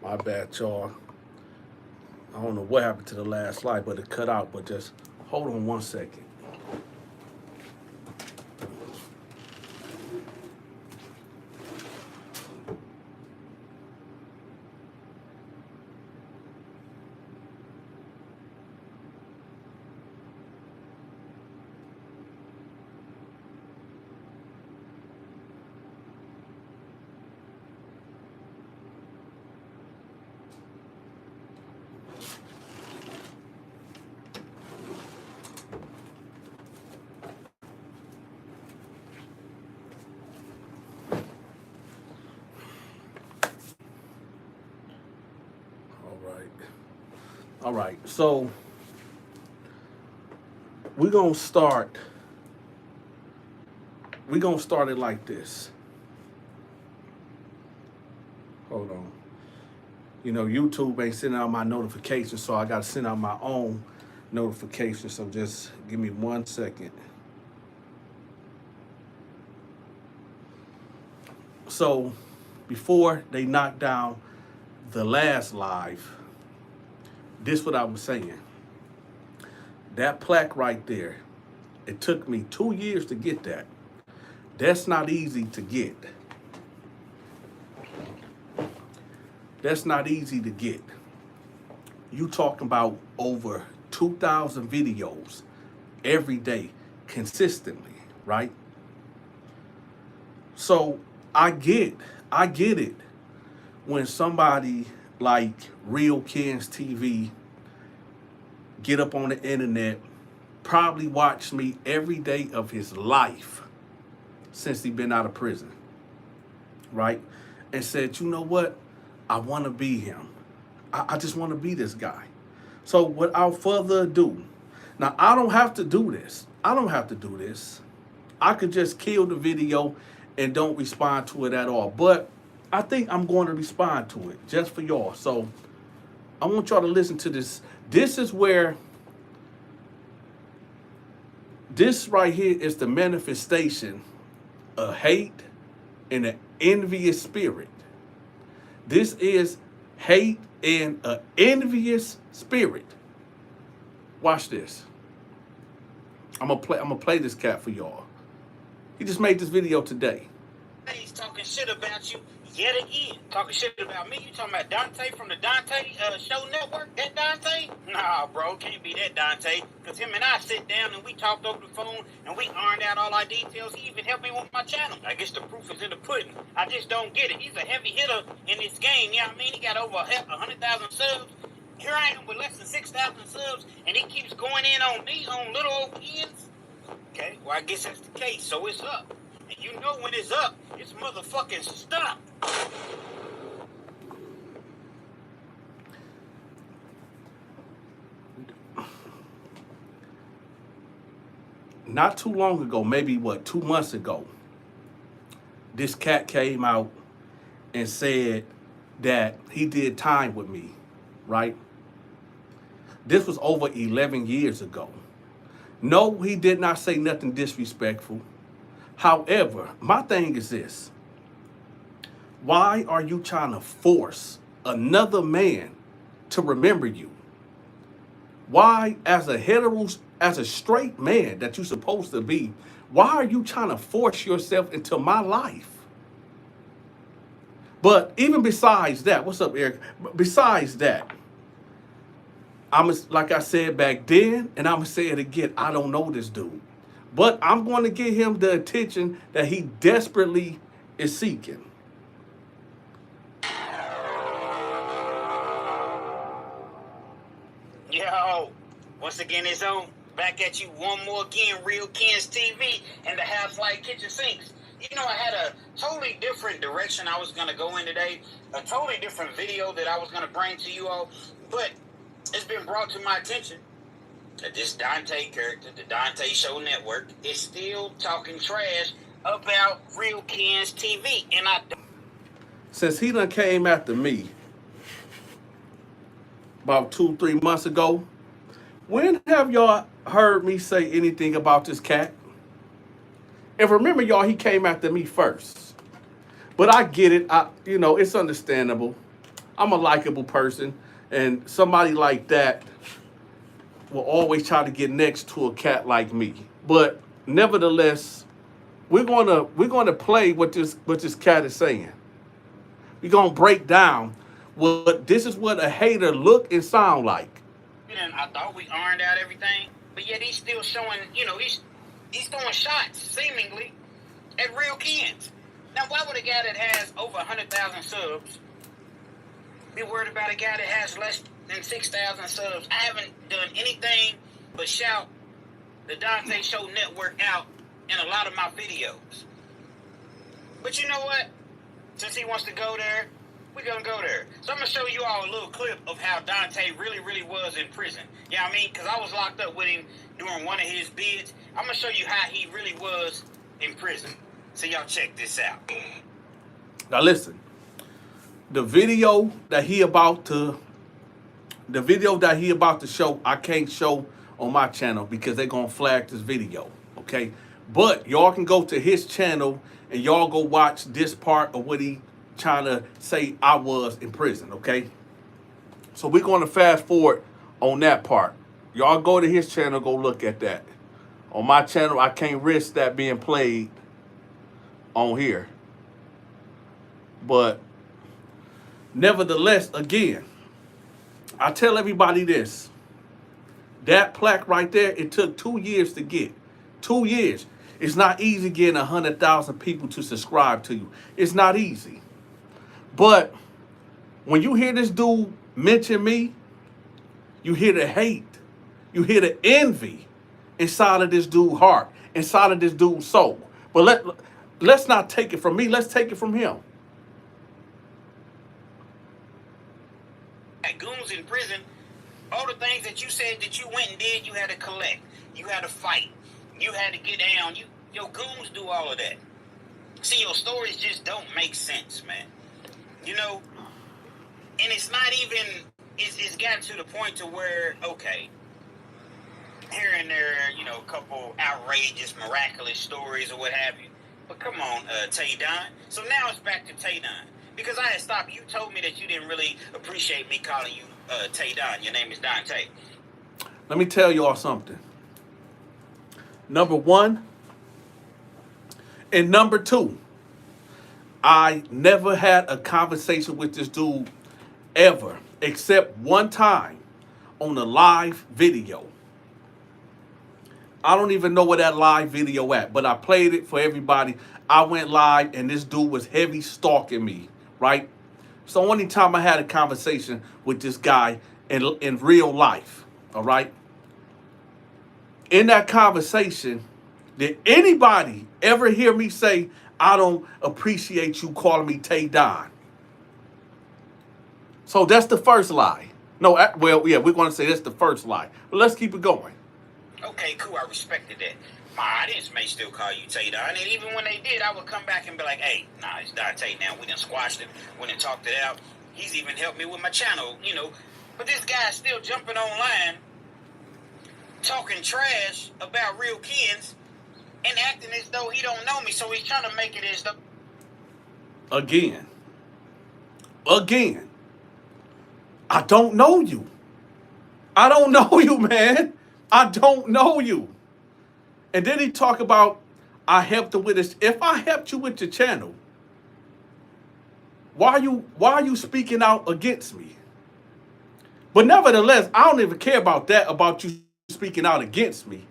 My bad, y'all. I don't know what happened to the last slide, but it cut out. But just hold on 1 second. All right. So we're gonna start. We're gonna start it like this. Hold on. You know, YouTube ain't sending out my notifications, so I gotta send out my own notifications. So just give me 1 second. So before they knocked down the last live, this what I was saying. That plaque right there, it took me 2 years to get that. That's not easy to get. That's not easy to get. You talking about over 2,000 videos every day, consistently, right? So I get it when somebody like Real Kens TV get up on the internet, probably watched me every day of his life since he been out of prison, right? And said, you know what? I want to be him. I just want to be this guy. So without further ado, now I don't have to do this. I don't have to do this. I could just kill the video and don't respond to it at all. But I think I'm going to respond to it just for y'all. So I want y'all to listen to this. This is where, this right here is the manifestation of hate and an envious spirit. This is hate and an envious spirit. Watch this. I'm gonna play this cat for y'all. He just made this video today. He's talking shit about you yet again. Talking shit about me. You talking about Donta from the Donta Show Network? That Donta? Nah, bro, can't be that Donta. Because him and I sit down and we talked over the phone and we ironed out all our details. He even helped me with my channel. I guess the proof is in the pudding. I just don't get it. He's a heavy hitter in this game. You know what I mean? He got over 100,000 subs. Here I am with less than 6,000 subs and he keeps going in on me on little old ends. Okay, well, I guess that's the case. So it's up. And you know when it's up, it's motherfucking stop. Not too long ago, maybe 2 months ago, this cat came out and said that he did time with me, right? This was over 11 years ago. No, he did not say nothing disrespectful. However, my thing is this. Why are you trying to force another man to remember you? Why, as a straight man that you're supposed to be, why are you trying to force yourself into my life? But even besides that, what's up, Eric? Besides that, like I said back then, and I'm going to say it again, I don't know this dude. But I'm going to give him the attention that he desperately is seeking. Yo, once again, it's on. Back at you one more again, Real Kens TV and the Half-Life Kitchen Sinks. You know, I had a totally different direction I was going to go in today. A totally different video that I was going to bring to you all. But it's been brought to my attention that this Donta character, the Donta Show Network, is still talking trash about Real Kens TV. And I don't. Since he done came after me about 2-3 months ago, when have y'all heard me say anything about this cat? And remember, y'all, he came after me first. But I get it. You know, it's understandable. I'm a likable person, and somebody like that will always try to get next to a cat like me. But nevertheless, we're gonna play what this cat is saying. We're gonna break down what this is what a hater look and sound like. And I thought we ironed out everything, but yet he's still showing, he's throwing shots, seemingly, at real kids. Now, why would a guy that has over 100,000 subs be worried about a guy that has less than 6,000 subs? I haven't done anything but shout the Donta Show Network out in a lot of my videos. But you know what? Since he wants to go there, we're going to go there. So I'm going to show you all a little clip of how Donta really, really was in prison. You know what I mean? Because I was locked up with him during one of his bids. I'm going to show you how he really was in prison. So y'all check this out. Now listen, the video that he about to show, I can't show on my channel because they're gonna flag this video. Okay, but y'all can go to his channel and y'all go watch this part of what he trying to say I was in prison. Okay, so we're gonna fast forward on that part. Y'all go to his channel, go look at that. On my channel, I can't risk that being played on here. But nevertheless, again, I tell everybody this. That plaque right there, it took 2 years to get. 2 years. It's not easy getting 100,000 people to subscribe to you. It's not easy. But when you hear this dude mention me, you hear the hate. You hear the envy inside of this dude's heart, inside of this dude's soul. But let's not take it from me. Let's take it from him. Goons in prison, all the things that you said that you went and did, you had to collect. You had to fight. You had to get down. Your goons do all of that. See, your stories just don't make sense, man. And it's not even, it's gotten to the point to where, okay, here and there, a couple outrageous, miraculous stories or what have you. But come on, Tay Don. So now it's back to Tay Don. Because I had stopped. You told me that you didn't really appreciate me calling you Tay Don. Your name is Donta. Let me tell y'all something. Number one, and number two, I never had a conversation with this dude ever, except one time on a live video. I don't even know where that live video at, but I played it for everybody. I went live and this dude was heavy stalking me, right? So only time I had a conversation with this guy in real life, all right? In that conversation, did anybody ever hear me say, I don't appreciate you calling me Tay Don? So that's the first lie. No, well, yeah, we're going to say that's the first lie. But let's keep it going. Okay, cool. I respected that. My audience may still call you Tay Don, and even when they did, I would come back and be like, hey, nah, it's Donta now. We done squashed it. We done talked it out. He's even helped me with my channel, But this guy's still jumping online, talking trash about real kids, and acting as though he don't know me. So he's trying to make it as though... Again. I don't know you. I don't know you, man. I don't know you. And then he talk about, I helped her with this. If I helped you with your channel, why are you speaking out against me? But nevertheless, I don't even care about that, about you speaking out against me.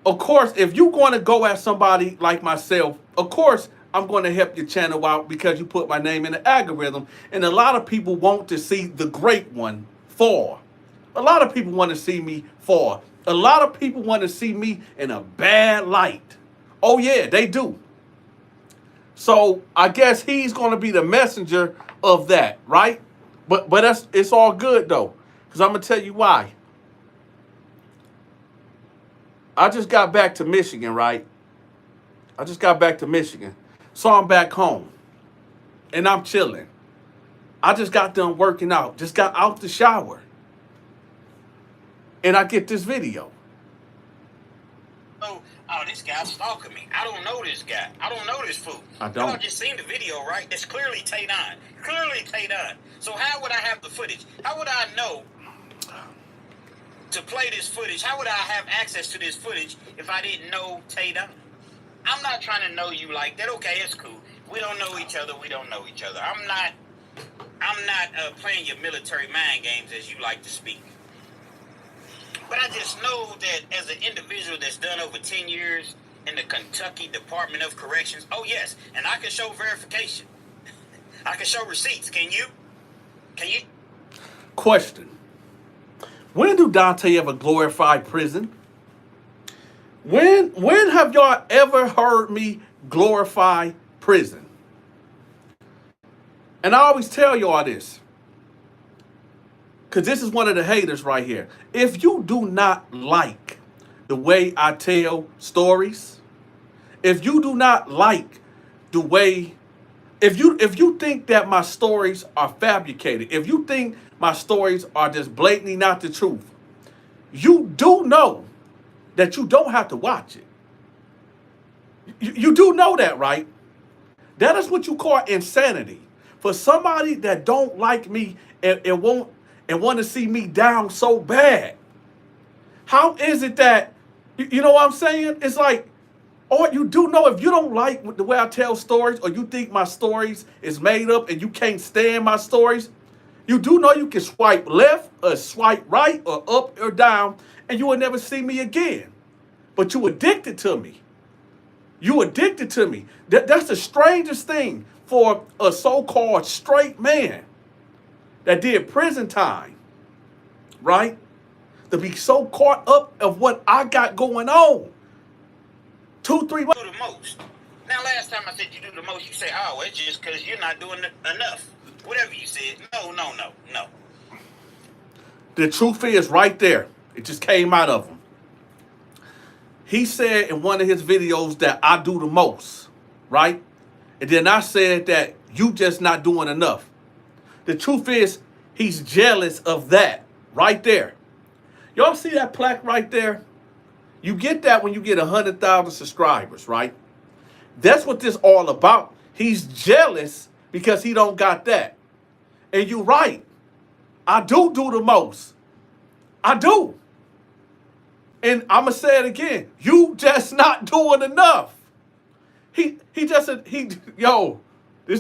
Of course, if you're going to go at somebody like myself, of course, I'm going to help your channel out because you put my name in the algorithm. And a lot of people want to see the great one fall. A lot of people want to see me fall. A lot of people want to see me in a bad light. Oh, yeah, they do. So I guess he's going to be the messenger of that, right? But it's all good, though, because I'm going to tell you why. I just got back to Michigan, right? I just got back to Michigan. So I'm back home, and I'm chilling. I just got done working out, just got out the shower. And I get this video. So oh, this guy's stalking me. I don't know this guy. I don't know this fool. I don't. Y'all just seen the video, right? It's clearly Taydon. Clearly Taydon. So how would I have the footage? How would I know to play this footage? How would I have access to this footage if I didn't know Taydon? I'm not trying to know you like that. Okay, it's cool. We don't know each other. We don't know each other. I'm not playing your military mind games, as you like to speak. But I just know that as an individual that's done over 10 years in the Kentucky Department of Corrections, oh yes, and I can show verification. I can show receipts. Can you? Can you? Question. When do Donta ever glorify prison? When have y'all ever heard me glorify prison? And I always tell y'all this, because this is one of the haters right here. If you do not like the way I tell stories, if you do not like the way, if you think that my stories are fabricated, if you think my stories are just blatantly not the truth, you do know that you don't have to watch it. You do know that, right? That is what you call insanity. For somebody that don't like me and want to see me down so bad, how is it that, you know what I'm saying? It's like, or you do know, if you don't like the way I tell stories, or you think my stories is made up and you can't stand my stories, you do know you can swipe left or swipe right or up or down and you will never see me again. But you addicted to me. You addicted to me. That's the strangest thing for a so-called straight man that did prison time, right? To be so caught up of what I got going on. 2, 3 months. Do the most. Now, last time I said you do the most, you say, oh, it's just because you're not doing enough. Whatever you said. No. The truth is right there. It just came out of him. He said in one of his videos that I do the most, right? And then I said that you just not doing enough. The truth is, he's jealous of that right there. Y'all see that plaque right there? You get that when you get 100,000 subscribers, right? That's what this all about. He's jealous because he don't got that. And you're right. I do the most. I do. And I'm going to say it again. You just not doing enough. This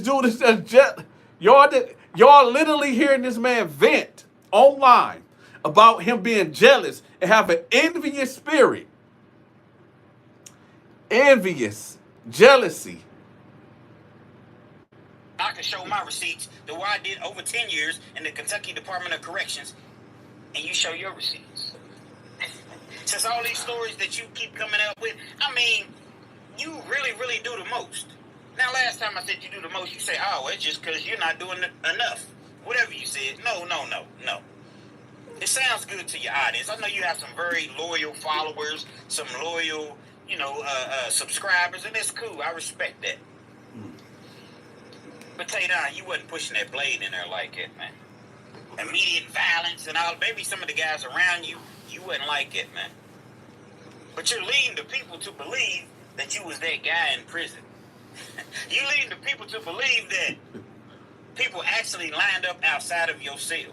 dude is just, y'all literally hearing this man vent online about him being jealous and have an envious spirit. Envious, jealousy. I can show my receipts the way I did over 10 years in the Kentucky Department of Corrections, and you show your receipts. Since all these stories that you keep coming up with, I mean, you really, really do the most. Now, last time I said you do the most, you say, oh, it's just because you're not doing enough. Whatever you said. No. It sounds good to your audience. I know you have some very loyal followers, some loyal, subscribers, and that's cool. I respect that. But Taydon, you wasn't pushing that blade in there like it, man. Immediate violence and all. Maybe some of the guys around you, you wouldn't like it, man. But you're leading the people to believe that you was that guy in prison. You leading the people to believe that people actually lined up outside of your cell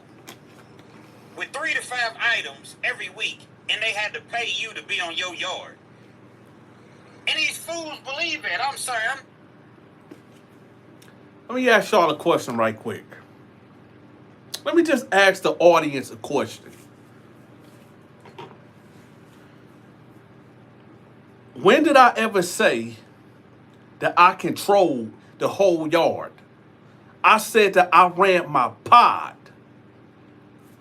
with 3 to 5 items every week, and they had to pay you to be on your yard. And these fools believe it. I'm sorry. Let me ask y'all a question right quick. Let me just ask the audience a question. When did I ever say that I controlled the whole yard? I said that I ran my pod.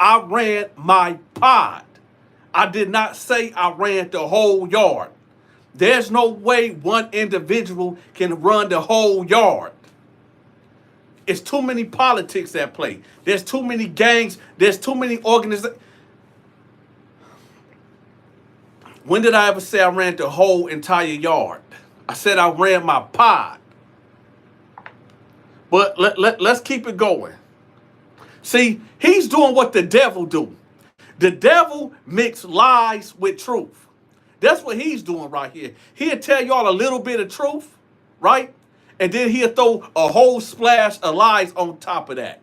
I ran my pod. I did not say I ran the whole yard. There's no way one individual can run the whole yard. It's too many politics at play. There's too many gangs. There's too many organizations. When did I ever say I ran the whole entire yard? I said I ran my pod. But let's keep it going. See, he's doing what the devil do. The devil mix lies with truth. That's what he's doing right here. He'll tell y'all a little bit of truth, right? And then he'll throw a whole splash of lies on top of that.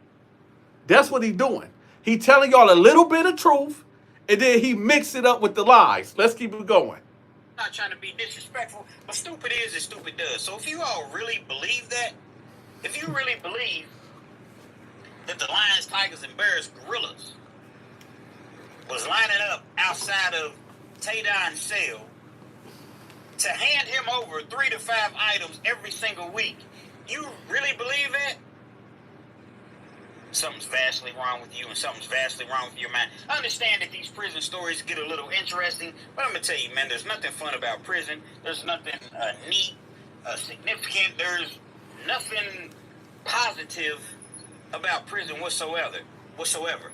That's what he's doing. He telling y'all a little bit of truth, and then he mix it up with the lies. Let's keep it going. Not trying to be disrespectful, but stupid is as stupid does. So if you all really believe that, if you really believe that the lions, tigers, and bears, gorillas was lining up outside of Tadon's cell to hand him over 3 to 5 items every single week, you really believe that? Something's vastly wrong with you, and something's vastly wrong with your mind. I understand that these prison stories get a little interesting, but I'm going to tell you, man, there's nothing fun about prison. There's nothing neat, significant. There's nothing positive about prison whatsoever,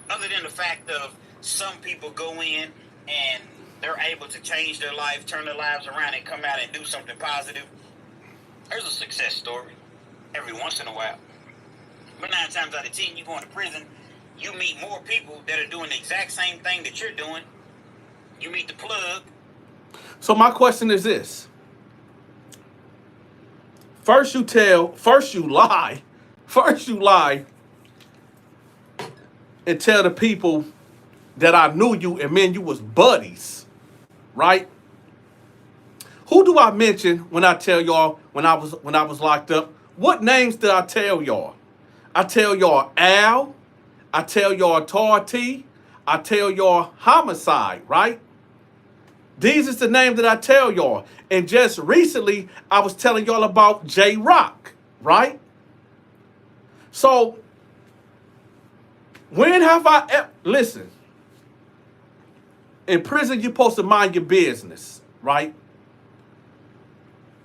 other than the fact of some people go in and they're able to change their life, turn their lives around, and come out and do something positive. There's a success story every once in a while. But 9 times out of 10, you go into prison, you meet more people that are doing the exact same thing that you're doing. You meet the plug. So my question is this. First you lie and tell the people that I knew you and man, you was buddies, right? Who do I mention when I tell y'all when I was locked up? What names did I tell y'all? I tell y'all Al, I tell y'all Tarty, I tell y'all Homicide, right? These is the names that I tell y'all. And just recently, I was telling y'all about J-Rock, right? So, when have I ever... Listen, in prison, you're supposed to mind your business, right?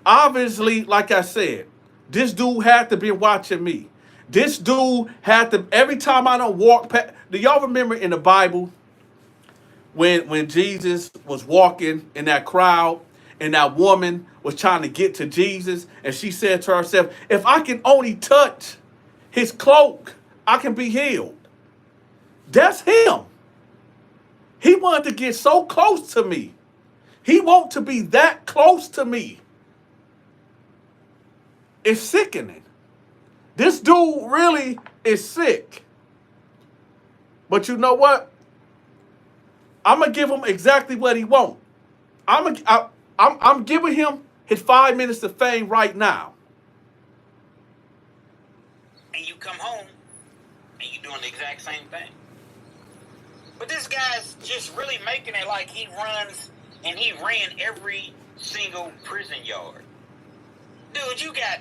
Obviously, like I said, this dude had to be watching me. This dude had to, every time I don't walk past, do y'all remember in the Bible when Jesus was walking in that crowd and that woman was trying to get to Jesus and she said to herself, if I can only touch his cloak, I can be healed. That's him. He wanted to get so close to me. He wanted to be that close to me. It's sickening. This dude really is sick. But you know what? I'm going to give him exactly what he wants. I'm giving him his 5 minutes of fame right now. And you come home and you're doing the exact same thing. But this guy's just really making it like he runs and he ran every single prison yard. Dude, you got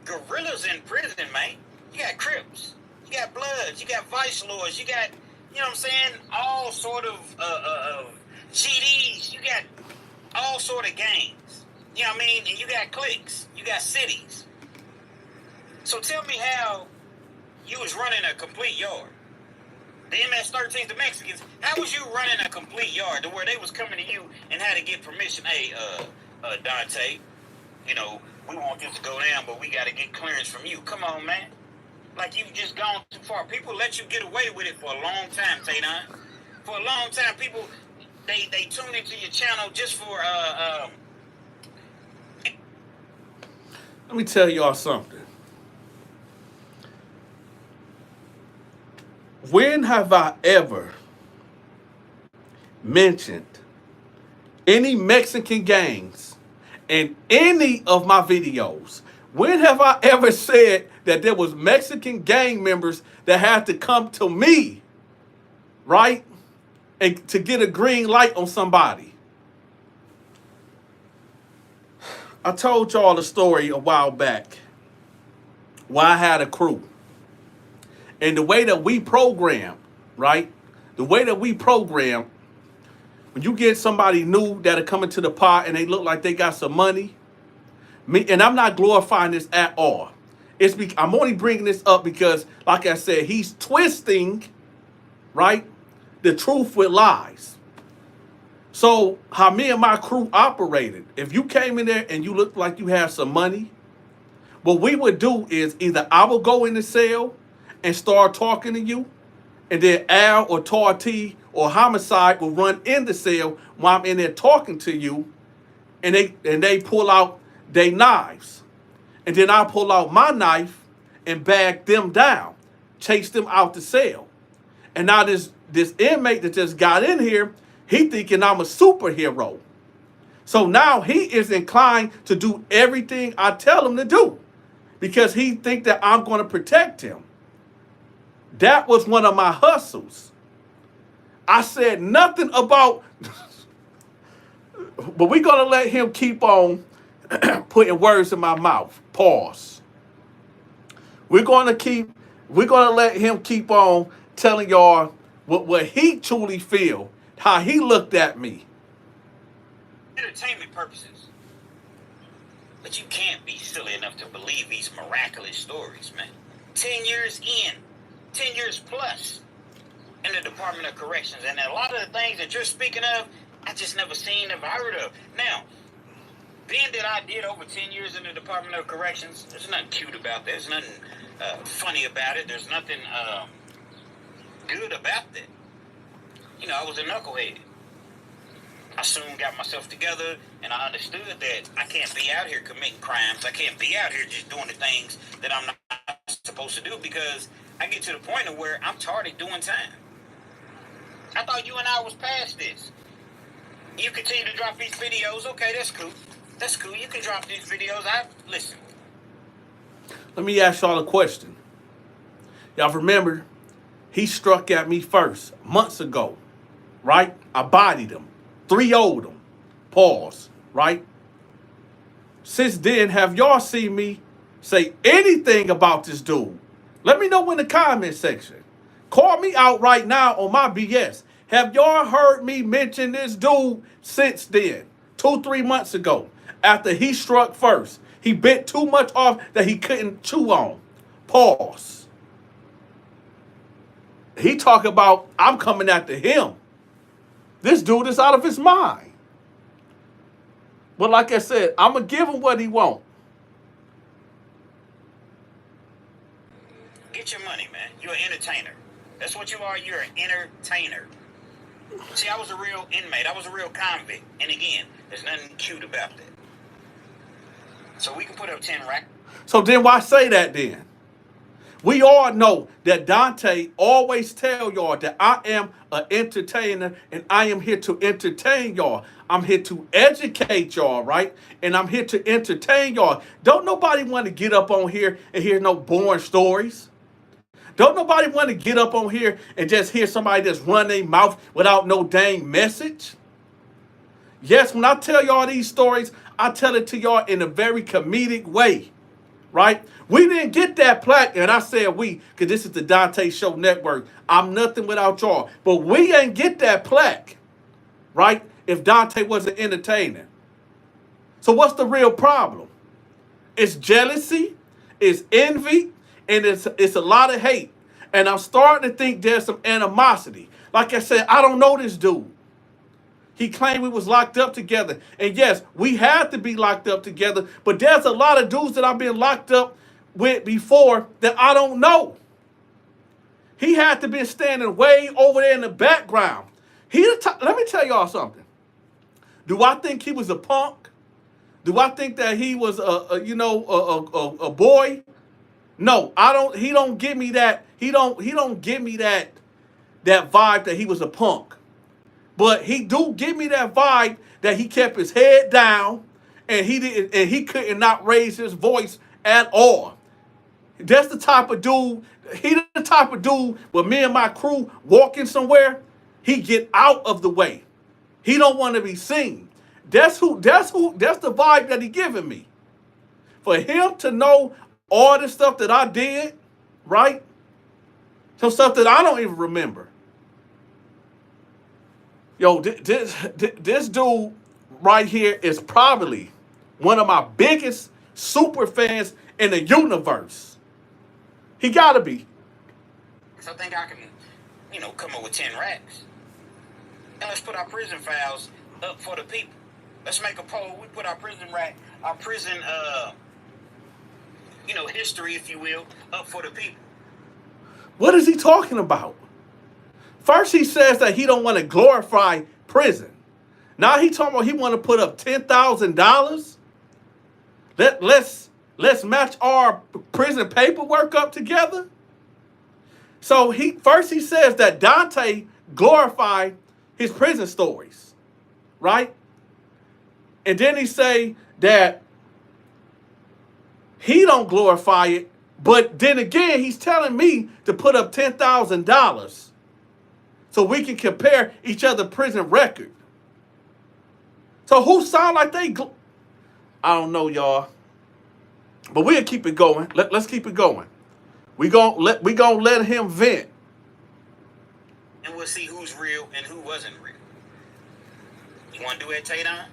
gorillas in prison, man. You got Crips, you got Bloods, you got Vice Lords, you got, you know what I'm saying, all sort of GDs, you got all sort of gangs. You know what I mean? And you got cliques, you got cities. So tell me how you was running a complete yard. The MS-13s, the Mexicans, how was you running a complete yard to where they was coming to you and had to get permission? Hey, Donta, you know, we want this to go down, but we got to get clearance from you. Come on, man. Like you've just gone too far. People let you get away with it for a long time, Tadon. For a long time, people, they tune into your channel just for, Let me tell y'all something. When have I ever mentioned any Mexican gangs in any of my videos? When have I ever said that there was Mexican gang members that had to come to me, right, and to get a green light on somebody? I told y'all the story a while back where I had a crew. And the way that we program, right, the way that we program, when you get somebody new that are coming to the pot and they look like they got some money, and I'm not glorifying this at all. I'm only bringing this up because, like I said, he's twisting, right, the truth with lies. So how me and my crew operated, if you came in there and you looked like you had some money, what we would do is either I will go in the cell and start talking to you and then Al or Torty or Homicide will run in the cell while I'm in there talking to you, and they pull out their knives. And then I pull out my knife and bag them down, chase them out the cell. And now this inmate that just got in here, he thinking I'm a superhero. So now he is inclined to do everything I tell him to do because he think that I'm going to protect him. That was one of my hustles. I said nothing about, but we're going to let him keep on putting words in my mouth. Pause. We're going to let him keep on telling y'all what he truly feel, how he looked at me. Entertainment purposes. But you can't be silly enough to believe these miraculous stories, man. 10 years in, 10 years plus in the Department of Corrections. And a lot of the things that you're speaking of, I just never seen, never heard of. Now, being that I did over 10 years in the Department of Corrections, there's nothing cute about that. There's nothing funny about it. There's nothing good about that. You know, I was a knucklehead. I soon got myself together, and I understood that I can't be out here committing crimes. I can't be out here just doing the things that I'm not supposed to do because I get to the point of where I'm tired of doing time. I thought you and I was past this. You continue to drop these videos. Okay, that's cool. That's cool. You can drop these videos. Listen. Let me ask y'all a question. Y'all remember, he struck at me first months ago, right? I bodied him. 3-0'd him. Pause. Right? Since then, have y'all seen me say anything about this dude? Let me know in the comment section. Call me out right now on my BS. Have y'all heard me mention this dude since then? 2-3 months ago. After he struck first. He bit too much off that he couldn't chew on. Pause. He talk about I'm coming after him. This dude is out of his mind. But like I said, I'm going to give him what he wants. Get your money, man. You're an entertainer. That's what you are. You're an entertainer. See, I was a real inmate. I was a real convict. And again, there's nothing cute about that. So we can put up 10 racks. So then why say that then? We all know that Donta always tell y'all that I am an entertainer and I am here to entertain y'all. I'm here to educate y'all, right? And I'm here to entertain y'all. Don't nobody want to get up on here and hear no boring stories. Don't nobody want to get up on here and just hear somebody just run their mouth without no dang message. Yes, when I tell y'all these stories, I tell it to y'all in a very comedic way. Right? We didn't get that plaque, and I said we, because this is the Donta Show Network. I'm nothing without y'all. But we ain't get that plaque, right, if Donta wasn't entertaining. So what's the real problem? It's jealousy, it's envy, and it's a lot of hate. And I'm starting to think there's some animosity. Like I said, I don't know this dude. He claimed we was locked up together. And yes, we had to be locked up together. But there's a lot of dudes that I've been locked up with before that I don't know. He had to be standing way over there in the background. Let me tell y'all something. Do I think he was a punk? Do I think that he was a boy? No, I don't. He don't give me that. He don't give me that vibe that he was a punk. But he do give me that vibe that he kept his head down and he could not raise his voice at all. That's the type of dude. He the type of dude when me and my crew walking somewhere, he get out of the way. He don't want to be seen. That's the vibe that he giving me. For him to know all the stuff that I did, right? Some stuff that I don't even remember. Yo, this dude right here is probably one of my biggest super fans in the universe. He gotta be. So I think I can, come up with 10 racks. And let's put our prison files up for the people. Let's make a poll. We put our prison history, if you will, up for the people. What is he talking about? First he says that he don't want to glorify prison. Now he talking about he want to put up $10,000. Let's match our prison paperwork up together. So he says that Donta glorified his prison stories, right? And then he say that he don't glorify it, but then again he's telling me to put up $10,000 so we can compare each other prison record. So who sound like they? I don't know, y'all. But we'll keep it going. Let's keep it going. We gonna let him vent. And we'll see who's real and who wasn't real. You want to do it, Taydon?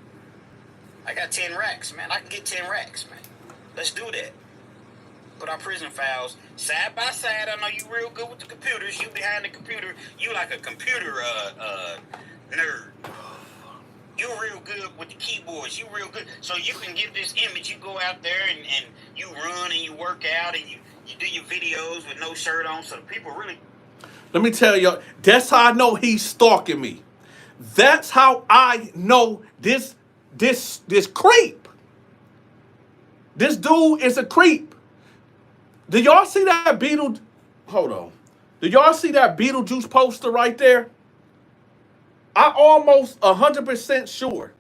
I got 10 racks, man. I can get 10 racks, man. Let's do that. Put our prison files side by side. I know you real good with the computers. You behind the computer. You like a computer nerd. You real good with the keyboards. You real good. So you can get this image. You go out there and you run and you work out and you do your videos with no shirt on. So people really... Let me tell y'all, that's how I know he's stalking me. That's how I know this creep. This dude is a creep. Do y'all see that Hold on. Do y'all see that Beetlejuice poster right there? I almost 100% sure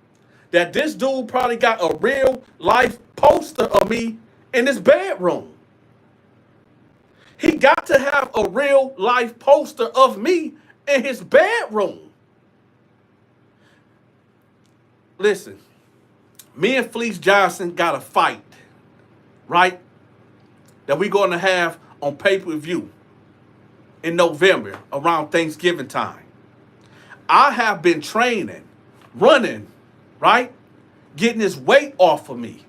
that this dude probably got a real life poster of me in his bedroom. He got to have a real life poster of me in his bedroom. Listen, me and Fleece Johnson got a fight, right? That we're going to have on pay-per-view in November around Thanksgiving time. I have been training, running, right? Getting this weight off of me.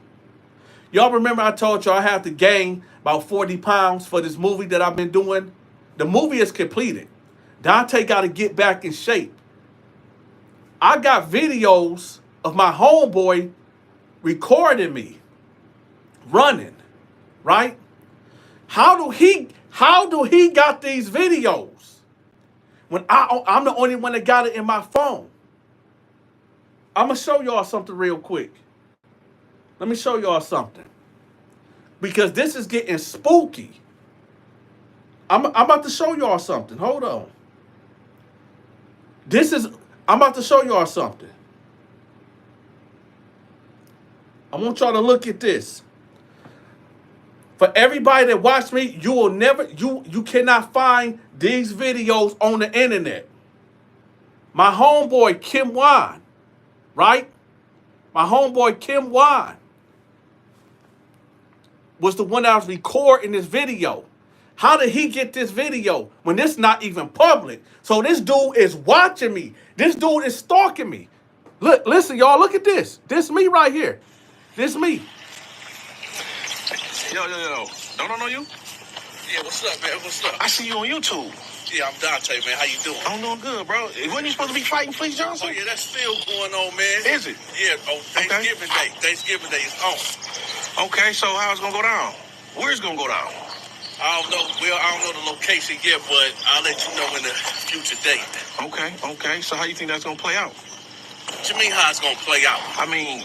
Y'all remember I told y'all I have to gain about 40 pounds for this movie that I've been doing? The movie is completed. Donta got to get back in shape. I got videos of my homeboy recording me running, right? How do he got these videos when I'm the only one that got it in my phone? I'm going to show y'all something real quick. Let me show y'all something. Because this is getting spooky. I'm about to show y'all something. Hold on. I'm about to show y'all something. I want y'all to look at this. For everybody that watched me, you cannot find these videos on the internet. My homeboy Kim Wan, right? My homeboy Kim Wan was the one that was recording this video. How did he get this video when this not even public? So this dude is watching me. This dude is stalking me. Look, listen, y'all, look at this. This me right here. This me. Yo. Don't know you? Yeah, what's up, man? What's up? I see you on YouTube. Yeah, I'm Donta, man. How you doing? I'm doing good, bro. Wasn't you supposed to be fighting Fleece Johnson? Oh, yeah, that's still going on, man. Is it? Yeah, on Thanksgiving Day. Thanksgiving Day is on. Okay, so how's it going to go down? Where's it going to go down? I don't know. Well, I don't know the location yet, but I'll let you know in the future date. Okay. So how you think that's going to play out? What you mean how it's going to play out? I mean,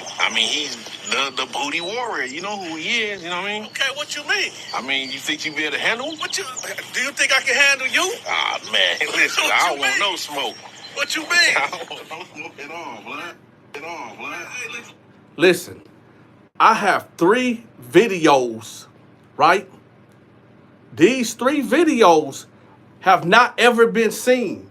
he's the booty warrior. You know who he is, you know what I mean? Okay, what you mean? I mean, you think you be able to handle him? Do you think I can handle you? Ah, man, listen, I don't want no smoke. What you mean? I don't want no smoke at all, blood. Hey, listen. Listen, I have 3 videos, right? These 3 videos have not ever been seen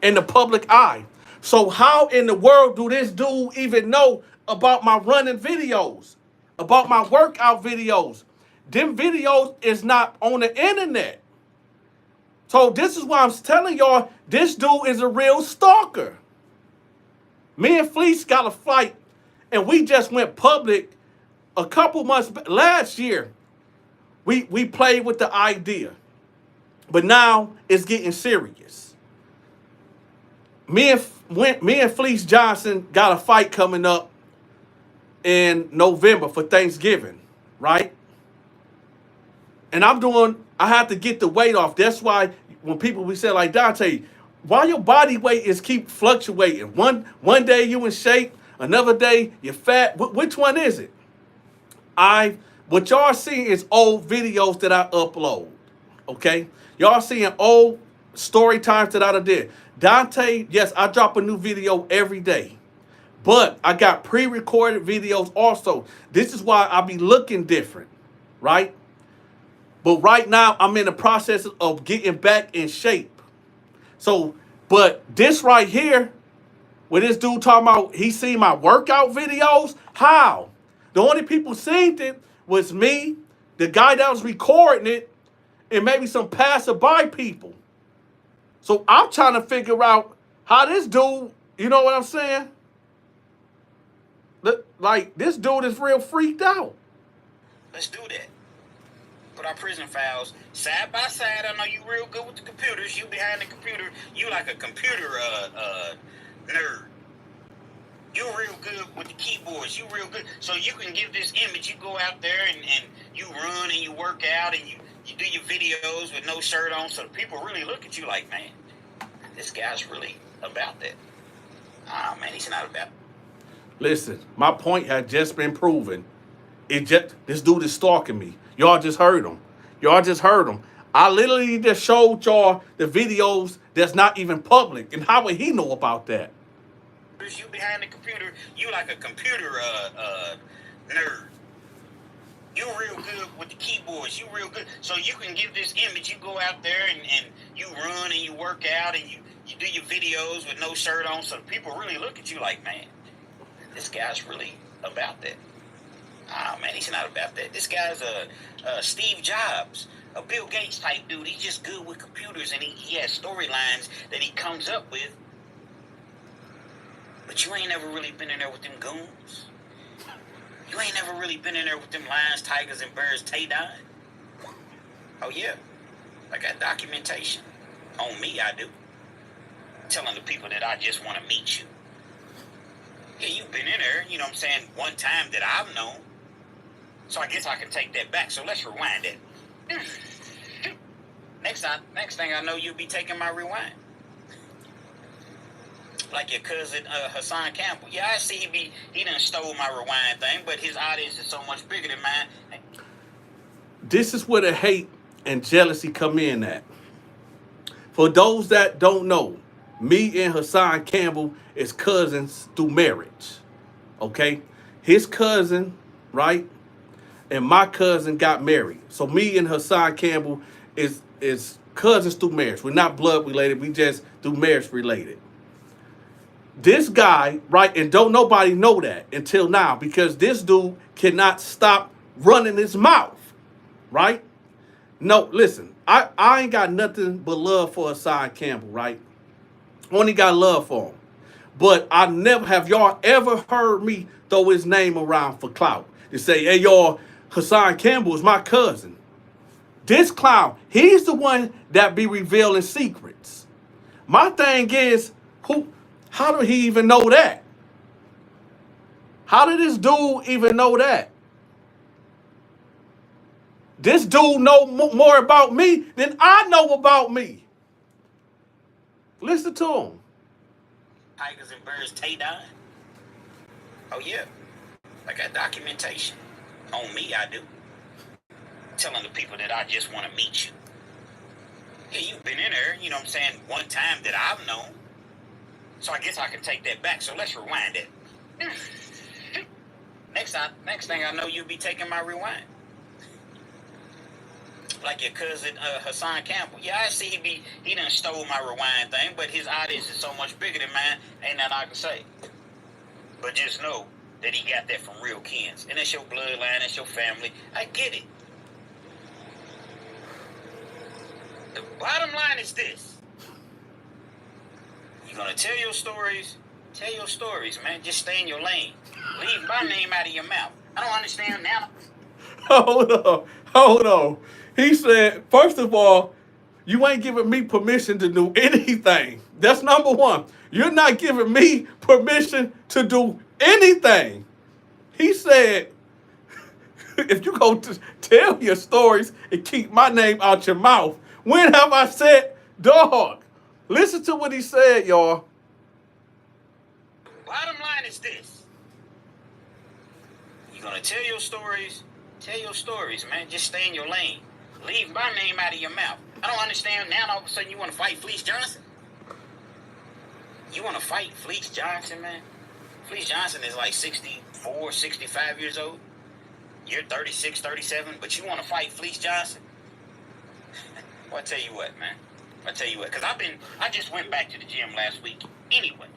in the public eye. So how in the world do this dude even know about my running videos, about my workout videos? Them videos is not on the internet. So this is why I'm telling y'all, this dude is a real stalker. Me and Fleece got a fight, and we just went public a couple months last year. We played with the idea, but now it's getting serious. Me and Fleece Johnson got a fight coming up in November for Thanksgiving, right? And I have to get the weight off. That's why when people we say like, Donta, Why your body weight is keep fluctuating? One day you in shape, another day you're fat. Which one is it? What y'all seeing is old videos that I upload. Okay? Y'all seeing old story times that I done did. Dante, yes, I drop a new video every day. But I got pre-recorded videos also. This is why I be looking different, right? But right now, I'm in the process of getting back in shape. So, but this right here, where this dude talking about he seen my workout videos, how? The only people seen it was me, the guy that was recording it, and maybe some passerby people. So I'm trying to figure out how this dude, you know what I'm saying? Like, this dude is real freaked out. Let's do that. Put our prison files side by side. I know you real good with the computers. You behind the computer. You like a computer nerd. You real good with the keyboards. You real good. So you can give this image. You go out there and you run and you work out and you do your videos with no shirt on. So people really look at you like, man, this guy's really about that. Ah, man, he's not about it. Listen, my point had just been proven. This dude is stalking me. Y'all just heard him. Y'all just heard him. I literally just showed y'all the videos that's not even public. And how would he know about that? You behind the computer, you like a computer nerd. You real good with the keyboards. You real good. So you can give this image. You go out there and you run and you work out and you do your videos with no shirt on. So people really look at you like, man, this guy's really about that. Ah, man, he's not about that. This guy's a Steve Jobs, a Bill Gates type dude. He's just good with computers and he has storylines that he comes up with. But you ain't never really been in there with them goons. You ain't never really been in there with them lions, tigers, and bears, Tay-Don. Oh, yeah. I got documentation. On me, I do. Telling the people that I just want to meet you. Yeah, you've been in there, you know what I'm saying, one time that I've known. So I guess I can take that back. So let's rewind it. Next thing I know, you'll be taking my rewind. Like your cousin Hassan Campbell. Yeah, I see he done stole my rewind thing, but his audience is so much bigger than mine. This is where the hate and jealousy come in at. For those that don't know, me and Hassan Campbell is cousins through marriage. Okay? His cousin, right? And my cousin got married. So me and Hassan Campbell is cousins through marriage. We're not blood related. We just through marriage related. This guy, right, and don't nobody know that until now because this dude cannot stop running his mouth, right? No, listen, I ain't got nothing but love for Hassan Campbell, right? Only got love for him. But I never have y'all ever heard me throw his name around for clout. To say, hey, y'all, Hassan Campbell is my cousin. This clown, he's the one that be revealing secrets. My thing is, how did he even know that? How did this dude even know that? This dude know more about me than I know about me. Listen to him. Tigers and birds, Tay-Don. Oh, yeah. I got documentation. On me, I do. Telling the people that I just want to meet you. Yeah, you've been in there, you know what I'm saying, one time that I've known. So I guess I can take that back. So let's rewind it. Next thing I know, you'll be taking my rewind. Like your cousin Hassan Campbell. Yeah, I see he done stole my rewind thing, but his audience is so much bigger than mine, ain't nothing I can say. But just know that he got that from real kins. And that's your bloodline, that's your family. I get it. The bottom line is this. You're gonna tell your stories, man. Just stay in your lane. Leave my name out of your mouth. I don't understand now. Hold on. He said, first of all, you ain't giving me permission to do anything. That's number one. You're not giving me permission to do anything. He said, if you go to tell your stories and keep my name out your mouth, when have I said, dog? Listen to what he said, y'all. Bottom line is this. You're going to tell your stories. Tell your stories, man. Just stay in your lane. Leave my name out of your mouth. I don't understand now all of a sudden you want to fight Fleece Johnson. You want to fight Fleece Johnson, man? Fleece Johnson is like 64, 65 years old. You're 36, 37, but you want to fight Fleece Johnson? Well, I tell you what, man. I tell you what, because I just went back to the gym last week anyway.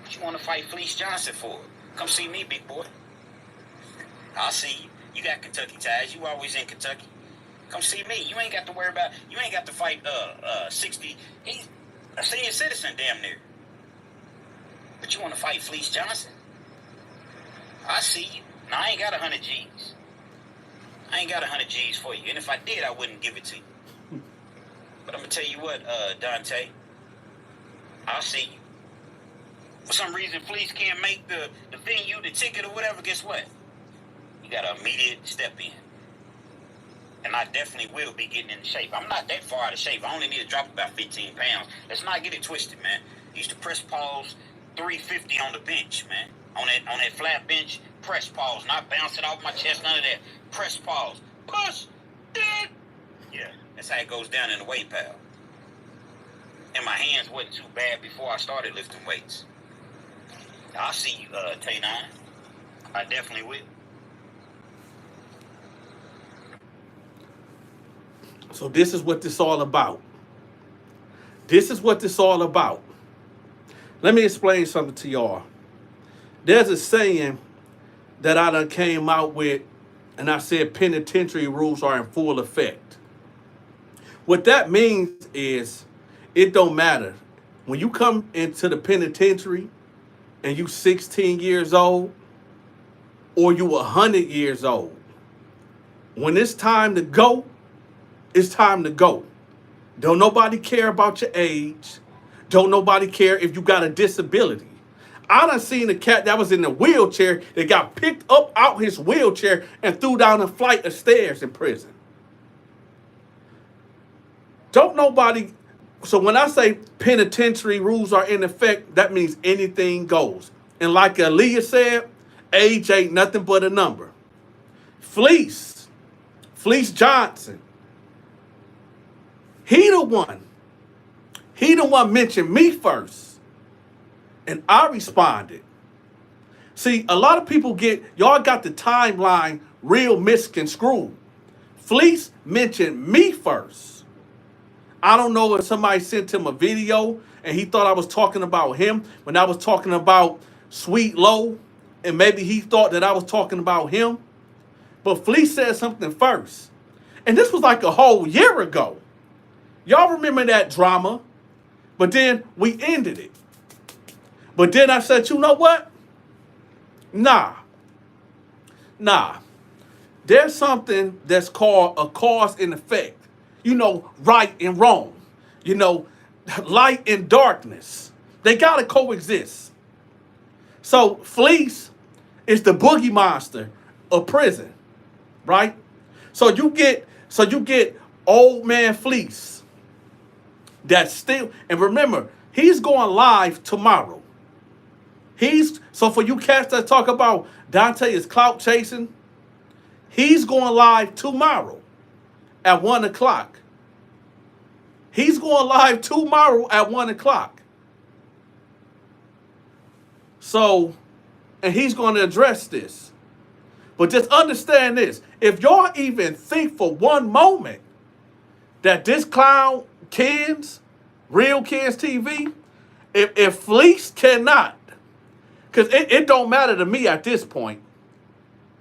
What you want to fight Fleece Johnson for? Come see me, big boy. I'll see you. You got Kentucky ties. You always in Kentucky. Come see me. You ain't got to worry about, you ain't got to fight 60. He's a senior citizen damn near. But you want to fight Fleece Johnson? I see you. Now, I ain't got 100 G's. I ain't got 100 G's for you. And if I did, I wouldn't give it to you. But I'm going to tell you what, Donta. I'll see you. For some reason, Fleece can't make the venue, the ticket, or whatever. Guess what? You got to immediate step in. And I definitely will be getting in shape. I'm not that far out of shape. I only need to drop about 15 pounds. Let's not get it twisted, man. I used to press pause 350 on the bench, man. On that flat bench, press pause, not bouncing off my chest, none of that. Press pause. Push it. Yeah, that's how it goes down in the weight pile. And my hands wasn't too bad before I started lifting weights. I'll see you, Tay9. I definitely will. So this is what this all about. This is what this all about. Let me explain something to y'all. There's a saying that I done came out with, and I said penitentiary rules are in full effect. What that means is it don't matter. When you come into the penitentiary and you 16 years old or you 100 years old, when it's time to go, it's time to go. Don't nobody care about your age. Don't nobody care if you got a disability. I done seen a cat that was in a wheelchair that got picked up out his wheelchair and threw down a flight of stairs in prison. Don't nobody... So when I say penitentiary rules are in effect, that means anything goes. And like Aaliyah said, age ain't nothing but a number. Fleece Johnson, he the one mentioned me first. And I responded. See, a lot of people y'all got the timeline real misconstrued. Fleece mentioned me first. I don't know if somebody sent him a video and he thought I was talking about him when I was talking about Sweet Low, and maybe he thought that I was talking about him. But Fleece said something first. And this was like a whole year ago. Y'all remember that drama? But then we ended it. But then I said, you know what? Nah. There's something that's called a cause and effect. You know, right and wrong. You know, light and darkness. They got to coexist. So Fleece is the boogie monster of prison, right? So you get old man Fleece that's still, and remember, he's going live tomorrow. So for you cats that talk about Donta is clout chasing, he's going live tomorrow at 1 o'clock. He's going live tomorrow at 1 o'clock. So, and he's going to address this. But just understand this. If y'all even think for one moment that this clown Ken's, Real Ken's TV, if Fleece cannot, because it don't matter to me at this point.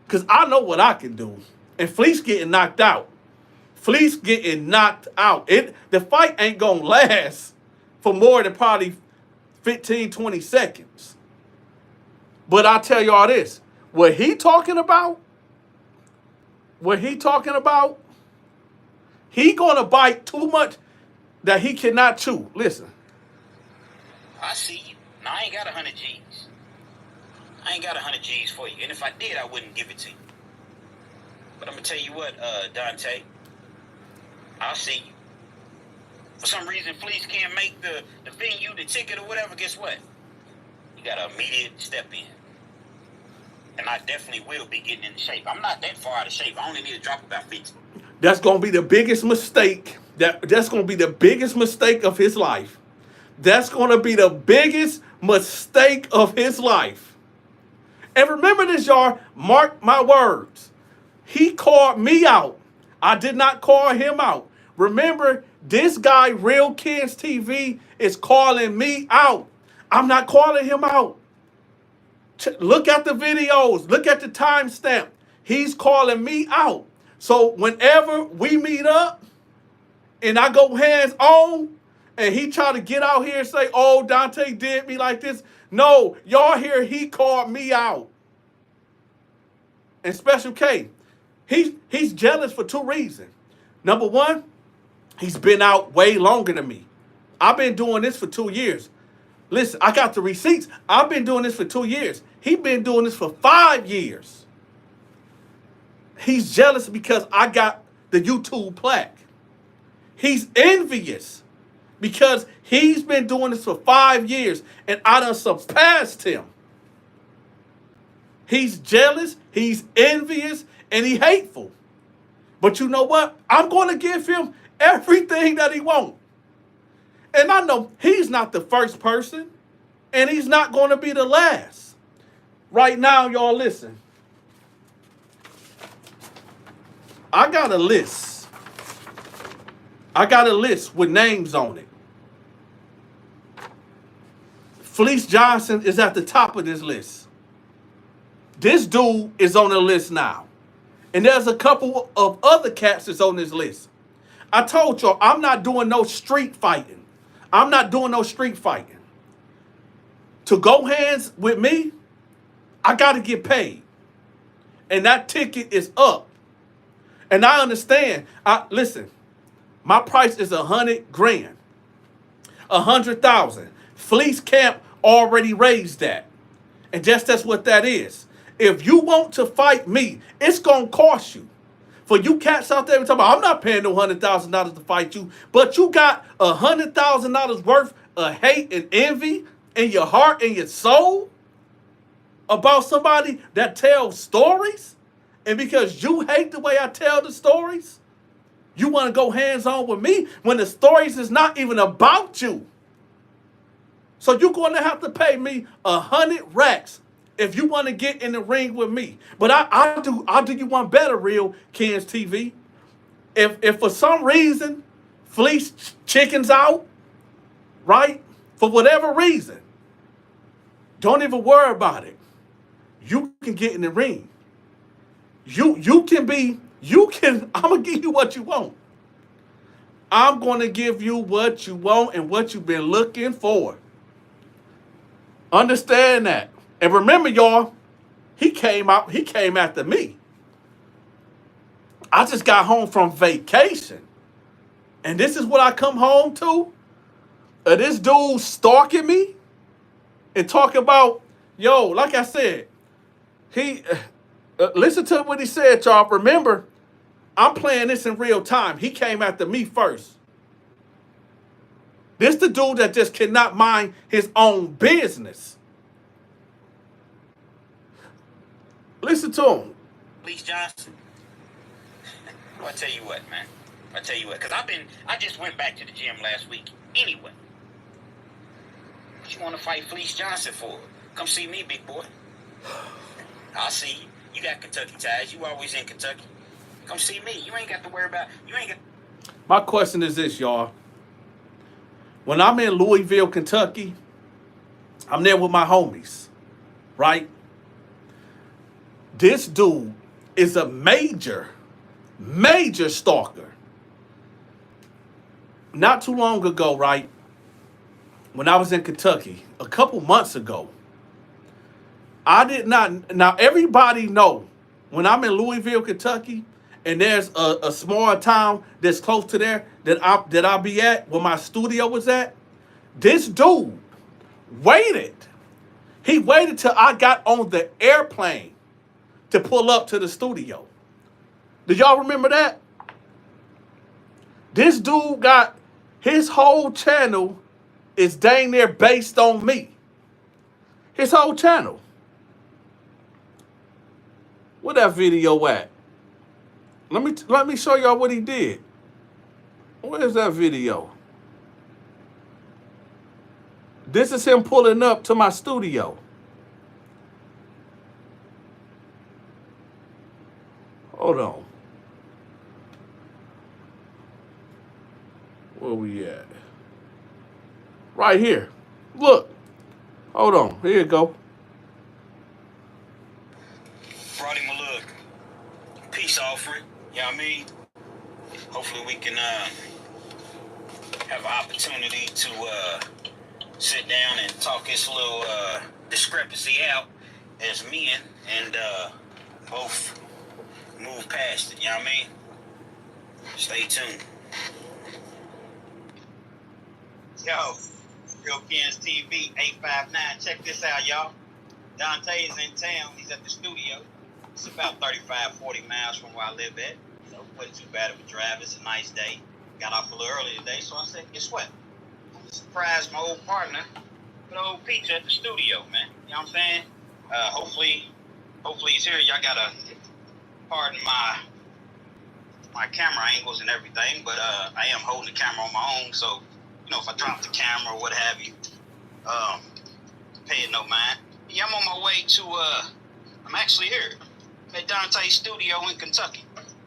Because I know what I can do. And Fleece getting knocked out. Fleece getting knocked out. The fight ain't going to last for more than probably 15, 20 seconds. But I tell y'all this. What he talking about, he going to bite too much that he cannot chew. Listen. I see you. Now, I ain't got 100 G's. I ain't got 100 G's for you. And if I did, I wouldn't give it to you. But I'm going to tell you what, Donta. I'll see you. For some reason, Fleece can't make the venue, the ticket, or whatever. Guess what? You got to immediate step in. And I definitely will be getting into shape. I'm not that far out of shape. I only need to drop about 50. That's going to be the biggest mistake. That's going to be the biggest mistake of his life. That's going to be the biggest mistake of his life. And remember this, y'all. Mark my words. He called me out. I did not call him out. Remember, this guy, Real Kids TV, is calling me out. I'm not calling him out. Look at the videos. Look at the timestamp. He's calling me out. So whenever we meet up and I go hands on and he try to get out here and say, oh, Donta did me like this. No, y'all hear he called me out. And Special K, he's jealous for two reasons. Number one, he's been out way longer than me. I've been doing this for 2 years. Listen, I got the receipts. I've been doing this for 2 years. He's been doing this for 5 years. He's jealous because I got the YouTube plaque. He's envious because he's been doing this for 5 years and I done surpassed him. He's jealous, he's envious, and he's hateful. But you know what? I'm going to give him everything that he wants. And I know he's not the first person, and he's not going to be the last. Right now, y'all listen. I got a list. I got a list with names on it. Fleece Johnson is at the top of this list. This dude is on the list now. And there's a couple of other cats that's on this list. I told y'all, I'm not doing no street fighting. I'm not doing no street fighting. To go hands with me, I got to get paid. And that ticket is up. And I understand. Listen, my price is $100 grand. 100,000. Fleece Camp already raised that. And just that's what that is. If you want to fight me, it's going to cost you. For you cats out there talking about, I'm not paying no $100,000 to fight you, but you got $100,000 worth of hate and envy in your heart and your soul about somebody that tells stories, and because you hate the way I tell the stories, you want to go hands-on with me when the stories is not even about you. So you're going to have to pay me 100 racks if you want to get in the ring with me. But I'll do you one better, Real Kids TV. If for some reason Fleece chickens out, right? For whatever reason, don't even worry about it. You can get in the ring. I'm gonna give you what you want. I'm gonna give you what you want and what you've been looking for. Understand that. And remember, y'all, he came after me. I just got home from vacation. And this is what I come home to? This dude stalking me and talking about, yo, like I said, listen to what he said, y'all. Remember, I'm playing this in real time. He came after me first. This the dude that just cannot mind his own business. Listen to him. Fleece Johnson. I'll tell you what, man. I'll tell you what, because I just went back to the gym last week anyway. What you want to fight Fleece Johnson for? Come see me, big boy. I'll see you. You got Kentucky ties. You always in Kentucky. Come see me. You ain't got to worry about, My question is this, y'all. When I'm in Louisville, Kentucky, I'm there with my homies, right? This dude is a major stalker. Not too long ago, right? When I was in Kentucky, a couple months ago, I did not. Now, everybody know when I'm in Louisville, Kentucky, and there's a small town that's close to there that I'll be at, where my studio was at, this dude waited. He waited till I got on the airplane to pull up to the studio. Do y'all remember that? This dude got His whole channel is dang near based on me. His whole channel. Where that video at? Let me show y'all what he did. Where's that video? This is him pulling up to my studio. Hold on. Where we at? Right here. Look. Hold on. Here you go. Brought him a little peace offering. You know what I mean? Hopefully we can have an opportunity to sit down and talk this little discrepancy out as men and both move past it. You know what I mean? Stay tuned. Yo, Real Kens TV 859. Check this out, y'all. Donta is in town. He's at the studio. It's about 35, 40 miles from where I live at. So it wasn't too bad of a drive. It's a nice day. Got off a little early today, so I said, guess what? I'm going to surprise my old partner with an old pizza at the studio, man. You know what I'm saying? Hopefully he's here. Y'all got to pardon my camera angles and everything, but I am holding the camera on my own, so, you know, if I drop the camera or what have you, pay it no mind. Yeah, I'm on my way to, I'm actually here at Donta's studio in Kentucky.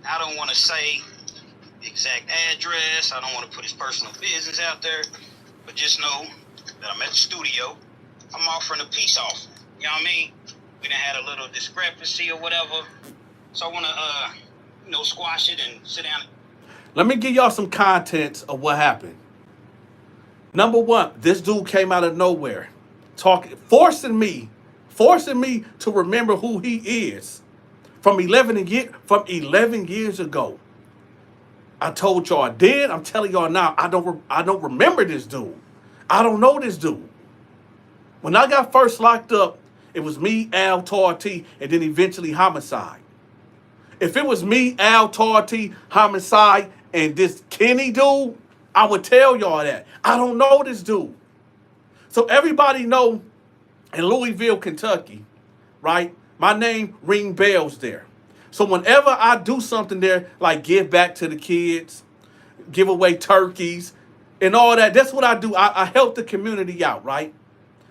I don't want to say the exact address. I don't want to put his personal business out there, but just know that I'm at the studio. I'm offering a peace offering. You know what I mean? We done had a little discrepancy or whatever, so I want to, squash it and sit down. Let me give y'all some context of what happened. Number one, this dude came out of nowhere, forcing me to remember who he is from 11 years ago. I told y'all then, I'm telling y'all now, I don't remember this dude. I don't know this dude. When I got first locked up, it was me, Al, Tarty, and then eventually Homicide. If it was me, Al, Tarty, Homicide, and this Kenny dude, I would tell y'all that. I don't know this dude. So everybody know in Louisville, Kentucky, right? My name ring bells there. So whenever I do something there, like give back to the kids, give away turkeys, and all that, that's what I do. I help the community out, right?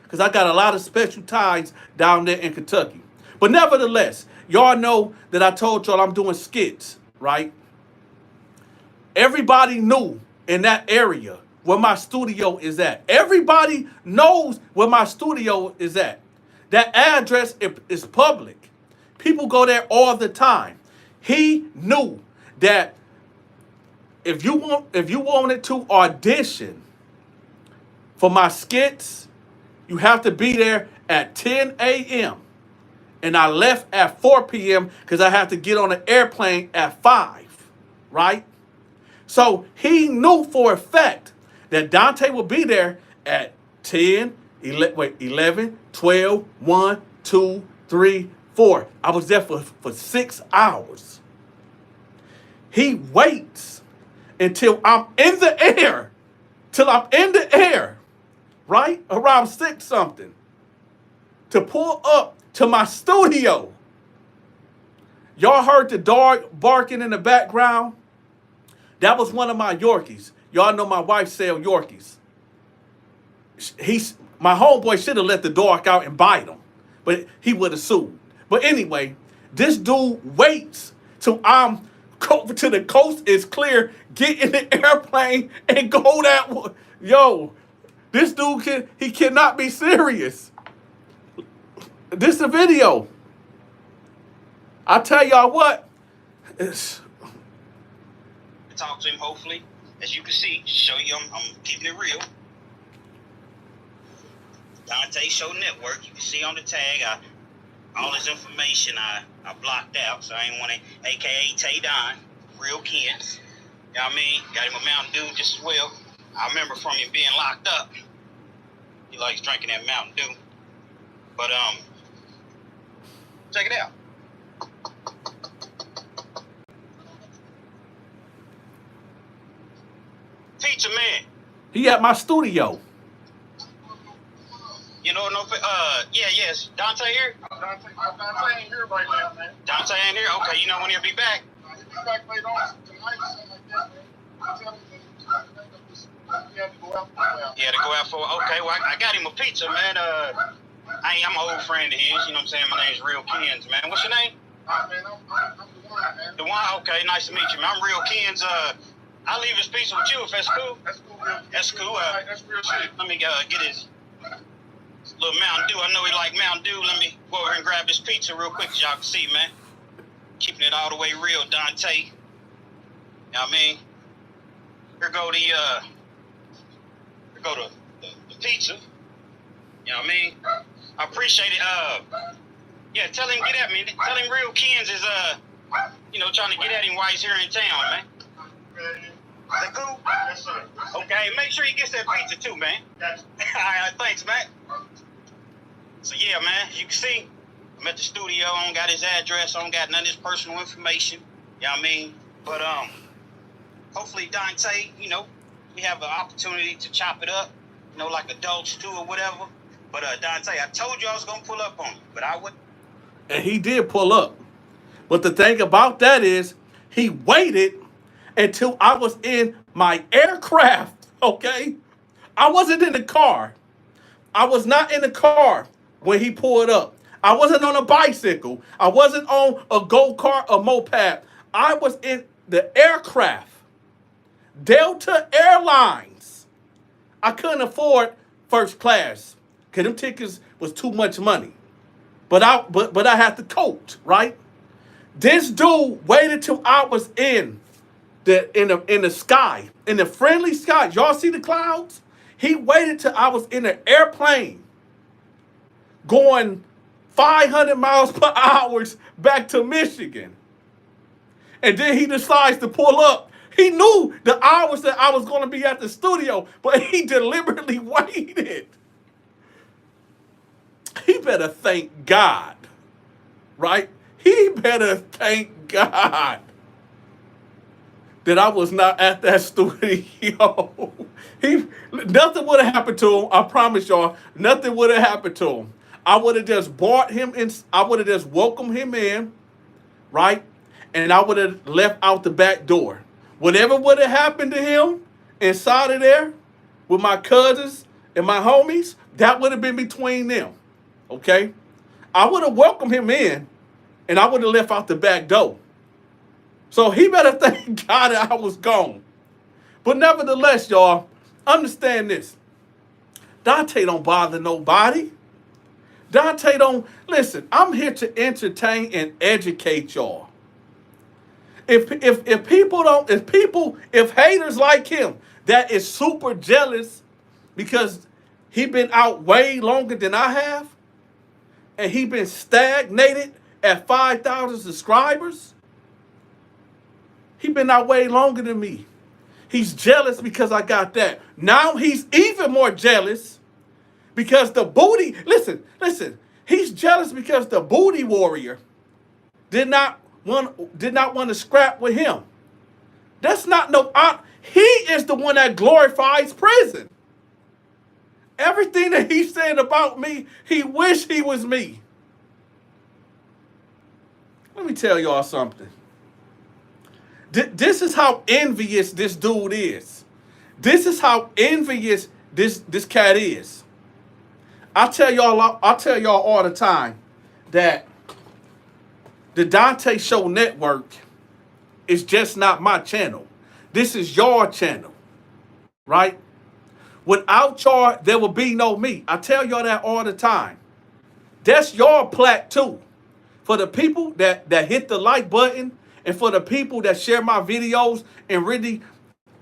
Because I got a lot of special ties down there in Kentucky. But nevertheless, y'all know that I told y'all I'm doing skits, right? Everybody knew in that area where my studio is at. Everybody knows where my studio is at. That address is public. People go there all the time. He knew that if you wanted to audition for my skits, you have to be there at 10 a.m. And I left at 4 p.m. because I had to get on an airplane at 5, right? So he knew for a fact that Donta would be there at 10, 11, 12, 1, 2, 3, 4. I was there for 6 hours. He waits until I'm in the air, right? Around 6 something, to pull up to my studio. Y'all heard the dog barking in the background? That was one of my Yorkies. Y'all know my wife sell Yorkies. My homeboy should have let the dog out and bite him, but he would have sued. But anyway, this dude waits till I'm to the coast is clear, get in the airplane and go that way. Yo, this dude he cannot be serious. This is a video. I tell y'all what, talk to him, hopefully. As you can see, show you I'm keeping it real. Donta Show Network. You can see on the tag, all his information I blocked out, so I ain't want to, a.k.a. Tay Don, Real Kens. You know what I mean? Got him a Mountain Dew just as well. I remember from him being locked up, he likes drinking that Mountain Dew. But, check it out. Pizza Man. He at my studio. You know, no, yes. Donta here? Donta ain't here right now, man. Donta ain't here? Okay, you know when he'll be back? He'll be back later on tonight or something like that, man. I'm telling you, he had to go out for a while. He had to go out for, okay, well, I got him a pizza, man. I'm an old friend of his, you know what I'm saying? My name's Real Kens, man. What's your name? Man, I'm the one, man. The one? Okay, nice to meet you, man. I'm Real Kens. I'll leave his pizza with you if that's cool. That's cool, man. That's cool. That's real shit. Let me get his little Mountain Dew. I know he like Mountain Dew. Let me go over and grab this pizza real quick so y'all can see, man. Keeping it all the way real, Donta. You know what I mean? Here go the pizza. You know what I mean? I appreciate it. Yeah, tell him get at me. Tell him Real Kens is trying to get at him while he's here in town, man. Is that cool? Yes, sir. Okay, make sure he gets that pizza too, man. Gotcha. Alright, thanks, man. So yeah, man, you can see I'm at the studio. I don't got his address. I don't got none of his personal information. You know what I mean? But hopefully Donta, we have an opportunity to chop it up, like adults do or whatever. But Donta, I told you I was gonna pull up on you, but I would. And he did pull up. But the thing about that is, he waited until I was in my aircraft, okay? I wasn't in the car. I was not in the car when he pulled up. I wasn't on a bicycle. I wasn't on a go-kart or moped. I was in the aircraft. Delta Airlines. I couldn't afford first class because them tickets was too much money. But I had to coach, right? This dude waited till I was in the sky, in the friendly sky. Y'all see the clouds? He waited till I was in an airplane going 500 miles per hour back to Michigan. And then he decides to pull up. He knew the hours that I was going to be at the studio, but he deliberately waited. He better thank God, right? He better thank God that I was not at that studio. Nothing would have happened to him. I promise y'all, nothing would have happened to him. I would have just brought him in. I would have just welcomed him in, right? And I would have left out the back door. Whatever would have happened to him inside of there with my cousins and my homies, that would have been between them, okay? I would have welcomed him in, and I would have left out the back door. So he better thank God that I was gone. But nevertheless, y'all, understand this. Donta don't bother nobody. Donta don't, listen, I'm here to entertain and educate y'all. If haters like him that is super jealous because he been out way longer than I have, and he been stagnated at 5,000 subscribers, he been out way longer than me. He's jealous because I got that. Now he's even more jealous because the booty, listen, he's jealous because the booty warrior did not want to scrap with him. That's not he is the one that glorifies prison. Everything that he said about me, he wished he was me. Let me tell y'all something. This is how envious this dude is. This is how envious this cat is. I tell y'all all the time that the Donta Show Network is just not my channel. This is your channel, right? Without y'all, there will be no me. I tell y'all that all the time. That's your plaque too. For the people that hit the like button and for the people that share my videos and really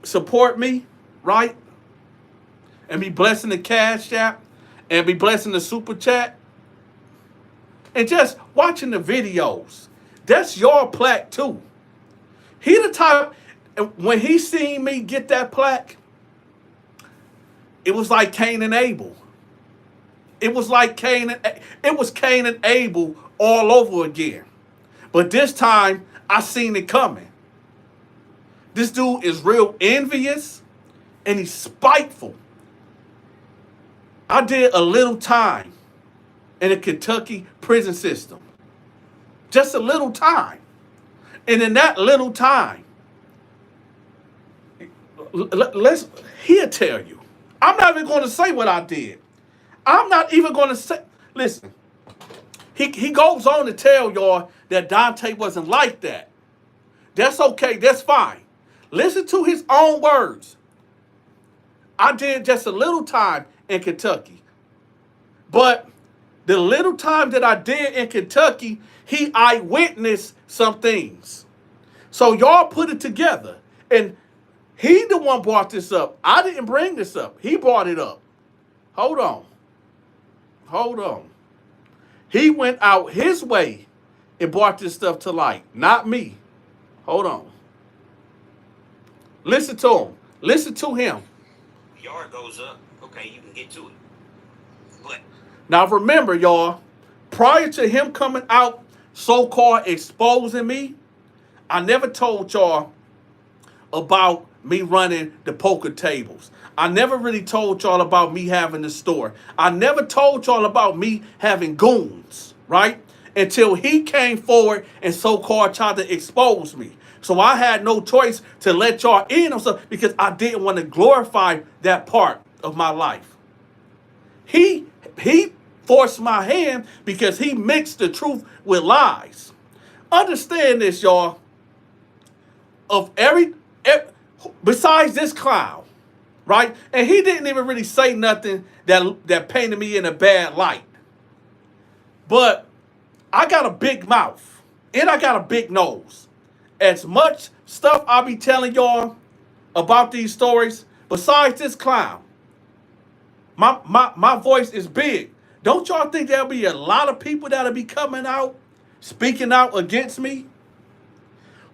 support me, right? And be blessing the Cash App and be blessing the Super Chat. And just watching the videos. That's your plaque too. He the type, when he seen me get that plaque, it was like Cain and Abel. It was like Cain and Abel all over again. But this time, I seen it coming. This dude is real envious and he's spiteful. I did a little time in the Kentucky prison system. Just a little time. And in that little time, he'll tell you. I'm not even going to say what I did. I'm not even going to say, listen, he goes on to tell y'all that Donta wasn't like that. That's okay, that's fine. Listen to his own words. I did just a little time in Kentucky. But the little time that I did in Kentucky, he eyewitnessed some things. So y'all put it together. And he the one brought this up. I didn't bring this up. He brought it up. Hold on. Hold on. He went out his way and brought this stuff to light. Not me. Hold on. Listen to him. Listen to him. Yard goes up. Okay, you can get to it. But Now remember, y'all, prior to him coming out so-called exposing me, I never told y'all about me running the poker tables. I never really told y'all about me having the store. I never told y'all about me having goons, right? Until he came forward and so-called tried to expose me. So I had no choice to let y'all in on stuff because I didn't want to glorify that part of my life. He forced my hand because he mixed the truth with lies. Understand this, y'all. Of every besides this clown, right? And he didn't even really say nothing that painted me in a bad light. But I got a big mouth and I got a big nose. As much stuff I'll be telling y'all about these stories, besides this clown, my voice is big. Don't y'all think there'll be a lot of people that'll be coming out, speaking out against me?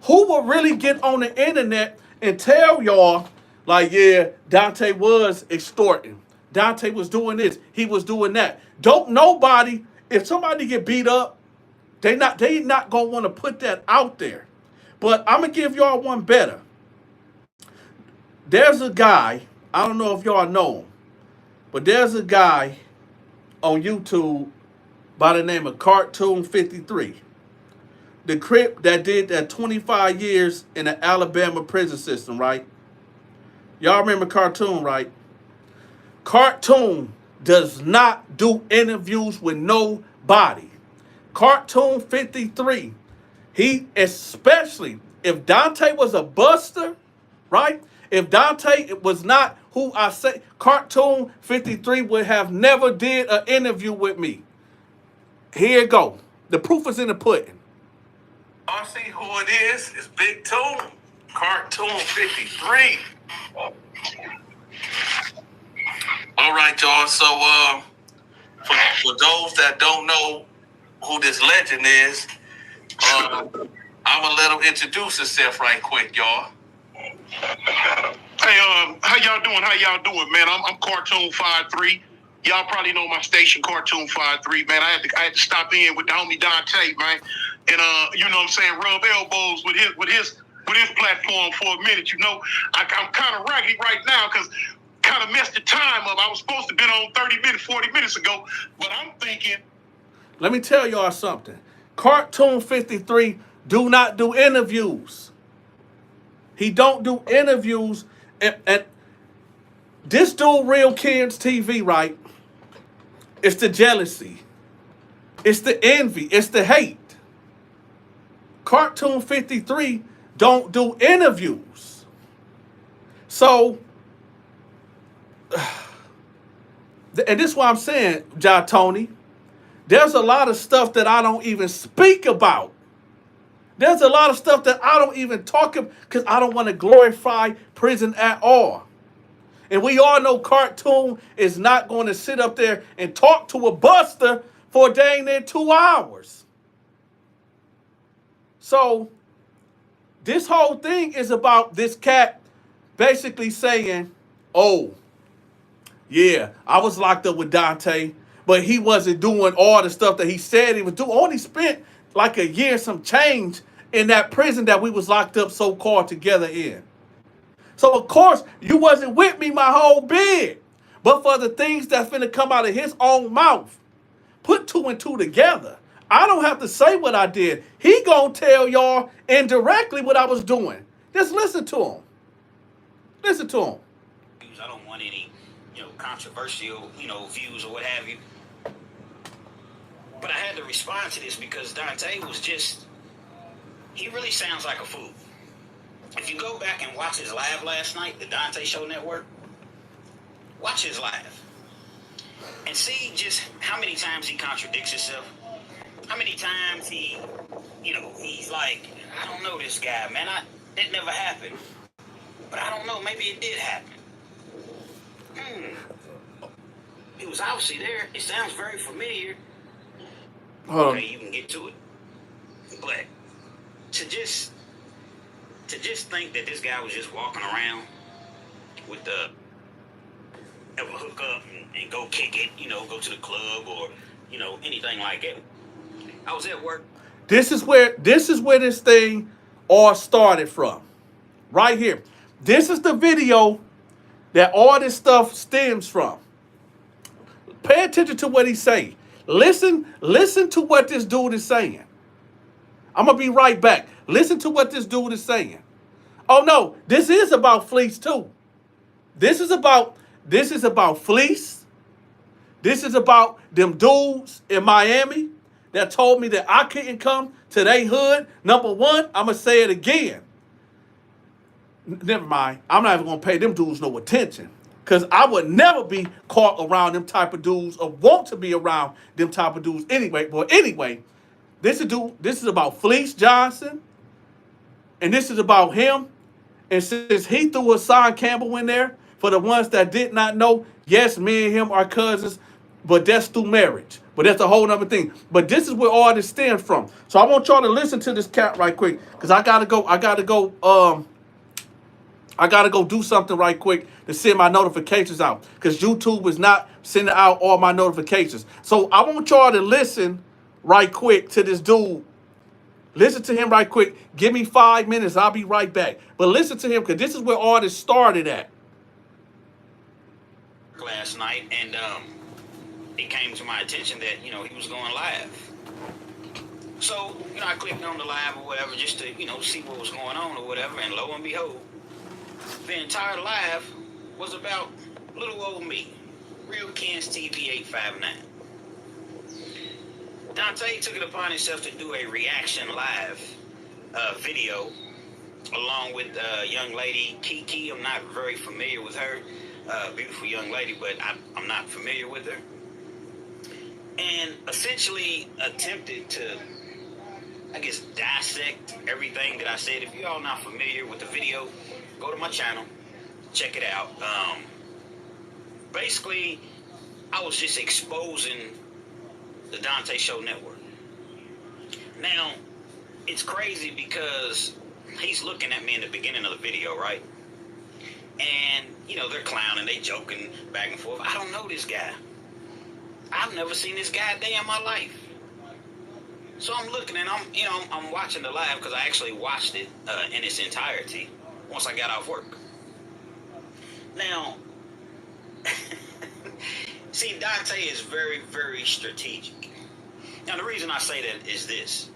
Who will really get on the internet and tell y'all, like, yeah, Donta was extorting. Donta was doing this. He was doing that. Don't nobody, if somebody get beat up, they not going to want to put that out there. But I'm going to give y'all one better. There's a guy, I don't know if y'all know him, but there's a guy on YouTube by the name of Cartoon 53. The Crip that did that 25 years in the Alabama prison system, right? Y'all remember Cartoon, right? Cartoon does not do interviews with nobody. Cartoon 53, he, especially if Donta was a buster, right? If Donta was not who I say, Cartoon 53 would have never did an interview with me. Here you go. The proof is in the pudding. I see who it is. It's Big Toon, Cartoon 53. All right, y'all. So, for those that don't know who this legend is, I'm gonna let him introduce himself right quick, y'all. Hey, how y'all doing? How y'all doing, man? I'm Cartoon 53. Y'all probably know my station, Cartoon 53, man. I had to stop in with the homie Donta, man, and you know what I'm saying, rub elbows with his platform for a minute. You know, I'm kind of raggedy right now because kind of messed the time up. I was supposed to have been on 30 minutes, 40 minutes ago, but I'm thinking. Let me tell y'all something. Cartoon 53 do not do interviews. He don't do interviews. And this dude, Real Kids TV, right? It's the jealousy. It's the envy. It's the hate. Cartoon 53 don't do interviews. So, and this is what I'm saying, Ja Tony. There's a lot of stuff that I don't even speak about. There's a lot of stuff that I don't even talk about because I don't want to glorify prison at all. And we all know Cartoon is not going to sit up there and talk to a buster for dang near 2 hours. So this whole thing is about this cat basically saying, oh, yeah, I was locked up with Donta, but he wasn't doing all the stuff that he said he was doing. Only spent like a year, some change in that prison that we was locked up so-called together in. So of course you wasn't with me my whole bid. But for the things that's finna come out of his own mouth, put two and two together. I don't have to say what I did. He gonna tell y'all indirectly what I was doing. Just listen to him. Listen to him. I don't want any, controversial, views or what have you. But I had to respond to this because Donta was just, he really sounds like a fool. If you go back and watch his live last night, the Donta Show Network, watch his live and see just how many times he contradicts himself. How many times he, he's like, I don't know this guy, man. It never happened. But I don't know, maybe it did happen. He was obviously there. It sounds very familiar. Hold on. Okay, you can get to it. But to just think that this guy was just walking around with the ever hook up and go kick it, go to the club or, anything like that. I was at work. This is where this thing all started from. Right here. This is the video that all this stuff stems from. Pay attention to what he's saying. Listen to what this dude is saying. I'm gonna be right back. Listen to what this dude is saying. Oh no, this is about Fleece too. This is about Fleece. This is about them dudes in Miami that told me that I couldn't come to their hood. Number one, I'm gonna say it again. Never mind. I'm not even gonna pay them dudes no attention. Cause I would never be caught around them type of dudes or want to be around them type of dudes anyway. But anyway, this is about Fleece Johnson. And this is about him. And since he threw Hassan Campbell in there, for the ones that did not know, yes, me and him are cousins, but that's through marriage. But that's a whole other thing. But this is where all this stems from. So I want y'all to listen to this cat right quick. Cause I gotta go do something right quick to send my notifications out. Because YouTube is not sending out all my notifications. So I want y'all to listen right quick to this dude. Listen to him right quick. Give me 5 minutes. I'll be right back. But listen to him because this is where all this started at. Last night, and it came to my attention that, he was going live. So, I clicked on the live or whatever just to, see what was going on or whatever. And lo and behold, the entire live was about little old me, Real Ken's TV 859. Donta took it upon himself to do a reaction live video along with a young lady, Kiki. I'm not very familiar with her. Beautiful young lady, but I'm not familiar with her. And essentially attempted to, dissect everything that I said. If you all not familiar with the video, go to my channel, check it out. Basically, I was just exposing the Donta Show Network. Now, it's crazy because he's looking at me in the beginning of the video, right? And, they're clowning, they joking back and forth. I don't know this guy. I've never seen this guy a day in my life. So I'm looking and I'm watching the live because I actually watched it in its entirety once I got off work. Now, see, Donta is very, very strategic. Now, the reason I say that is this.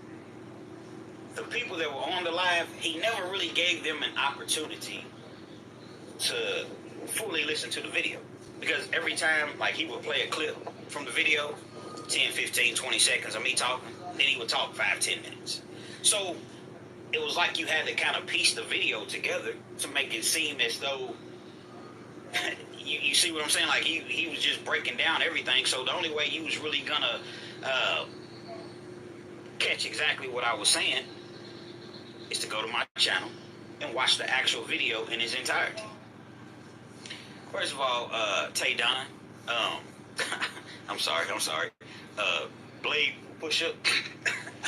The people that were on the live, he never really gave them an opportunity to fully listen to the video. Because every time, he would play a clip from the video, 10, 15, 20 seconds of me talking, then he would talk 5-10 minutes. So it was like you had to kind of piece the video together to make it seem as though, you see what I'm saying? Like he was just breaking down everything. So the only way he was really gonna catch exactly what I was saying is to go to my channel and watch the actual video in its entirety. First of all, Tay Donna, I'm sorry. Blade Push-Up.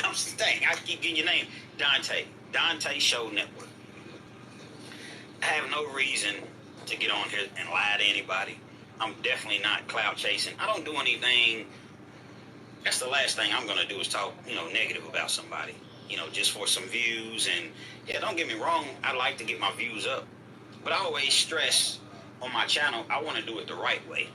I keep getting your name. Donta Show Network. I have no reason to get on here and lie to anybody. I'm definitely not clout chasing. I don't do anything. That's the last thing I'm gonna do is talk, negative about somebody, just for some views. And yeah, don't get me wrong, I like to get my views up. But I always stress on my channel, I want to do it the right way.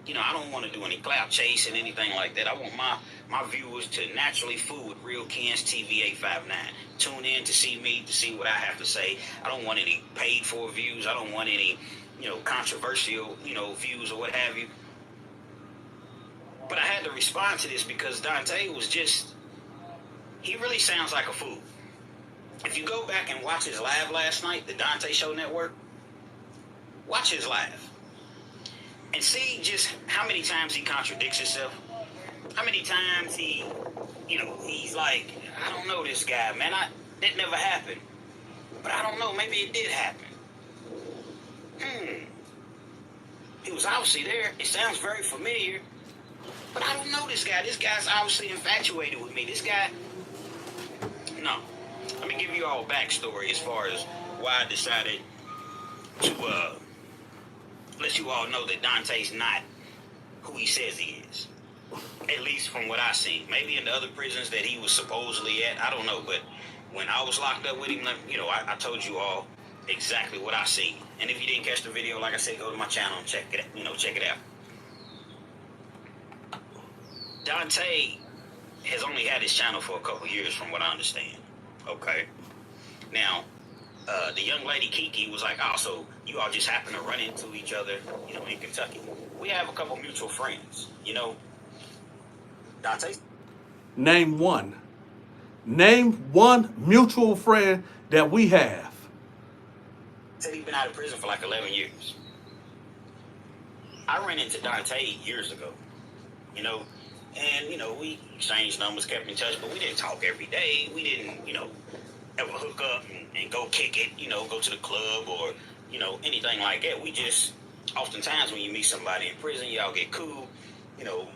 You know, I don't want to do any clout chase and anything like that. I want my viewers to naturally fool with Real Ken's TV 859. Tune in to see me, to see what I have to say. I don't want any paid for views. I don't want any, you know, controversial, you know, views or what have you. But I had to respond to this because Donta was just, he really sounds like a fool. If you go back and watch his live last night, the Donta Show Network, watch his live. And see just how many times he contradicts himself. How many times he, you know, he's like, I don't know this guy, man. That never happened. But I don't know, maybe it did happen. He was obviously there. It sounds very familiar. But I don't know this guy. This guy's obviously infatuated with me. This guy, no. Let me give you all a backstory as far as why I decided to let you all know that Donta's not who he says he is. At least from what I seen. Maybe in the other prisons that he was supposedly at, I don't know. But when I was locked up with him, you know, I told you all exactly what I seen. And if you didn't catch the video, like I said, go to my channel and check it out. Donta has only had his channel for a couple years, from what I understand. Okay. Now, the young lady Kiki was like, oh, so you all just happen to run into each other, you know, in Kentucky. We have a couple mutual friends, you know. Donta? Name one. Name one mutual friend that we have. Said he's been out of prison for like 11 years. I ran into Donta years ago, you know, and, you know, we exchanged numbers, kept in touch, but we didn't talk every day. We didn't, you know, ever hook up and go kick it, you know, go to the club or, you know, anything like that. We just, oftentimes when you meet somebody in prison, y'all get cool, you know,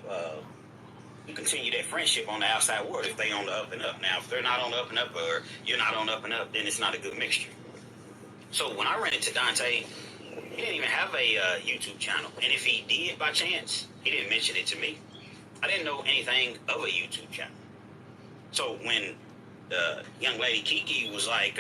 you continue that friendship on the outside world if they on the up and up. Now, if they're not on the up and up or you're not on the up and up, then it's not a good mixture. So when I ran into Donta, he didn't even have a YouTube channel. And if he did by chance, he didn't mention it to me. I didn't know anything of a YouTube channel. So when the young lady Kiki was like,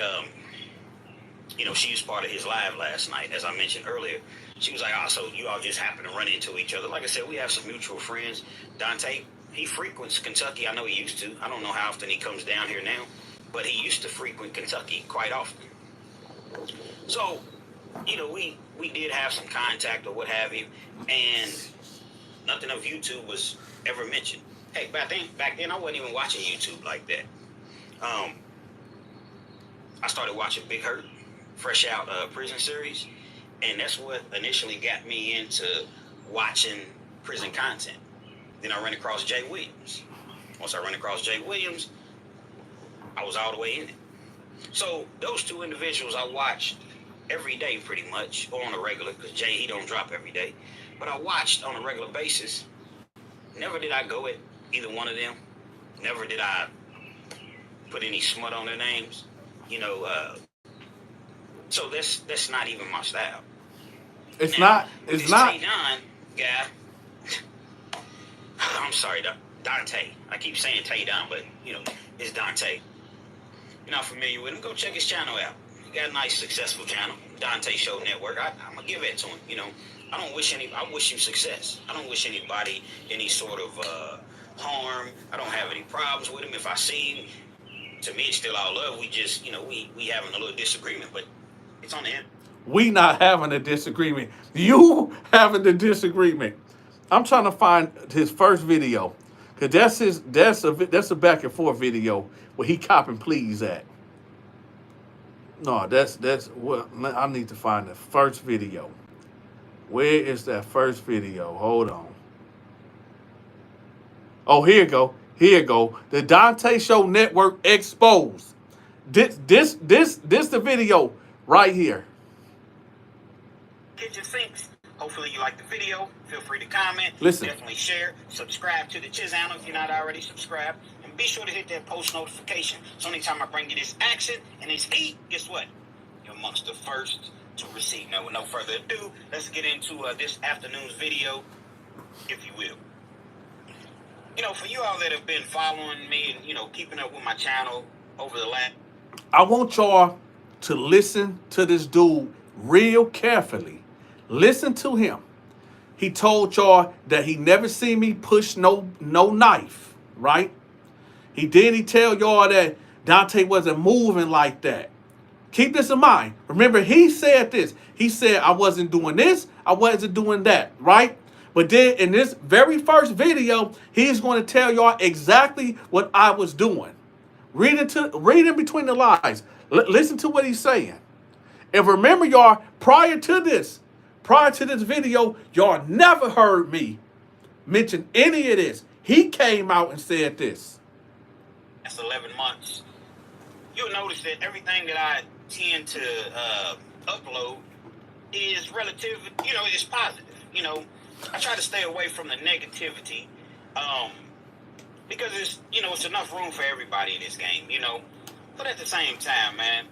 you know, she was part of his live last night, as I mentioned earlier. She was like, oh, so you all just happen to run into each other. Like I said, we have some mutual friends. Donta, he frequents Kentucky. I know he used to. I don't know how often he comes down here now, but he used to frequent Kentucky quite often. So, you know, we did have some contact or what have you, and nothing of YouTube was ever mentioned. Hey, back then I wasn't even watching YouTube like that. I started watching Big Hurt, Fresh Out prison series, and that's what initially got me into watching prison content. Then I ran across Jay Williams. Once I ran across Jay Williams, I was all the way in it. So those two individuals I watched every day pretty much, or on a regular, because Jay, he don't drop every day. But I watched on a regular basis. Never did I go at either one of them. Never did I put any smut on their names. You know, so that's not even my style. It's now, not. It's this not. Tay Don guy, I'm sorry, Donta. I keep saying Tay Don, but, you know, it's Donta. You're not familiar with him, go check his channel out. He got a nice, successful channel, Donta Show Network. I'm going to give it to him, you know. I wish him success. I don't wish anybody any sort of harm. I don't have any problems with him. If I see him, to me, it's still all love. We just, you know, we having a little disagreement, but it's on the end. We not having a disagreement. You having the disagreement. I'm trying to find his first video, cause that's a back and forth video where he copping pleas at. No, that's what I need to find the first video. Where is that first video? Hold on. Oh, here you go. Here you go. The Donta Show Network exposed. This the video right here. Kitchen sinks. Hopefully you like the video. Feel free to comment. Listen. Definitely share. Subscribe to the channel if you're not already subscribed. And be sure to hit that post notification. So anytime I bring you this action and this heat, guess what? You're amongst the first to receive. Now, with no further ado, let's get into this afternoon's video, if you will. You know, for you all that have been following me and, you know, keeping up with my channel over the last... I want y'all to listen to this dude real carefully. Listen to him. He told y'all that he never seen me push no knife, right? He tell y'all that Donta wasn't moving like that. Keep this in mind. Remember, he said this. He said, I wasn't doing this. I wasn't doing that, right? But then in this very first video, he's going to tell y'all exactly what I was doing. Read in between the lines. Listen to what he's saying. And remember, y'all, prior to this video, y'all never heard me mention any of this. He came out and said this. That's 11 months. You'll notice that everything that I tend to upload is relative, is positive. I try to stay away from the negativity because it's enough room for everybody in this game, But at the same time, man,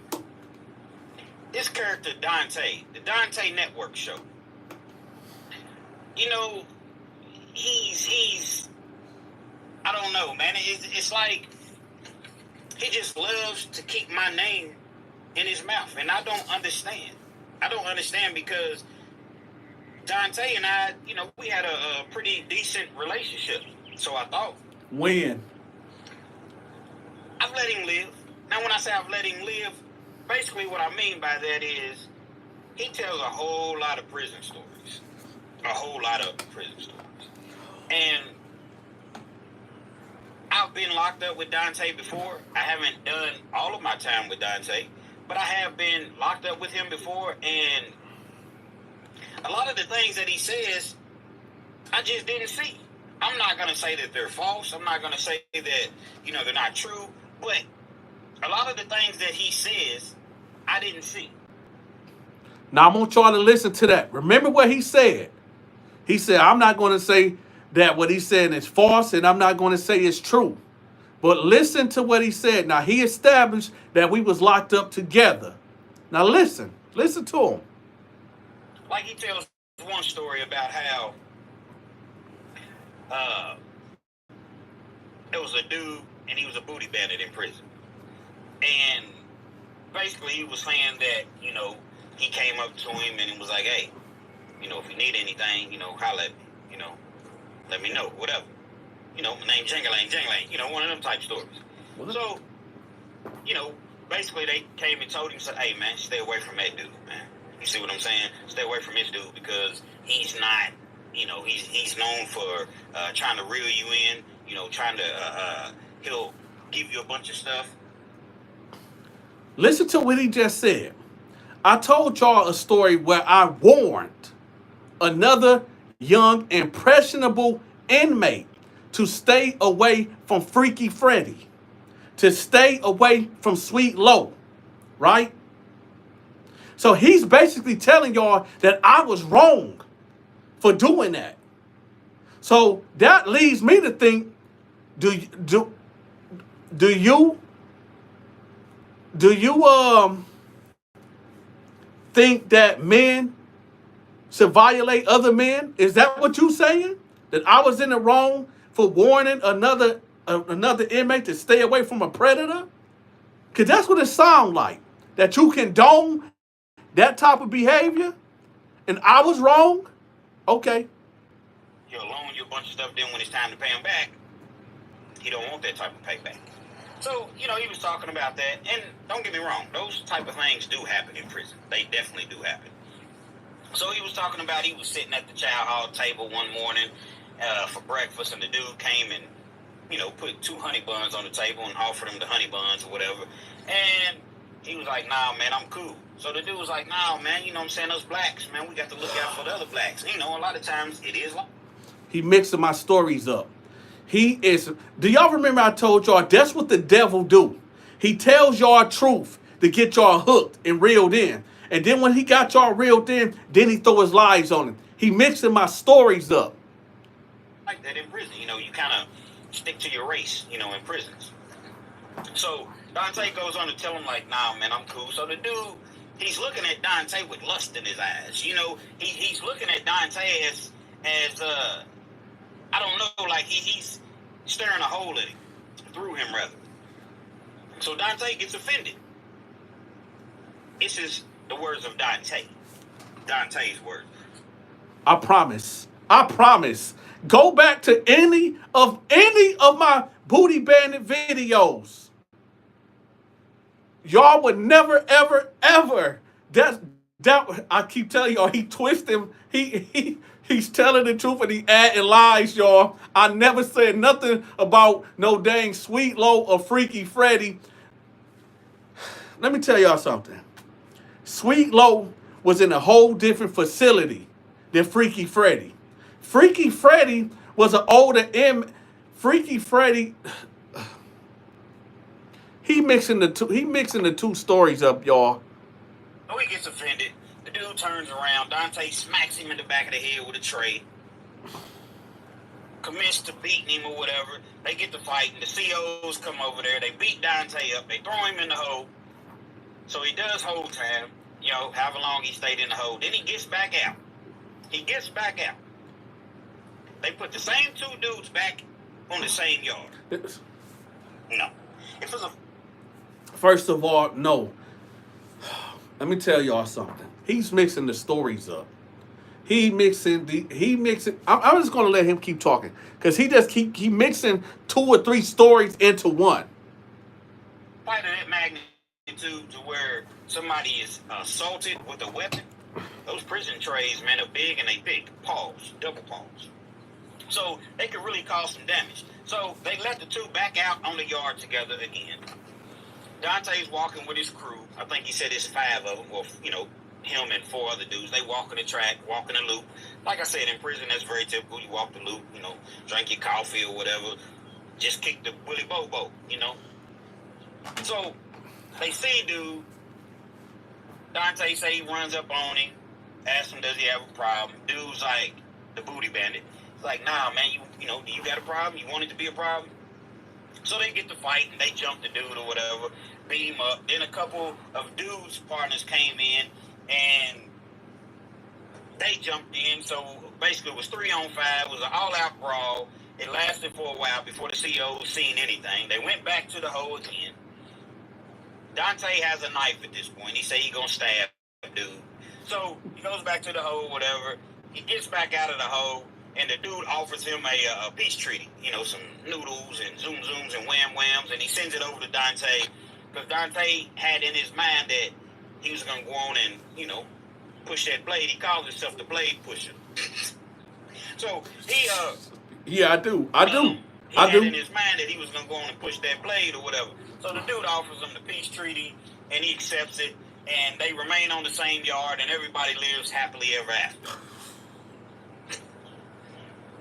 this character Donta, the Donta Network show, he's I don't know, man. It's like he just loves to keep my name in his mouth, and I don't understand. I don't understand because Donta and I, we had a pretty decent relationship. So I thought. When? I've let him live. Now, when I say I've let him live, basically what I mean by that is he tells a whole lot of prison stories. A whole lot of prison stories. And I've been locked up with Donta before. I haven't done all of my time with Donta, but I have been locked up with him before, and a lot of the things that he says, I just didn't see. I'm not going to say that they're false. I'm not going to say that, they're not true, but a lot of the things that he says, I didn't see. Now, I want y'all to listen to that. Remember what he said. He said, I'm not going to say that what he's saying is false, and I'm not going to say it's true. But listen to what he said. Now, he established that we was locked up together. Now, listen to him. Like he tells one story about how there was a dude, and he was a booty bandit in prison. And basically, he was saying that, he came up to him and he was like, hey, if you need anything, holla at me, let me know, whatever. My name Jingling, one of them type stories. What? So, basically they came and told him, said, hey, man, stay away from that dude, man. You see what I'm saying? Stay away from this dude because he's not, he's known for trying to reel you in, trying to, he'll give you a bunch of stuff. Listen to what he just said. I told y'all a story where I warned another young, impressionable inmate to stay away from Freaky Freddy, to stay away from Sweet Low, right? So he's basically telling y'all that I was wrong for doing that. So that leads me to think, do you think that men should violate other men? Is that what you saying? That I was in the wrong for warning another inmate to stay away from a predator? Because that's what it sounds like. That you condone that type of behavior? And I was wrong? Okay. He'll loan you a bunch of stuff, then when it's time to pay him back, he don't want that type of payback. So, he was talking about that. And don't get me wrong, those type of things do happen in prison. They definitely do happen. So he was talking about he was sitting at the chow hall table one morning for breakfast, and the dude came and, put 2 honey buns on the table and offered him the honey buns or whatever. And he was like, nah, man, I'm cool. So the dude was like, nah, man, you know what I'm saying? Us blacks, man, we got to look out for the other blacks. A lot of times it is like. He mixing my stories up. Do y'all remember I told y'all that's what the devil do? He tells y'all truth to get y'all hooked and reeled in. And then when he got y'all reeled in, then he throw his lies on him. He mixing my stories up. Like that in prison, you kind of stick to your race, in prisons. So Donta goes on to tell him like, nah, man, I'm cool. So the dude, he's looking at Donta with lust in his eyes. He's looking at Donta as I don't know, like he's staring a hole at him, through him rather. So Donta gets offended. This is the words of Donta. Dante's words. I promise. I promise. Go back to any of my Booty Bandit videos. Y'all would never, ever, ever. That I keep telling y'all, he twisted. He's telling the truth and he adding lies, y'all. I never said nothing about no dang Sweet Low or Freaky Freddy. Let me tell y'all something. Sweet Low was in a whole different facility than Freaky Freddy. Freaky Freddy was an older Freaky Freddy. He mixing the two stories up, y'all. Oh, he gets offended. The dude turns around. Dante smacks him in the back of the head with a tray. Commits to beating him or whatever. They get to fighting. The COs come over there. They beat Dante up. They throw him in the hole. So he does hold time. You know, however long he stayed in the hole. Then he gets back out. They put the same two dudes back on the same yard. No. It was a... First of all, no. Let me tell y'all something. He's mixing the stories up. I'm just gonna let him keep talking because he mixing 2 or 3 stories into one. Fight of that magnitude to where somebody is assaulted with a weapon. Those prison trays, man, are big and they big. Pause, double pause. So they could really cause some damage. So they let the two back out on the yard together again. Dante's walking with his crew. I think he said it's 5 of them, or, you know, him and 4 other dudes. They walking the track, walking the loop. Like I said, in prison, that's very typical. You walk the loop, you know, drink your coffee or whatever. Just kick the Willy Bobo, you know. So they see dude. Dante say he runs up on him, asks him, does he have a problem? Dude's like, the Booty Bandit. He's like, nah, man, you know, do you got a problem? You want it to be a problem? So they get to fight and they jump the dude or whatever, beat him up. Then a couple of dudes' partners came in and they jumped in. So basically it was 3-on-5. It was an all-out brawl. It lasted for a while before the COs seen anything. They went back to the hole again. Dante has a knife at this point. He say he gonna stab dude. So he goes back to the hole, whatever. He gets back out of the hole. And the dude offers him a peace treaty, you know, some noodles and zoom zooms and wham whams, and he sends it over to Dante because Dante had in his mind that he was going to go on and, you know, push that blade. He calls himself the blade pusher. So he yeah, I do. He had in his mind that he was going to go on and push that blade or whatever. So the dude offers him the peace treaty, and he accepts it, and they remain on the same yard, and everybody lives happily ever after.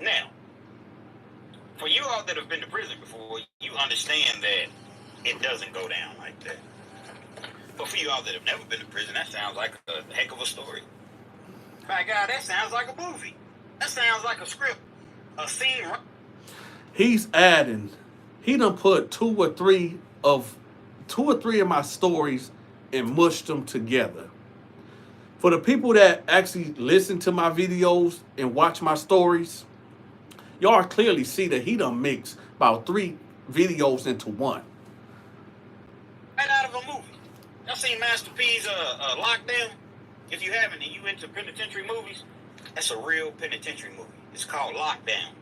Now, for you all that have been to prison before, you understand that it doesn't go down like that. But for you all that have never been to prison, that sounds like a heck of a story. My God, that sounds like a movie. That sounds like a script, a scene. He's adding. He done put 2 or 3 of my stories and mushed them together. For the people that actually listen to my videos and watch my stories, y'all clearly see that he done mixed about 3 videos into one. Right out of a movie. Y'all seen Master P's Lockdown? If you haven't and you into penitentiary movies, that's a real penitentiary movie. It's called Lockdown,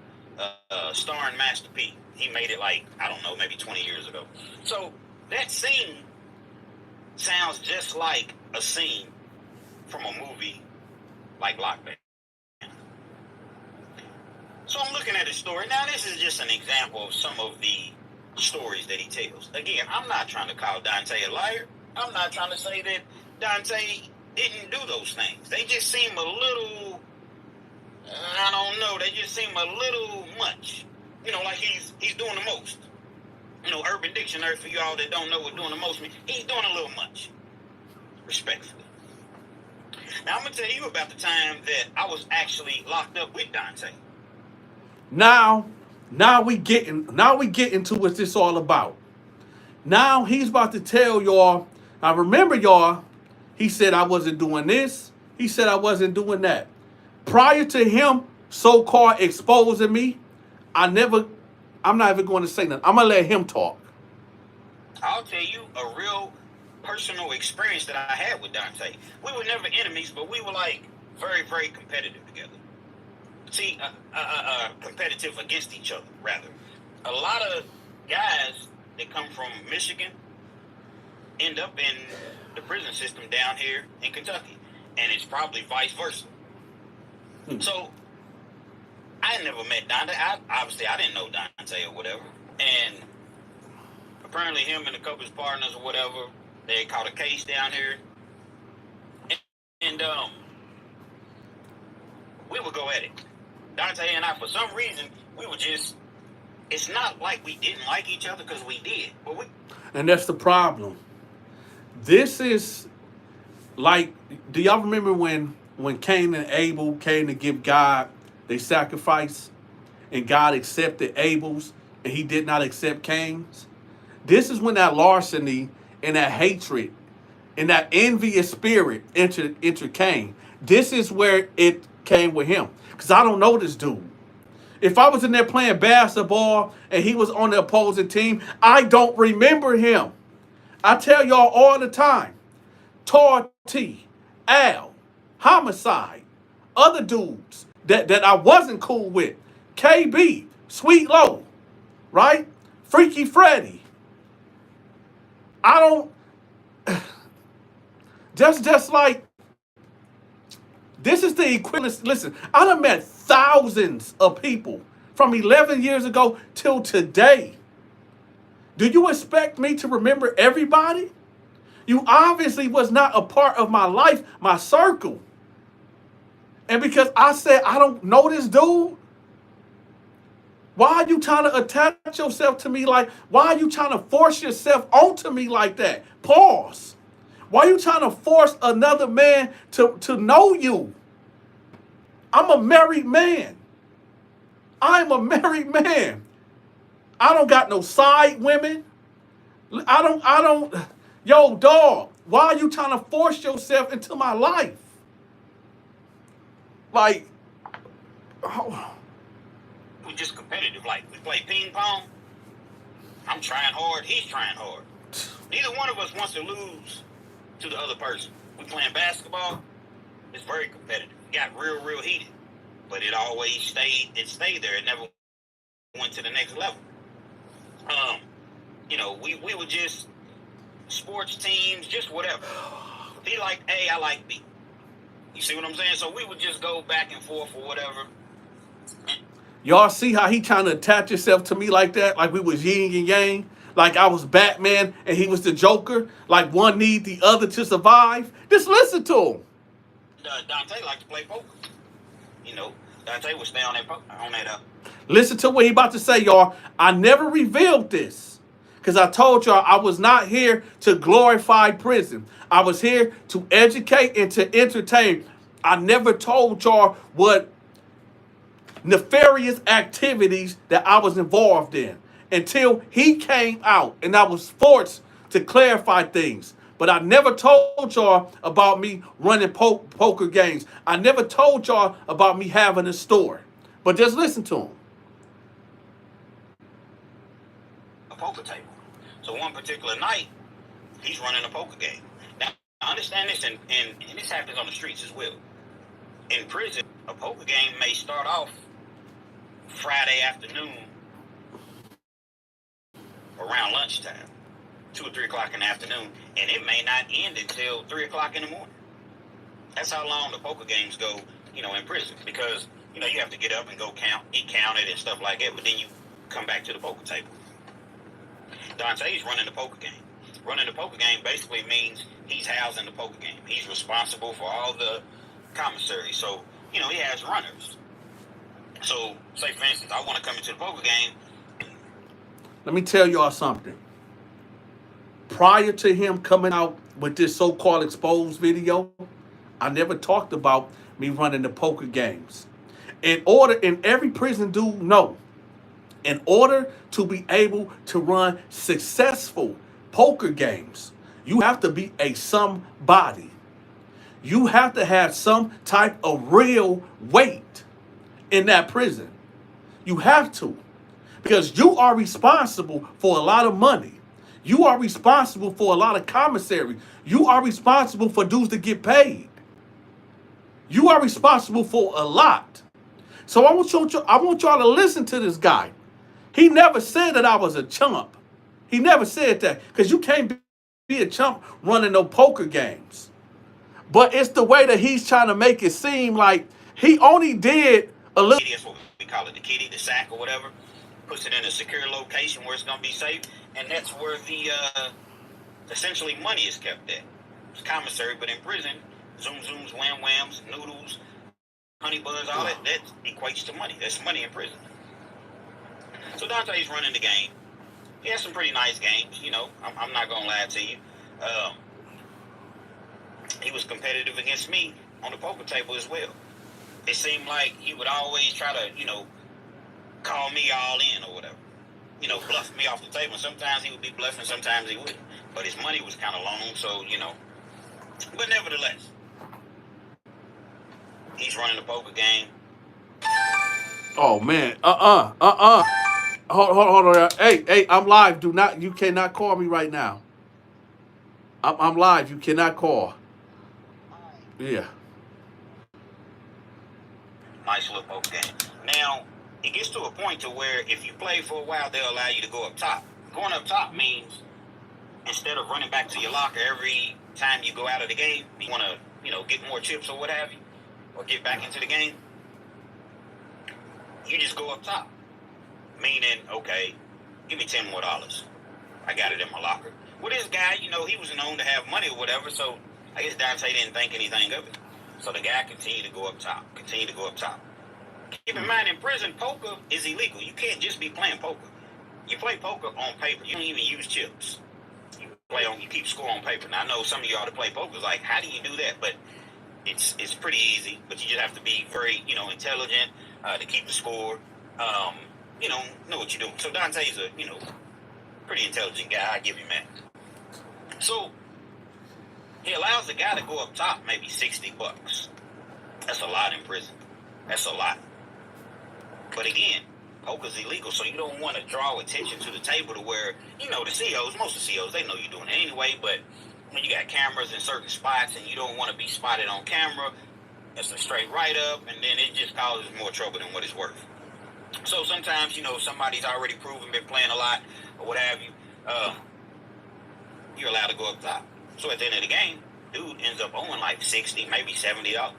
starring Master P. He made it like, I don't know, maybe 20 years ago. So that scene sounds just like a scene from a movie like Lockdown. So I'm looking at his story. Now, this is just an example of some of the stories that he tells. Again, I'm not trying to call Dante a liar. I'm not trying to say that Dante didn't do those things. They just seem a little, I don't know, they just seem a little much. You know, like he's doing the most. You know, Urban Dictionary, for y'all that don't know what doing the most means, he's doing a little much. Respectfully. Now, I'm going to tell you about the time that I was actually locked up with Dante. Now we getting to what this all about. Now he's about to tell y'all. I remember y'all. He said I wasn't doing this. He said I wasn't doing that. Prior to him so-called exposing me, I'm not even going to say nothing. I'm gonna let him talk. I'll tell you a real personal experience that I had with Dante. We were never enemies, but we were like very, very competitive together. See, competitive against each other, rather. A lot of guys that come from Michigan end up in the prison system down here in Kentucky, and it's probably vice versa. So, I never met Donta. Obviously, I didn't know Dante or whatever, and apparently him and a couple of his partners or whatever, they caught a case down here, and we would go at it. Dante and I, for some reason, we were just, it's not like we didn't like each other, because we did. But and that's the problem. This is like, do y'all remember when Cain and Abel came to give God their sacrifice, and God accepted Abel's and he did not accept Cain's? This is when that larceny and that hatred and that envious spirit entered Cain. This is where it came with him. Because I don't know this dude. If I was in there playing basketball and he was on the opposing team, I don't remember him. I tell y'all all the time. Tor T, Al, Homicide, other dudes that I wasn't cool with. KB, Sweet Low, right? Freaky Freddy. I don't... Just like... This is the equivalent. Listen, I done met thousands of people from 11 years ago till today. Do you expect me to remember everybody? You obviously was not a part of my life, my circle. And because I said I don't know this dude, why are you trying to attach yourself to me like, why are you trying to force yourself onto me like that? Pause. Why are you trying to force another man to know you? I'm a married man. I'm a married man. I don't got no side women. I don't. Yo, dog, why are you trying to force yourself into my life? Like, oh. we're just competitive. Like, we play ping pong. I'm trying hard. He's trying hard. Neither one of us wants to lose to the other person. We playing basketball. It's very competitive. It got real, real heated. But it always stayed there. It never went to the next level. We were just sports teams, just whatever. He like A, I like B. You see what I'm saying? So we would just go back and forth or whatever. Y'all see how he trying to attach himself to me like that? Like we was yin and yang? Like I was Batman and he was the Joker? Like one need the other to survive? Just listen to him. Dante liked to play poker. Dante would stay on that Listen to what he about to say, y'all. I never revealed this because I told y'all I was not here to glorify prison. I was here to educate and to entertain. I never told y'all what nefarious activities that I was involved in until he came out and I was forced to clarify things. But I never told y'all about me running poker games. I never told y'all about me having a store. But just listen to him. A poker table. So one particular night, he's running a poker game. Now, I understand this, and this happens on the streets as well. In prison, a poker game may start off Friday afternoon around lunchtime. 2 or 3 o'clock in the afternoon, and it may not end until 3 o'clock in the morning. That's how long the poker games go, in prison, because, you have to get up and go get counted and stuff like that, but then you come back to the poker table. Dante's running the poker game. Running the poker game basically means he's housing the poker game. He's responsible for all the commissary, so, he has runners. So, say for instance, I want to come into the poker game. Let me tell y'all something. Prior to him coming out with this so-called exposed video, I never talked about me running the poker games. And every prison dude know, in order to be able to run successful poker games, you have to be a somebody. You have to have some type of real weight in that prison. You have to. Because you are responsible for a lot of money. You are responsible for a lot of commissary. You are responsible for dues to get paid. You are responsible for a lot. So I want y'all to listen to this guy. He never said that I was a chump. He never said that. Because you can't be a chump running no poker games. But it's the way that he's trying to make it seem like he only did a little. That's what we call it, the kitty, the sack or whatever. Puts it in a secure location where it's going to be safe. And that's where the essentially money is kept at. It's commissary, but in prison, zoom zooms, wham whams, noodles, honey buzz, all that equates to money. That's money in prison. So Donta's running the game. He has some pretty nice games, you know. I'm not going to lie to you. He was competitive against me on the poker table as well. It seemed like he would always try to, you know, call me all in or whatever. You know, bluff me off the table. Sometimes he would be bluffing, sometimes he wouldn't. But his money was kind of long, so, you know. But nevertheless, he's running the poker game. Oh, man. Hold on. Hey, I'm live. You cannot call me right now. I'm live. You cannot call. Yeah. Nice little poker game. Now, it gets to a point to where if you play for a while, they'll allow you to go up top. Going up top means instead of running back to your locker every time you go out of the game, you want to, you know, get more chips or what have you, or get back into the game, you just go up top. Meaning, okay, give me $10 more. I got it in my locker. Well, this guy, you know, he was known to have money or whatever, so I guess Donta didn't think anything of it. So the guy continued to go up top. Keep in mind, in prison, poker is illegal. You can't just be playing poker. You play poker on paper. You don't even use chips. You keep score on paper. Now, I know some of y'all that play poker is like, how do you do that? But it's pretty easy. But you just have to be very, you know, intelligent to keep the score. You know what you're doing. So Donta's a, you know, pretty intelligent guy. I give him that. So he allows the guy to go up top maybe $60. That's a lot in prison. That's a lot. But again, poker's illegal, so you don't want to draw attention to the table to where, you know, the CEOs, most of the CEOs, they know you're doing it anyway, but when you got cameras in certain spots and you don't want to be spotted on camera, it's a straight write-up, and then it just causes more trouble than what it's worth. So sometimes, you know, somebody's already proven, been playing a lot, or what have you, you're allowed to go up top. So at the end of the game, dude ends up owing like $60, maybe $70.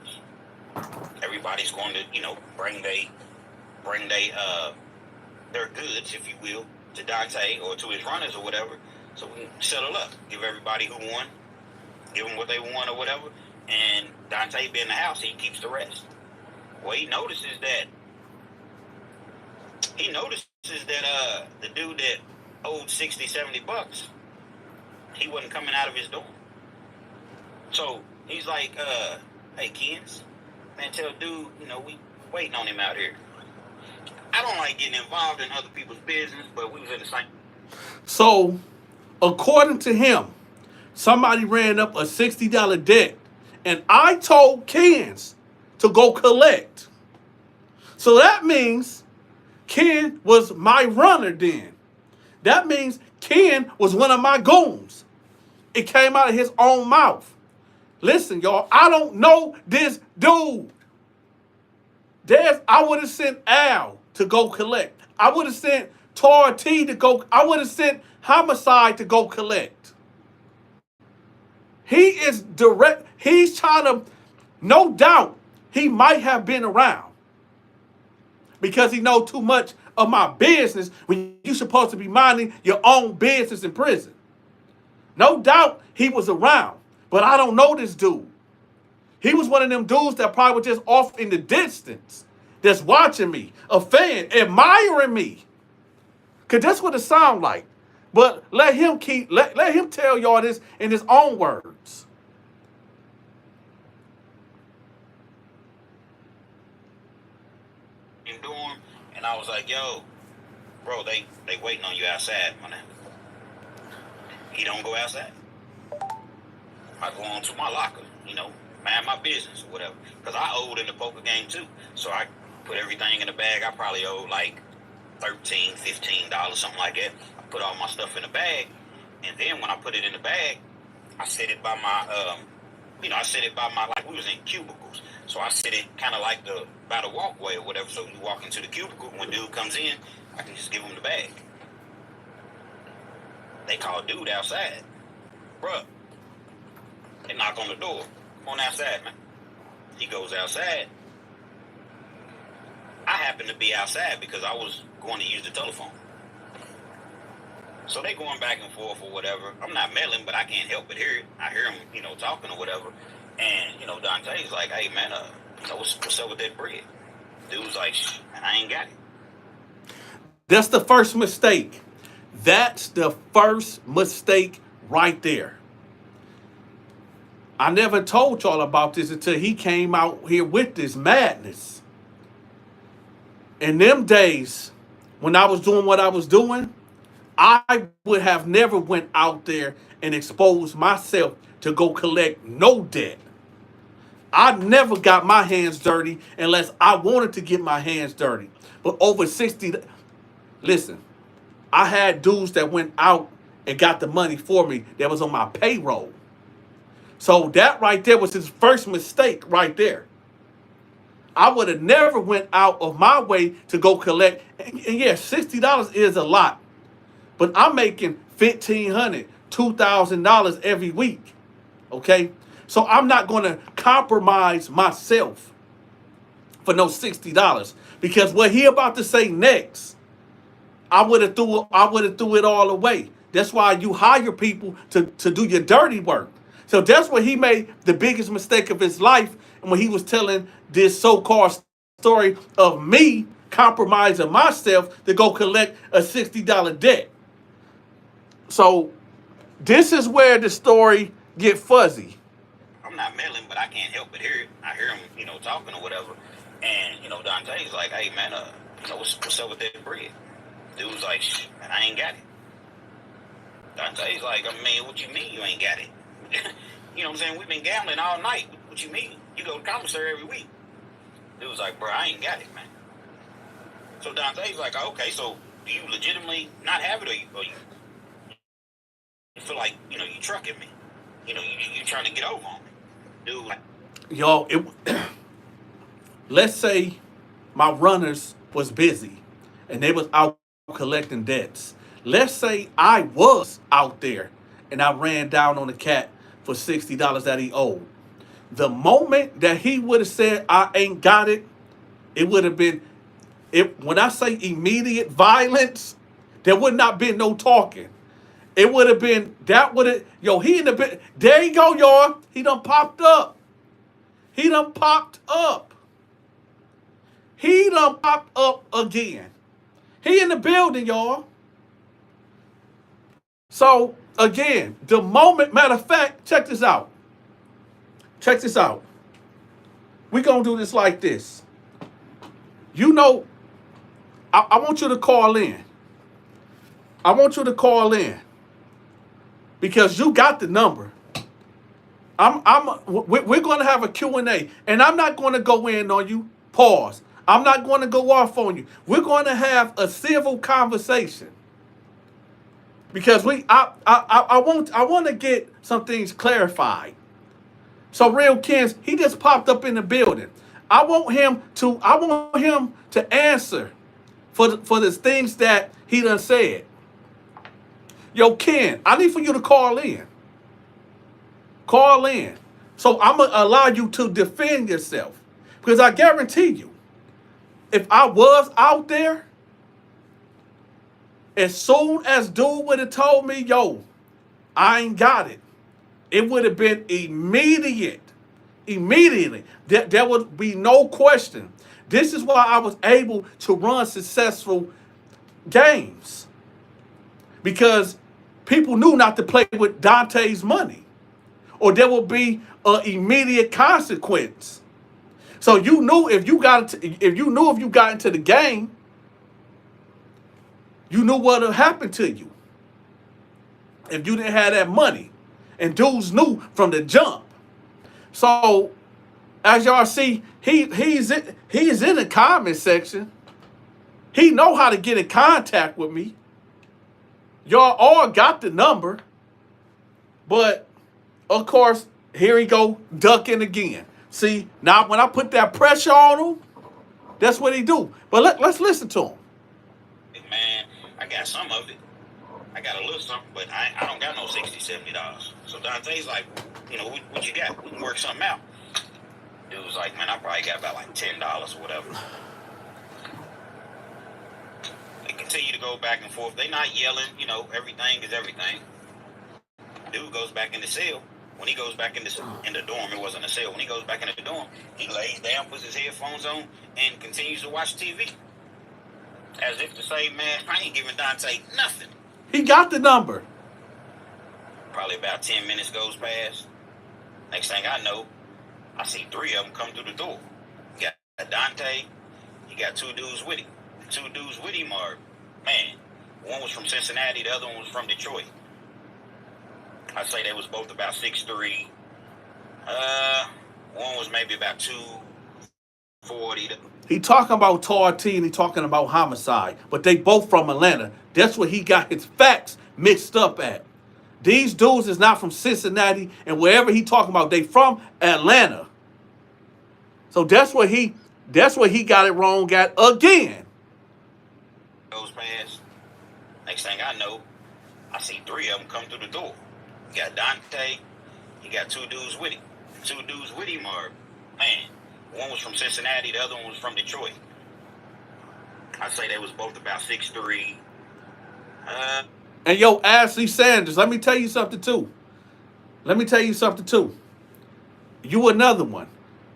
Everybody's going to, you know, bring their goods, if you will, to Donta or to his runners or whatever, so we can settle up. Give everybody who won, give them what they want or whatever, and Donta be in the house, he keeps the rest. Well, he notices that the dude that owed $60, $70, he wasn't coming out of his door. So he's like, hey, Kens, man, tell dude, you know, we waiting on him out here. I don't like getting involved in other people's business, but we was in the same. So, according to him, somebody ran up a $60 debt, and I told Kens to go collect. So that means Ken was my runner then. That means Ken was one of my goons. It came out of his own mouth. Listen, y'all, I don't know this dude. I would have sent Al to go collect. I would have sent Tor T to go. I would have sent Homicide to go collect. He is direct. He's trying to, no doubt, he might have been around because he know too much of my business when you're supposed to be minding your own business in prison. No doubt he was around, but I don't know this dude. He was one of them dudes that probably was just off in the distance, that's watching me, a fan, admiring me. Because that's what it sounds like. But let him tell y'all this in his own words. And I was like, yo, bro, they waiting on you outside, man. He don't go outside. I go on to my locker, you know, mind my business or whatever. Because I owed in the poker game too. So I put everything in the bag. I probably owed like $13, $15, something like that. I put all my stuff in the bag. And then when I put it in the bag, I set it by my, like we was in cubicles. So I sit it kind of like by the walkway or whatever. So you walk into the cubicle. When dude comes in, I can just give him the bag. They call dude outside. Bruh, they knock on the door. Come on outside, man. He goes outside. I happen to be outside because I was going to use the telephone. So they going back and forth or whatever. I'm not meddling, but I can't help but hear it. I hear him, talking or whatever. And, Donta's like, hey, man, what's up with that bread? Dude's like, man, I ain't got it. That's the first mistake. That's the first mistake right there. I never told y'all about this until he came out here with this madness. In them days, when I was doing what I was doing, I would have never went out there and exposed myself to go collect no debt. I never got my hands dirty unless I wanted to get my hands dirty. But over 60, listen, I had dudes that went out and got the money for me that was on my payroll. So that right there was his first mistake right there. I would have never went out of my way to go collect. And yeah, $60 is a lot. But I'm making $1,500, $2,000 every week. Okay? So I'm not going to compromise myself for no $60. Because what he about to say next, I would have threw it all away. That's why you hire people to do your dirty work. So that's where he made the biggest mistake of his life. And when he was telling this so-called story of me compromising myself to go collect a $60 debt. So this is where the story get fuzzy. I'm not meddling, but I can't help but hear it. I hear him, talking or whatever. And, Donta's like, hey, man, what's up with that bread? Dude's like, man, I ain't got it. Donta's like, man, what you mean you ain't got it? You know what I'm saying? We've been gambling all night. What you mean? You go to commissary every week. Dude's like, bro, I ain't got it, man. So Donta's like, okay, so do you legitimately not have it, or you feel like, you trucking me? You trying to get over on me? Dude, like, Y'all, let's say my runners was busy and they was out collecting debts. Let's say I was out there and I ran down on the cat for $60 that he owed. The moment that he would have said, I ain't got it, it would have been, when I say immediate violence, there would not been no talking. It would have been, he in the bed. There you go, y'all. He done popped up. He done popped up. He done popped up again. He in the building, y'all. So, again, the moment, matter of fact, check this out. Check this out. We're going to do this like this. I want you to call in. I want you to call in. Because you got the number. We're going to have a Q&A. And I'm not going to go in on you. Pause. I'm not going to go off on you. We're going to have a civil conversation. Because I want to get some things clarified. So Real Kens, he just popped up in the building. I want him to answer for the things that he done said. Yo, Ken, I need for you to call in. Call in. So I'm going to allow you to defend yourself. Because I guarantee you, if I was out there, as soon as dude would have told me, yo, I ain't got it, it would have been immediate. Immediately. There would be no question. This is why I was able to run successful games. Because people knew not to play with Donta's money. Or there will be an immediate consequence. So you knew if you got into the game, you knew what would happen to you if you didn't have that money. And dudes knew from the jump. So as y'all see, he's in the comment section. He know how to get in contact with me. Y'all all got the number. But of course, here he go ducking again. See, now when I put that pressure on him, that's what he do. But let's listen to him. Man, I got some of it. I got a little something, but I don't got no $60, $70. So Donta's like, what you got? We can work something out. Dude was like, man, I probably got about like $10 or whatever. They continue to go back and forth. They not yelling, everything is everything. Dude goes back in the cell. When he goes back in the dorm, it wasn't a cell. When he goes back in the dorm, he lays down, puts his headphones on, and continues to watch TV. As if to say, man, I ain't giving Donta nothing. He got the number. Probably about 10 minutes goes past. Next thing I know, I see 3 of them come through the door. You got Donta, you got 2 dudes with him. The 2 dudes with him are, man, one was from Cincinnati, the other one was from Detroit. I'd say they was both about 6'3". One was maybe about 240. He talking about Tarty and he talking about homicide, but they both from Atlanta. That's where he got his facts mixed up at. These dudes is not from Cincinnati, and wherever he talking about, they from Atlanta. So that's where he got it wrong at again. Goes past. Next thing I know, I see 3 of them come through the door. You got Donta, you got 2 dudes with him. The 2 dudes with him are, man, one was from Cincinnati, the other one was from Detroit. I'd say they was both about 6'3". And yo, Ashley Sanders, let me tell you something too. You another one.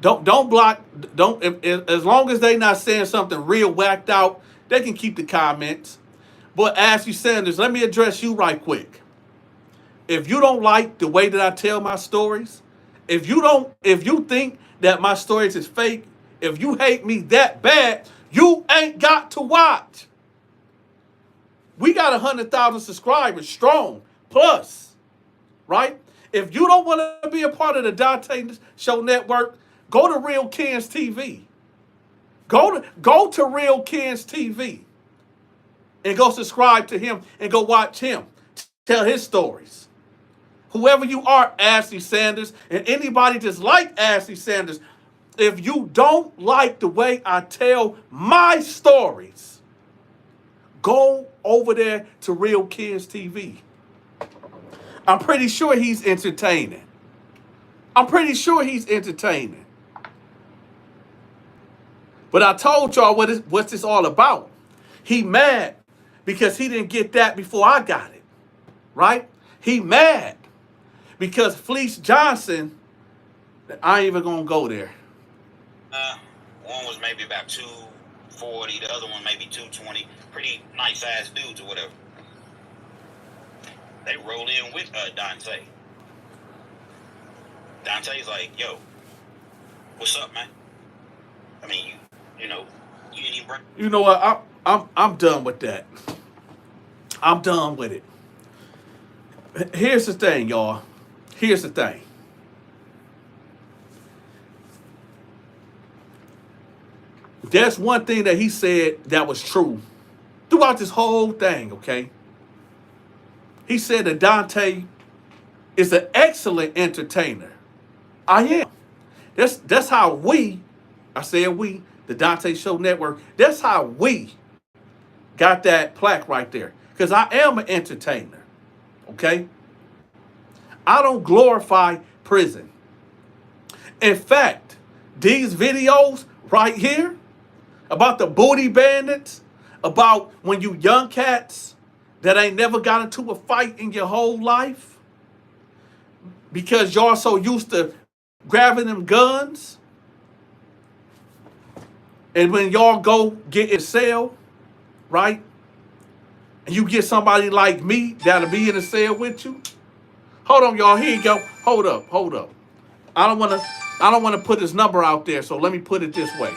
Don't block. As long as they not saying something real whacked out, they can keep the comments. But Ashley Sanders, let me address you right quick. If you don't like the way that I tell my stories, if you think that my stories is fake, if you hate me that bad, you ain't got to watch. We got 100,000 subscribers strong plus, right? If you don't want to be a part of the Donta Show Network, go to Real Kens TV. Go to Real Kens TV and go subscribe to him and go watch him tell his stories. Whoever you are, Ashley Sanders, and anybody just like Ashley Sanders, if you don't like the way I tell my stories, go over there to Real Kens TV. I'm pretty sure he's entertaining. But I told y'all what's this all about. He mad because he didn't get that before I got it, right? He mad because Fleece Johnson, I ain't even gonna go there. One was maybe about 240, the other one maybe 220. Pretty nice ass dudes or whatever. They roll in with Donta. Donta's like, yo, what's up, man? I mean, you didn't even bring. You know what? I'm done with that. I'm done with it. Here's the thing, y'all. Here's the thing. There's one thing that he said that was true throughout this whole thing, okay? He said that Donta is an excellent entertainer. I am. That's how I said we, the Donta Show Network, that's how we got that plaque right there. Because I am an entertainer, okay? I don't glorify prison. In fact, these videos right here about the booty bandits, about when you young cats that ain't never got into a fight in your whole life because y'all so used to grabbing them guns, and when y'all go get in a cell, right, and you get somebody like me that'll be in a cell with you. Hold on, y'all. Here you go. Hold up. I don't want to put his number out there, so let me put it this way.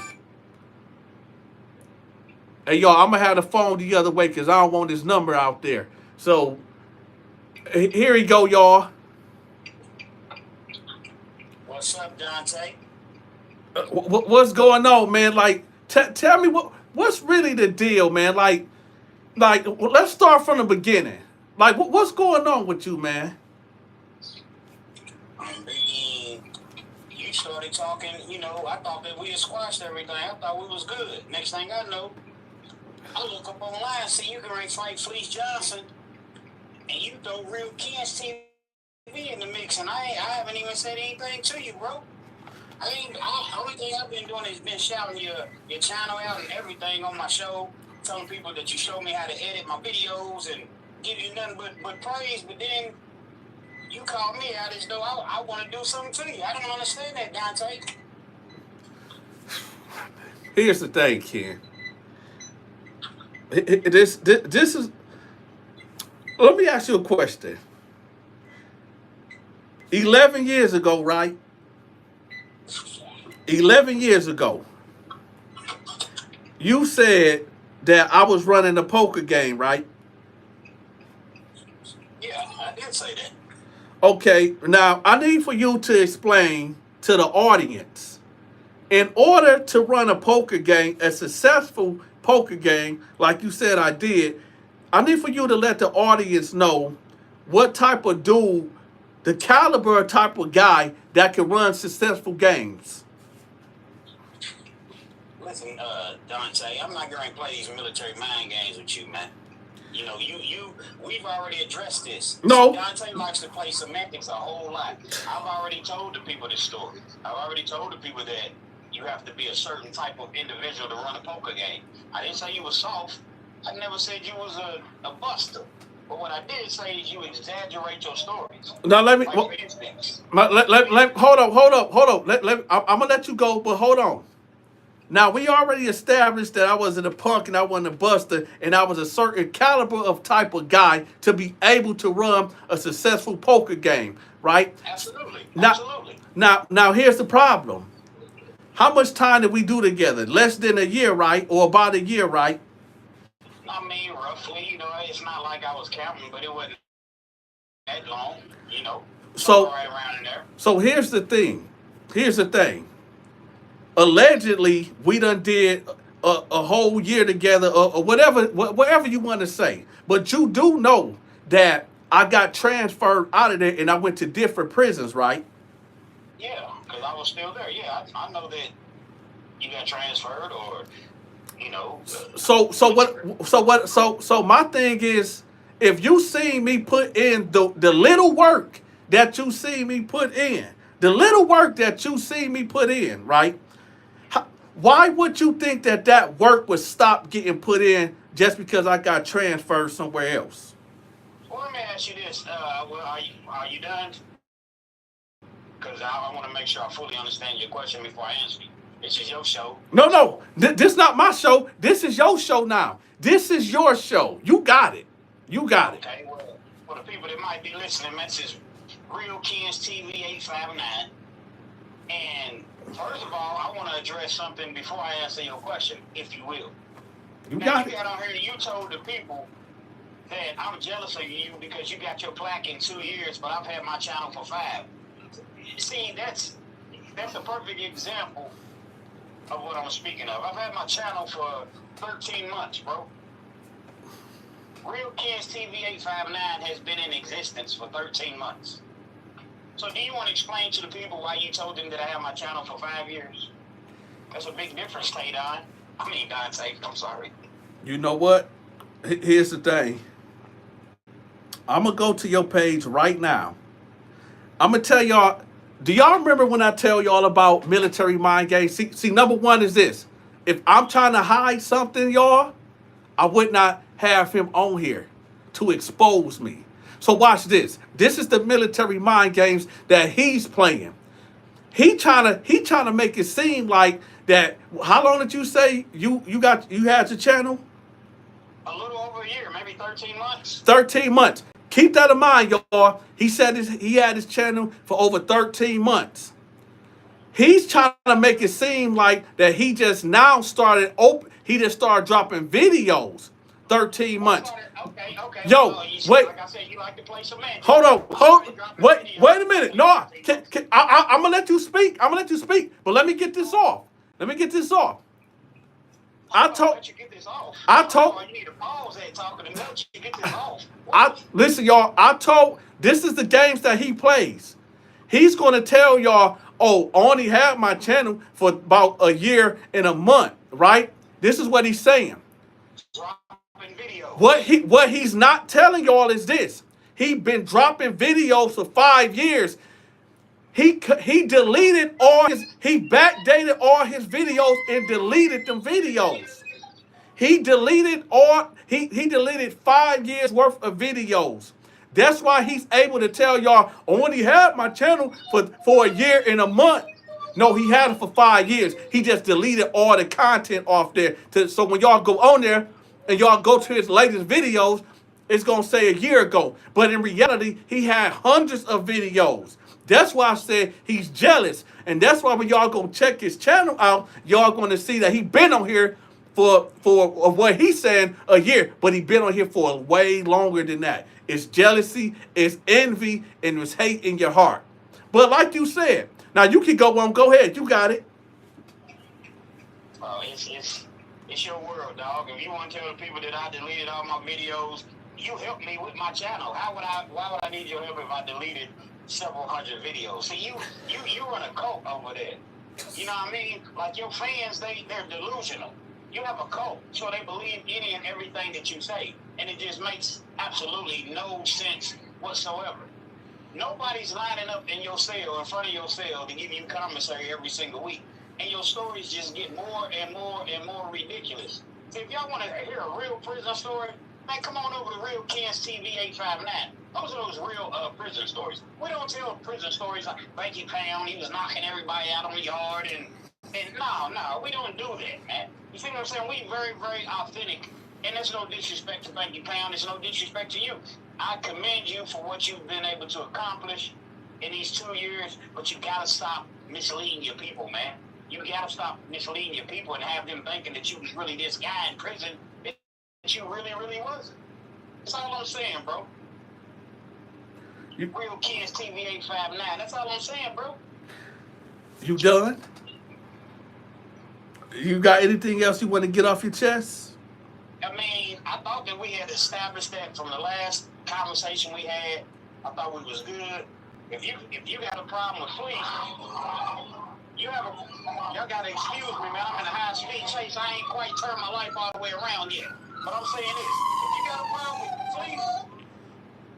Hey, y'all, I'm going to have the phone the other way because I don't want his number out there. So, here you go, y'all. What's up, Donta? What's going on, man? Like, tell me what's really the deal, man? Like, let's start from the beginning. Like, what's going on with you, man? I mean, you started talking, you know, I thought that we had squashed everything. I thought we was good. Next thing I know, I look up online, see you can fight Fleece Johnson, and you throw Real Kids TV in the mix, and I haven't even said anything to you, bro. Only thing I've been doing is been shouting your channel out and everything on my show, telling people that you show me how to edit my videos and give you nothing but praise, but then you call me out as though I want to do something to you. I don't understand that, Dante. Here's the thing, Ken. This is. Let me ask you a question. 11 years ago, right? 11 years ago, you said that I was running a poker game, right? Yeah, I did say that. Okay, now I need for you to explain to the audience. In order to run a poker game, a successful poker game, like you said I did, I need for you to let the audience know what type of dude, the caliber type of guy that can run successful games. Listen, Dante, I'm not going to play these military mind games with you, man. You know, we've already addressed this. No. Dante likes to play semantics a whole lot. I've already told the people this story. I've already told the people that you have to be a certain type of individual to run a poker game. I didn't say you were soft. I never said you was a buster. But what I did say is you exaggerate your stories. Now let me. Like Well, instincts. hold on. I'm gonna let you go, but hold on. Now we already established that I wasn't a punk and I wasn't a buster, and I was a certain caliber of type of guy to be able to run a successful poker game, right? Absolutely. Now, Absolutely. now here's the problem. How much time did we do together? Less than a year, right? Or about a year, right? I mean, roughly, you know, it's not like I was counting, but it wasn't that long, you know. So right around in there. So here's the thing. Allegedly, we done did a whole year together, or whatever you want to say. But you do know that I got transferred out of there and I went to different prisons, right? Yeah, because I was still there. Yeah, I know that you got transferred, or you know. So my thing is, if you see me put in the little work that you see me put in, right? Why would you think that work would stop getting put in just because I got transferred somewhere else? Well, let me ask you this. Well, are you done? Because I want to make sure I fully understand your question before I answer you. This is your show. No. This is not my show. This is your show now. This is your show. You got it. Okay, well, for the people that might be listening, this is Real Kids TV 859. And first of all, I want to address something before I answer your question, if you will. You got on here, you told the people that I'm jealous of you because you got your plaque in 2 years, but I've had my channel for 5. See, that's a perfect example of what I'm speaking of. I've had my channel for 13 months, bro. Real Kids TV 859 has been in existence for 13 months. So do you want to explain to the people why you told them that I have my channel for 5 years? That's a big difference, Dante. I'm sorry. You know what? Here's the thing. I'm going to go to your page right now. I'm going to tell y'all, do y'all remember when I tell y'all about military mind games? See, number one is this. If I'm trying to hide something, y'all, I would not have him on here to expose me. So watch this. This is the military mind games that he's playing. He trying to make it seem like that. How long did you say you had your channel? A little over a year, maybe 13 months. 13 months. Keep that in mind, y'all. He said he had his channel for over 13 months. He's trying to make it seem like that he just now started he just started dropping videos 13 months. Okay. Yo, wait. Like I said, you like to play some man. Hold on. Wait a minute. No, I'm gonna let you speak. But let me get this off. I told. You need to pause that talking to let you get this off. Listen, y'all. This is the games that he plays. He's gonna tell y'all, oh, I only had my channel for about a year and a month, right? This is what he's saying. Dropping videos. What he's not telling y'all is this. He been dropping videos for 5 years. He deleted he backdated all his videos and deleted them videos. He deleted he deleted 5 years worth of videos. That's why he's able to tell y'all, I only had my channel for a year and a month. No, he had it for 5 years. He just deleted all the content off there. So when y'all go on there and y'all go to his latest videos, it's going to say a year ago. But in reality, he had hundreds of videos. That's why I said he's jealous. And that's why when y'all go check his channel out, y'all going to see that he been on here for what he's saying a year. But he been on here for way longer than that. It's jealousy, it's envy, and it's hate in your heart. But like you said, now you can go on. Go ahead. You got it. It's your world, dog. If you want to tell the people that I deleted all my videos, you helped me with my channel. Why would I need your help if I deleted several hundred videos? See, you run a cult over there. You know what I mean? Like your fans, they're delusional. You have a cult, so they believe any and everything that you say, and it just makes absolutely no sense whatsoever. Nobody's lining up in your cell, in front of your cell, to give you commissary every single week, and your stories just get more and more and more ridiculous. So if y'all want to hear a real prison story, man, come on over to Real Ken's TV 859. Those are those real prison stories. We don't tell prison stories like Banky Pound, he was knocking everybody out on the yard, and no, we don't do that, man. You see what I'm saying? We very, very authentic, and there's no disrespect to Banky Pound, there's no disrespect to you. I commend you for what you've been able to accomplish in these 2 years, but you gotta stop misleading your people, man. You gotta stop misleading your people and have them thinking that you was really this guy in prison that you really, really wasn't. That's all I'm saying, bro. Real Kids TV 859. That's all I'm saying, bro. You done? You got anything else you want to get off your chest? I mean, I thought that we had established that from the last conversation we had. I thought we was good. If you got a problem with fleas, y'all gotta excuse me, man. I'm in a high speed chase. I ain't quite turned my life all the way around yet. But I'm saying this: if you got a problem with fleas,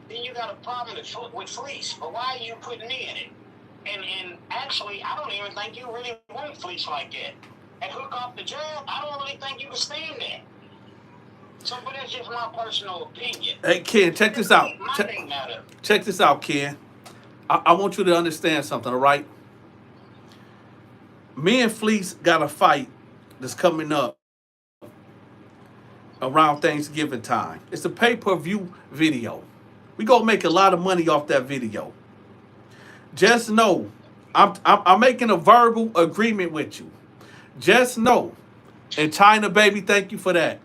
then you got a problem with fleece. But why are you putting me in it? And actually, I don't even think you really want fleece like that. And hook off the job, I don't really think you can stand that. So, but that's just my personal opinion. Hey, Ken, check this out. Check this out, Ken. I want you to understand something, all right? Me and Fleece got a fight that's coming up around Thanksgiving time. It's a pay-per-view video. We gonna make a lot of money off that video. Just know, I'm making a verbal agreement with you. Just know, and China baby, thank you for that.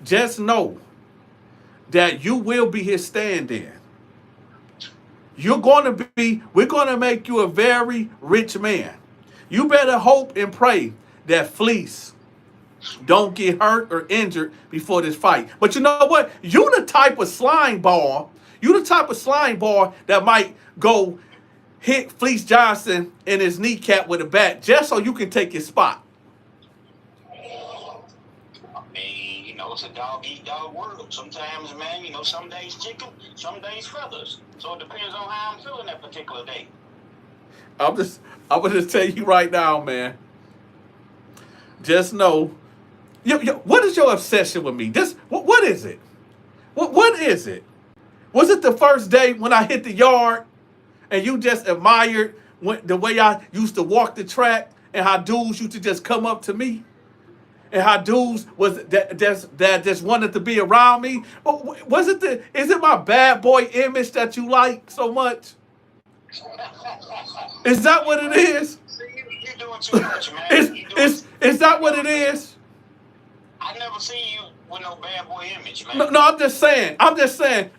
Just know that you will be his stand-in. We're gonna make you a very rich man. You better hope and pray that Fleece don't get hurt or injured before this fight. But you know what? You the type of slime ball. You the type of slime ball that might go hit Fleece Johnson in his kneecap with a bat just so you can take his spot. I mean, you know, it's a dog-eat-dog world. Sometimes, man, you know, some days chicken, some days feathers. So it depends on how I'm feeling that particular day. I'm gonna just tell you right now, man. Just know, what is your obsession with me? What is it? What is it? Was it the first day when I hit the yard and you just admired the way I used to walk the track and how dudes used to just come up to me? And how dudes that just wanted to be around me? Is it my bad boy image that you like so much? Is that what it is? You're doing too much, man. Is that what it is? I never seen you with no bad boy image, man. No, I'm just saying.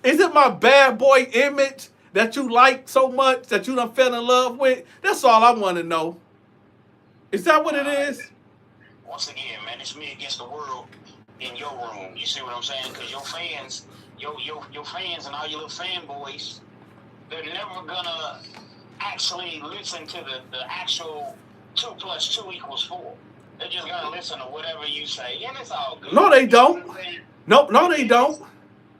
Is it my bad boy image that you like so much that you done fell in love with? That's all I want to know. Is that what it is? Once again, man, it's me against the world in your room. You see what I'm saying? Because your fans and all your little fanboys, they're never gonna actually listen to the actual 2 plus 2 equals 4. They're just gonna listen to whatever you say, and it's all good. No, they You know what don't. I'm saying? No, they don't.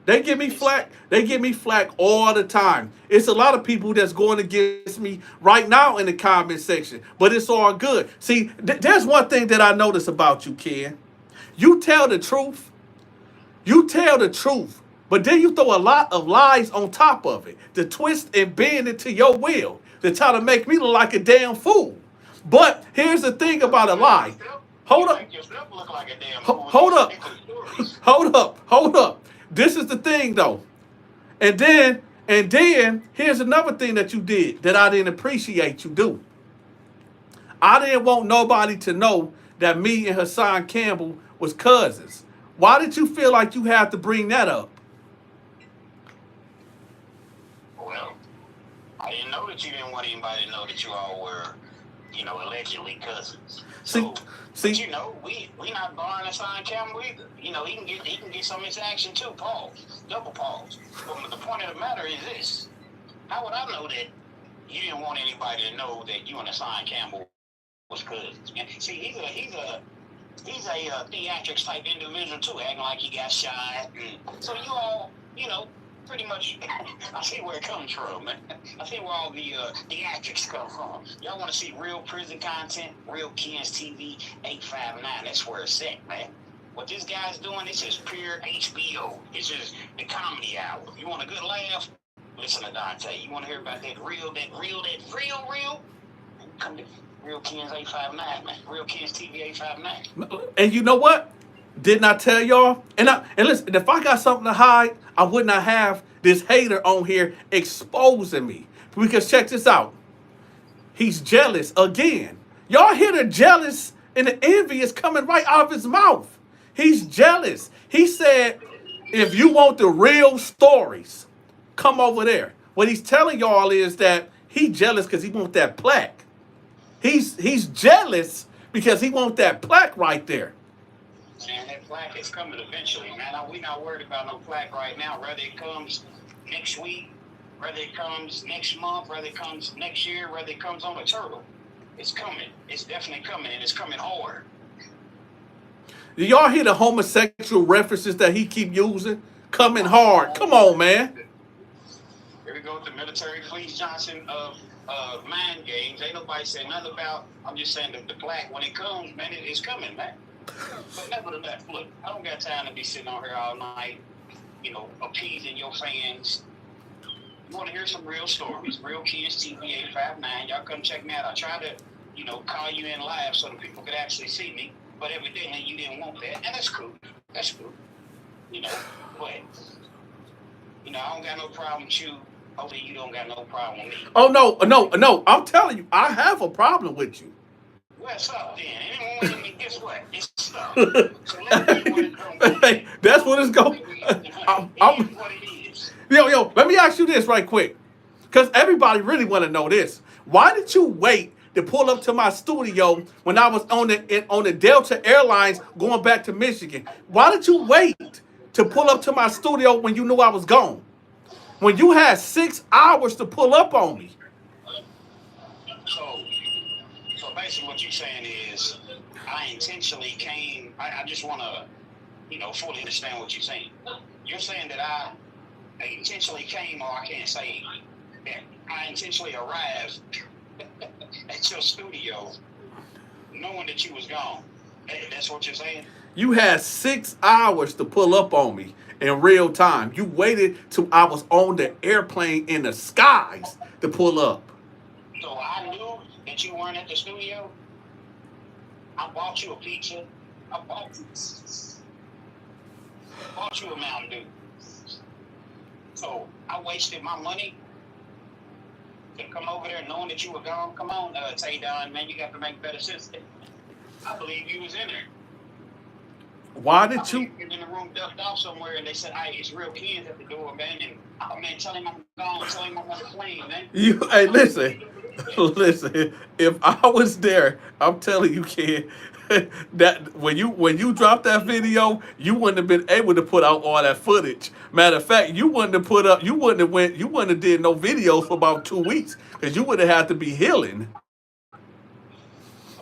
They give me It's flack. They give me flack all the time. It's a lot of people that's going against me right now in the comment section, but it's all good. See, there's one thing that I notice about you, Ken. You tell the truth. You tell the truth, but then you throw a lot of lies on top of it to twist and bend it to your will to try to make me look like a damn fool. But here's the thing about a lie. Hold you up. make yourself look like a damn fool with Hold these up. ridiculous stories. Hold up. This is the thing though. And then here's another thing that you did that I didn't appreciate you do. I didn't want nobody to know that me and Hassan Campbell was cousins. Why did you feel like you had to bring that up? Well, I didn't know that you didn't want anybody to know that you all were, allegedly cousins. So, See, but we not barring Hassan Campbell either. He can get some of his action too. Pause, double pause. But the point of the matter is this: how would I know that you didn't want anybody to know that you and Hassan Campbell was cousins? Man, see, he's a theatrics type individual too, acting like he got shot. So you all, pretty much, I see where it comes from, man. I see where all the theatrics come from. Y'all want to see real prison content? Real Kids TV 859. That's where it's at, man. What this guy's doing, this is pure HBO. It's just the comedy hour. You want a good laugh? Listen to Donta. You want to hear about that real? Come to Real Kids 859, man. Real Kids TV 859. and you know what? Didn't I tell y'all? And listen, if I got something to hide, I would not have this hater on here exposing me. Because check this out. He's jealous again. Y'all hear the jealous and the envy is coming right out of his mouth. He's jealous. He said, if you want the real stories, come over there. What he's telling y'all is that he jealous because he want that plaque. He's jealous because he want that plaque right there. Man, that plaque is coming eventually, man. We not worried about no plaque right now. Whether it comes next week, whether it comes next month, whether it comes next year, whether it comes on a turtle. It's coming. It's definitely coming, and it's coming hard. Do y'all hear the homosexual references that he keep using? Coming hard. Come on, man. Here we go with the military police Johnson of mind games. Ain't nobody saying nothing about. I'm just saying that the plaque, when it comes, man, it's coming, man. But nevertheless, look, I don't got time to be sitting on here all night, appeasing your fans. You want to hear some real stories, Real Kids TV 859. Y'all come check me out. I tried to, call you in live so the people could actually see me, but evidently you didn't want that, and that's cool. That's cool. But, I don't got no problem with you. Hopefully you don't got no problem with me. Oh, no. I'm telling you, I have a problem with you. What's up then? And guess what? It's stuff. So let me what it's going to be. That's what it's going. It is what it is. Yo, let me ask you this right quick, because everybody really want to know this. Why did you wait to pull up to my studio when I was on the Delta Airlines going back to Michigan? Why did you wait to pull up to my studio when you knew I was gone? When you had 6 hours to pull up on me. So basically what you're saying is I intentionally came. I just want to, fully understand what you're saying. You're saying that I intentionally came, or I can't say that I intentionally arrived at your studio knowing that you was gone. That's what you're saying? You had 6 hours to pull up on me in real time. You waited till I was on the airplane in the skies to pull up. So I knew that you weren't at the studio. I bought you a pizza. I bought you a Mountain Dew. So I wasted my money to come over there knowing that you were gone. Come on, Tay Don, man, you got to make better sense. I believe you was in there. Why I did believe you? he was in the room ducked off somewhere, and they said, "Hey, it's real kids at the door, man." And man, tell him I'm gone. Tell him I'm on the plane, man. You I hey, told him listen, yeah. listen. If I was there, I'm telling you, kid, that when you dropped that video, you wouldn't have been able to put out all that footage. Matter of fact, you wouldn't have did no videos for about 2 weeks because you would have had to be healing.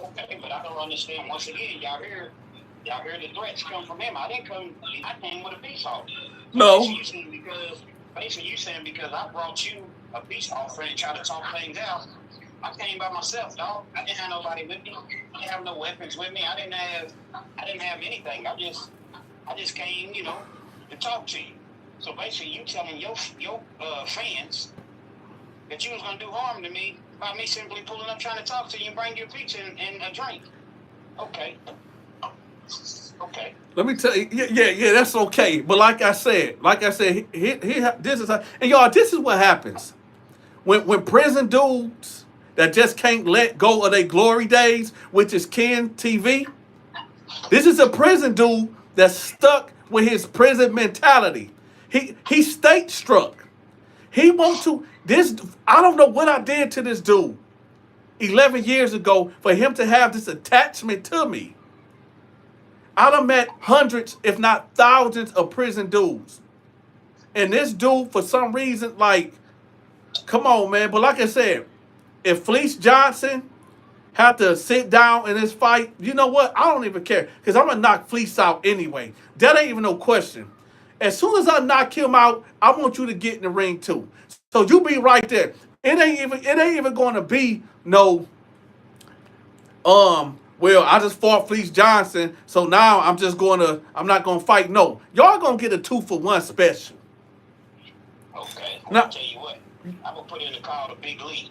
Okay, but I don't understand. Once again, y'all hear the threats come from him. I didn't come. I came with a peace offering. So No, basically you saying because I brought you a peace offering and tried to talk things out. I came by myself, dog. I didn't have nobody with me. I didn't have no weapons with me. I didn't have anything. I just came, to talk to you. So basically, you telling your fans that you was gonna do harm to me by me simply pulling up trying to talk to you and bring you a pizza and a drink. Okay. Okay. let me tell you, yeah, that's okay. But like I said, this is and y'all, this is what happens when prison dudes that just can't let go of their glory days, which is Ken TV. This is a prison dude that's stuck with his prison mentality. He's state struck. He wants to this. I don't know what I did to this dude 11 years ago for him to have this attachment to me. I done met hundreds, if not thousands, of prison dudes, and this dude, for some reason, like, come on, man. But like I said, if Fleece Johnson have to sit down in this fight, you know what? I don't even care because I'm gonna knock Fleece out anyway. That ain't even no question. As soon as I knock him out, I want you to get in the ring too. So you be right there. It ain't even gonna be no well, I just fought Fleece Johnson, so now I'm not gonna fight. No. Y'all gonna get a 2-for-1 special. Okay. I'm gonna Now tell you what. I'm gonna put in the call to Big Lee.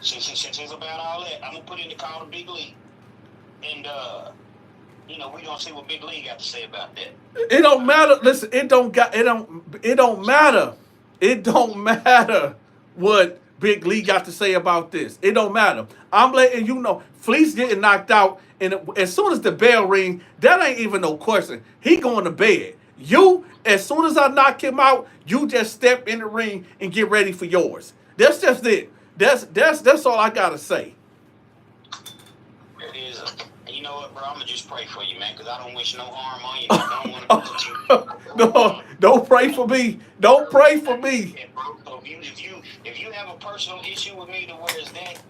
Since it's about all that, I'm gonna put in the call to Big Lee. And we gonna see what Big Lee got to say about that. it don't matter. Listen, it don't matter. It don't matter what Big Lee got to say about this. It don't matter. I'm letting you know, Fleece getting knocked out, and as soon as the bell ring, that ain't even no question. He going to bed. You, as soon as I knock him out, you just step in the ring and get ready for yours. That's just it. That's all I gotta say. It is. And you know what, bro? I'm gonna just pray for you, man, because I don't wish no harm on you. I don't want to put you. No, don't pray for me. Don't pray for me. Yeah, bro. So if you have a personal issue with me to where it's that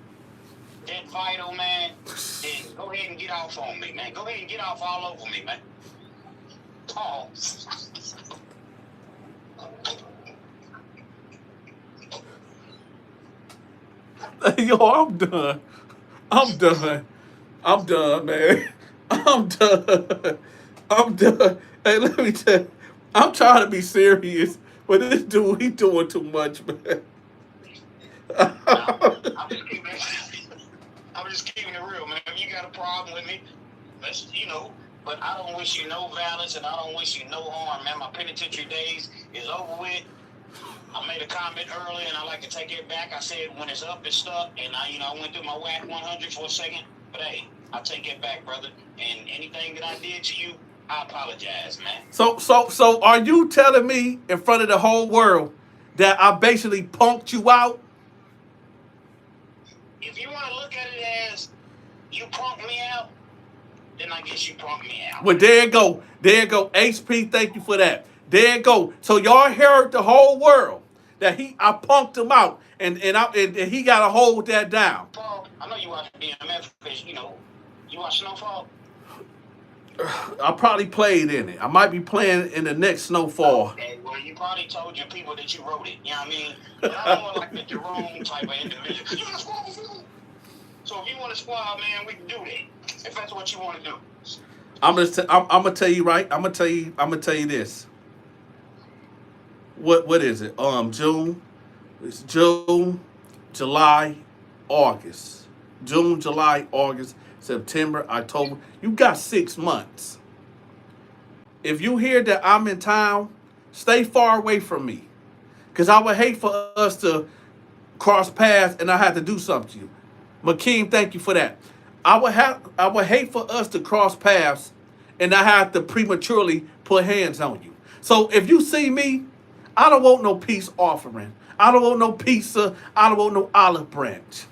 vital, man, then go ahead and get off on me, man. Go ahead and get off all over me, man. Oh. Yo, I'm done. I'm done. I'm done, man. I'm done. I'm done. Hey, let me tell you, I'm trying to be serious, but this dude, he doing too much, man. Nah, I'm just keeping it real, man. If you got a problem with me, but I don't wish you no violence and I don't wish you no harm, man. My penitentiary days is over with. I made a comment earlier and I like to take it back. I said when it's up, it's stuck. And I went through my whack 100 for a second. But hey, I take it back, brother. And anything that I did to you, I apologize, man. So are you telling me in front of the whole world that I basically punked you out? If you want to look at it as you punked me out, then I guess you punked me out. Well, there you go. There you go. HP, thank you for that. There you go. So y'all heard the whole world that I punked him out, and he got to hold that down. Paul, I know you watch BMF because you watch Snowfall. I probably played in it. I might be playing in the next Snowfall. Okay, well, you probably told your people that you wrote it. You know what I mean? But I'm more like the Jerome type of individual. You want to squad with me? So if you want to squad, man, we can do that. If that's what you want to do. I'm gonna tell you right. I'm gonna tell you this. What is it? June. It's June, July, August. June, July, August, September, October. You got 6 months. If you hear that I'm in town, stay far away from me. Because I would hate for us to cross paths and I have to do something to you. Makeem, thank you for that. I would hate for us to cross paths and I have to prematurely put hands on you. So if you see me, I don't want no peace offering. I don't want no pizza. I don't want no olive branch.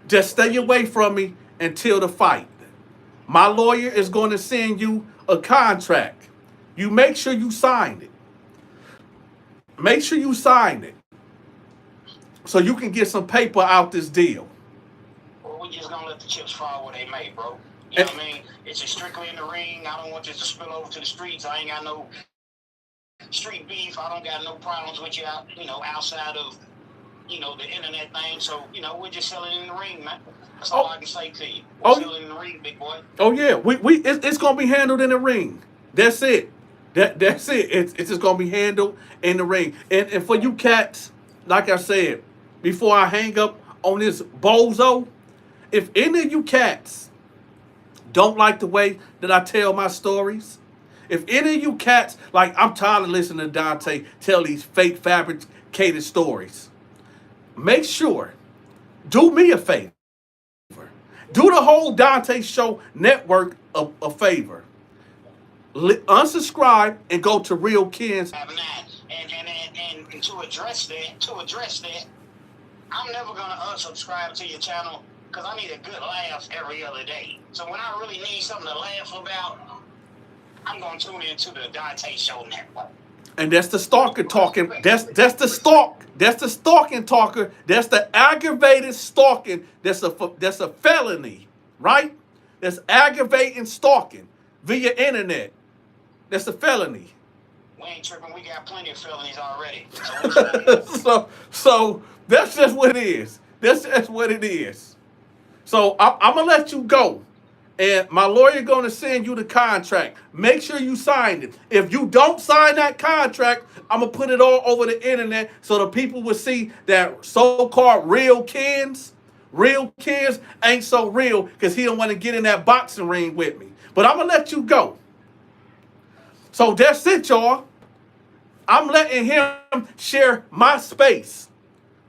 Just stay away from me until the fight. My lawyer is going to send you a contract. You make sure you sign it. Make sure you sign it so you can get some paper out this deal. Or we just gonna let the chips fall where they may, bro. You know what I mean? It's just strictly in the ring. I don't want this to spill over to the streets. I ain't got no street beef. I don't got no problems with you out, outside of, the internet thing. So, we're just selling in the ring, man. That's all I can say to you. We're selling in the ring, big boy. Oh yeah, it's gonna be handled in the ring. That's it. That's it. It's just gonna be handled in the ring. And for you cats, like I said, before I hang up on this bozo, if any of you cats don't like the way that I tell my stories, if any of you cats, like, I'm tired of listening to Dante tell these fake fabricated stories, make sure, do me a favor. Do the whole Dante Show network a favor. Unsubscribe and go to Real Ken's. And to address that, I'm never gonna unsubscribe to your channel because I need a good laugh every other day. So when I really need something to laugh about, I'm gonna tune into the Dante Show network. And that's the stalker talking. That's the stalk. That's the stalking talker. That's the aggravated stalking. That's a felony, right? That's aggravating stalking via internet. That's a felony. We ain't tripping. We got plenty of felonies already. So that's just what it is. That's just what it is. So I'm gonna let you go. And my lawyer going to send you the contract. Make sure you sign it. If you don't sign that contract, I'm going to put it all over the internet so the people will see that so-called real Kens ain't so real because he don't want to get in that boxing ring with me. But I'm going to let you go. So that's it, y'all. I'm letting him share my space.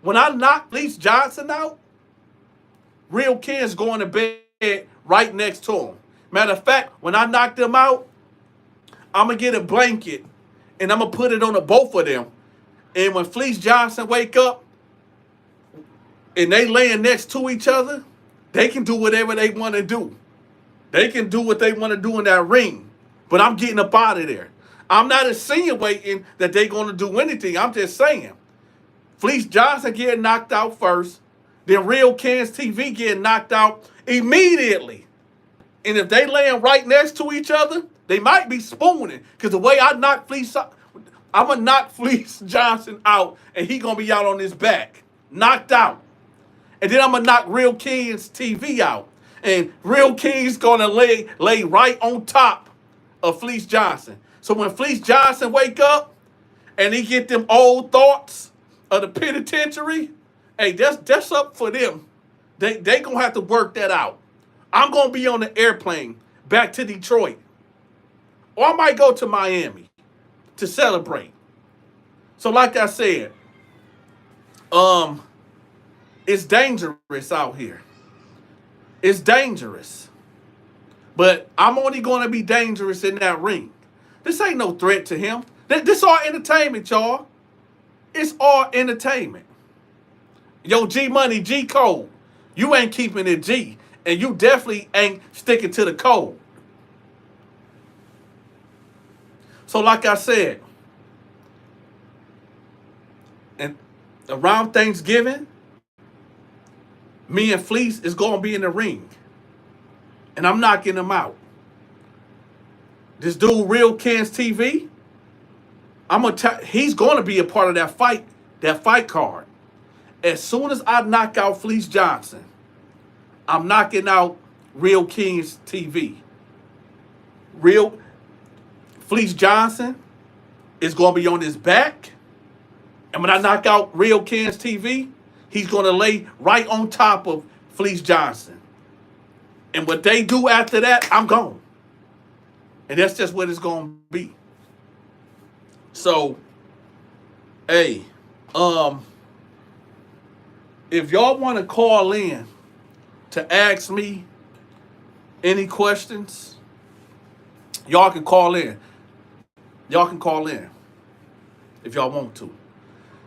When I knock Fleece Johnson out, real Kens going to bed right next to him. Matter of fact, when I knock them out, I'm going to get a blanket and I'm going to put it on the both of them. And when Fleece Johnson wake up and they laying next to each other, they can do whatever they want to do. They can do what they want to do in that ring. But I'm getting up out of there. I'm not insinuating that they're going to do anything. I'm just saying. Fleece Johnson getting knocked out first. Then Real Ken's TV getting knocked out immediately. And if they laying right next to each other, they might be spooning. Because the way I knock Fleece, I'm going to knock Fleece Johnson out, and he going to be out on his back. Knocked out. And then I'm going to knock Real Ken's TV out. And Real Ken's going to lay right on top of Fleece Johnson. So when Fleece Johnson wake up, and he get them old thoughts of the penitentiary, hey, that's up for them. They going to have to work that out. I'm going to be on the airplane back to Detroit. Or I might go to Miami to celebrate. So like I said, it's dangerous out here. It's dangerous. But I'm only going to be dangerous in that ring. This ain't no threat to him. This all entertainment, y'all. It's all entertainment. Yo, G Money, G Code. You ain't keeping it G. And you definitely ain't sticking to the code. So like I said, and around Thanksgiving, me and Fleece is going to be in the ring. And I'm knocking him out. This dude, Real Ken's TV, he's going to be a part of that fight card. As soon as I knock out Fleece Johnson, I'm knocking out Real Ken's TV. Real Fleece Johnson is going to be on his back. And when I knock out Real Ken's TV, he's going to lay right on top of Fleece Johnson. And what they do after that, I'm gone. And that's just what it's going to be. So, hey, if y'all want to call in to ask me Any questions? Y'all can call in. Y'all can call in if y'all want to.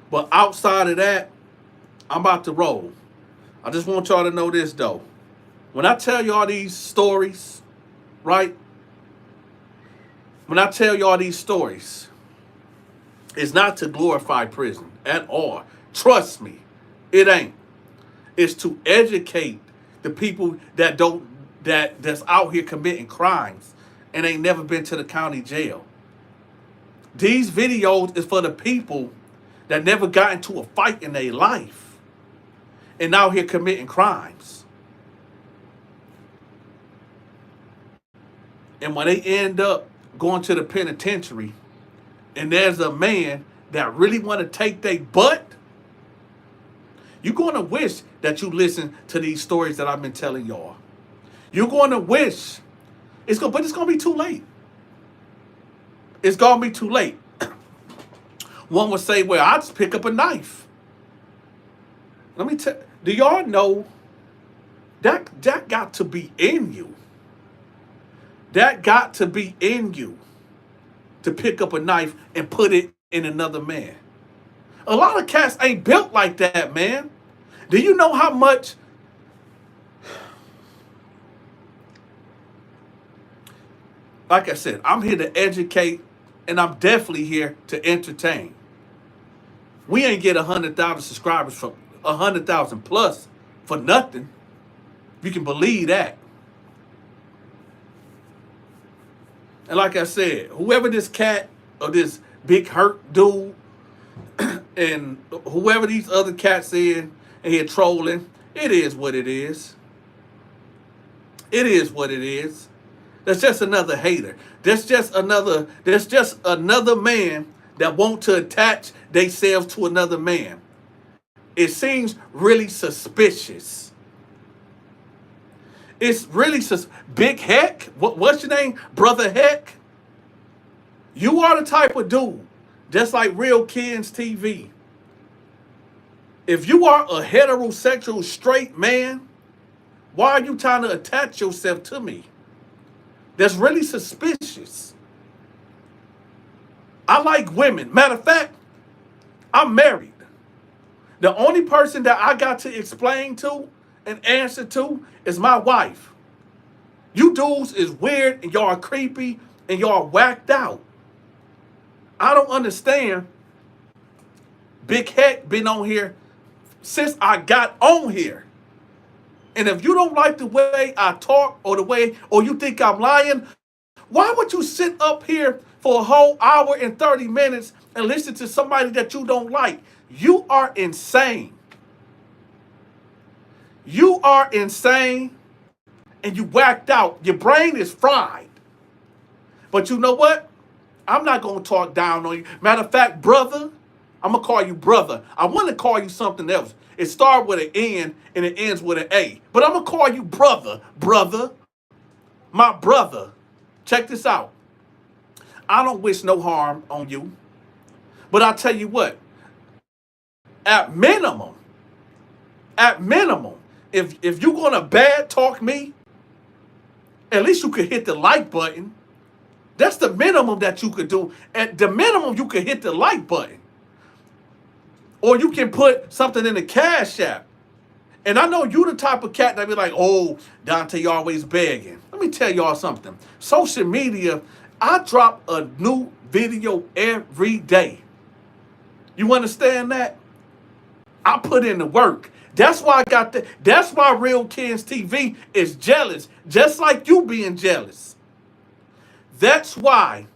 But outside of that, I'm about to roll. I just want y'all to know this, though. When I tell y'all these stories, right? When I tell y'all these stories, it's not to glorify prison at all. Trust me, it ain't. It's to educate the people that's out here committing crimes and ain't never been to the county jail. These videos is for the people that never got into a fight in their life and out here committing crimes. And when they end up going to the penitentiary and there's a man that really want to take their butt, you're going to wish that you listen to these stories that I've been telling y'all. You're going to wish. But it's going to be too late. It's going to be too late. One would say, well, I'll just pick up a knife. Let me tell. Do y'all know that got to be in you? That got to be in you to pick up a knife and put it in another man. A lot of cats ain't built like that, man. Do you know how much? Like I said, I'm here to educate, and I'm definitely here to entertain. We ain't get 100,000 subscribers for 100,000 plus for nothing. You can believe that. And like I said, whoever this cat or this big hurt dude and whoever these other cats in and here trolling, it is what it is. It is what it is. That's just another hater. That's just another man that want to attach themselves to another man. It seems really suspicious. It's really Big Heck. What's your name? Brother Heck. You are the type of dude, just like Real Kids TV. If you are a heterosexual straight man, why are you trying to attach yourself to me? That's really suspicious. I like women. Matter of fact, I'm married. The only person that I got to explain to and answer to is my wife. You dudes is weird and y'all are creepy and y'all whacked out. I don't understand. Big Heck been on here since I got on here. And if you don't like the way I talk or you think I'm lying, why would you sit up here for a whole hour and 30 minutes and listen to somebody that you don't like? You are insane. You are insane and you whacked out. Your brain is fried. But you know what? I'm not going to talk down on you. Matter of fact, brother, I'm going to call you brother. I want to call you something else. It starts with an N and it ends with an A. But I'm going to call you brother. Brother. My brother. Check this out. I don't wish no harm on you. But I'll tell you what. At minimum, if you're going to bad talk me, at least you could hit the like button. That's the minimum that you could do. At the minimum, you could hit the like button. Or you can put something in the Cash App. And I know you the type of cat that be like, oh, Donta, you always begging. Let me tell y'all something. Social media, I drop a new video every day. You understand that? I put in the work. That's why that's why Real Kids TV is jealous. Just like you being jealous. That's why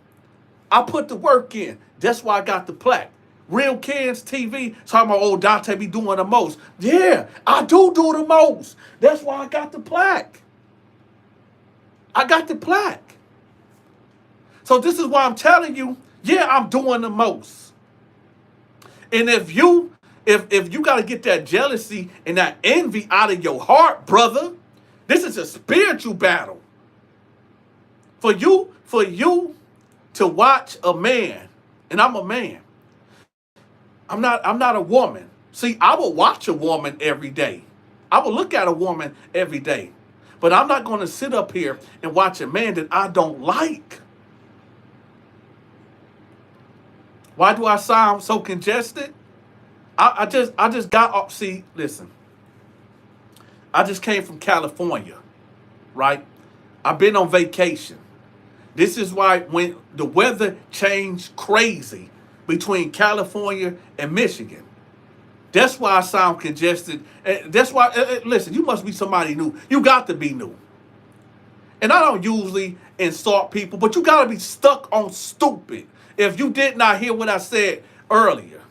I put the work in. That's why I got the plaque. Real Kids TV talking about, oh, Donta be doing the most. Yeah, I do the most. That's why I got the plaque. I got the plaque. So this is why I'm telling you, yeah, I'm doing the most. And if you got to get that jealousy and that envy out of your heart, brother, this is a spiritual battle. For you to watch a man, and I'm a man. I'm not a woman. See, I will watch a woman every day. I will look at a woman every day. But I'm not going to sit up here and watch a man that I don't like. Why do I sound so congested? I just got up. See, listen. I just came from California, right? I've been on vacation. This is why when the weather changed crazy between California and Michigan, that's why I sound congested. That's why, listen, you must be somebody new. You got to be new. And I don't usually insult people, but you got to be stuck on stupid if you did not hear what I said earlier.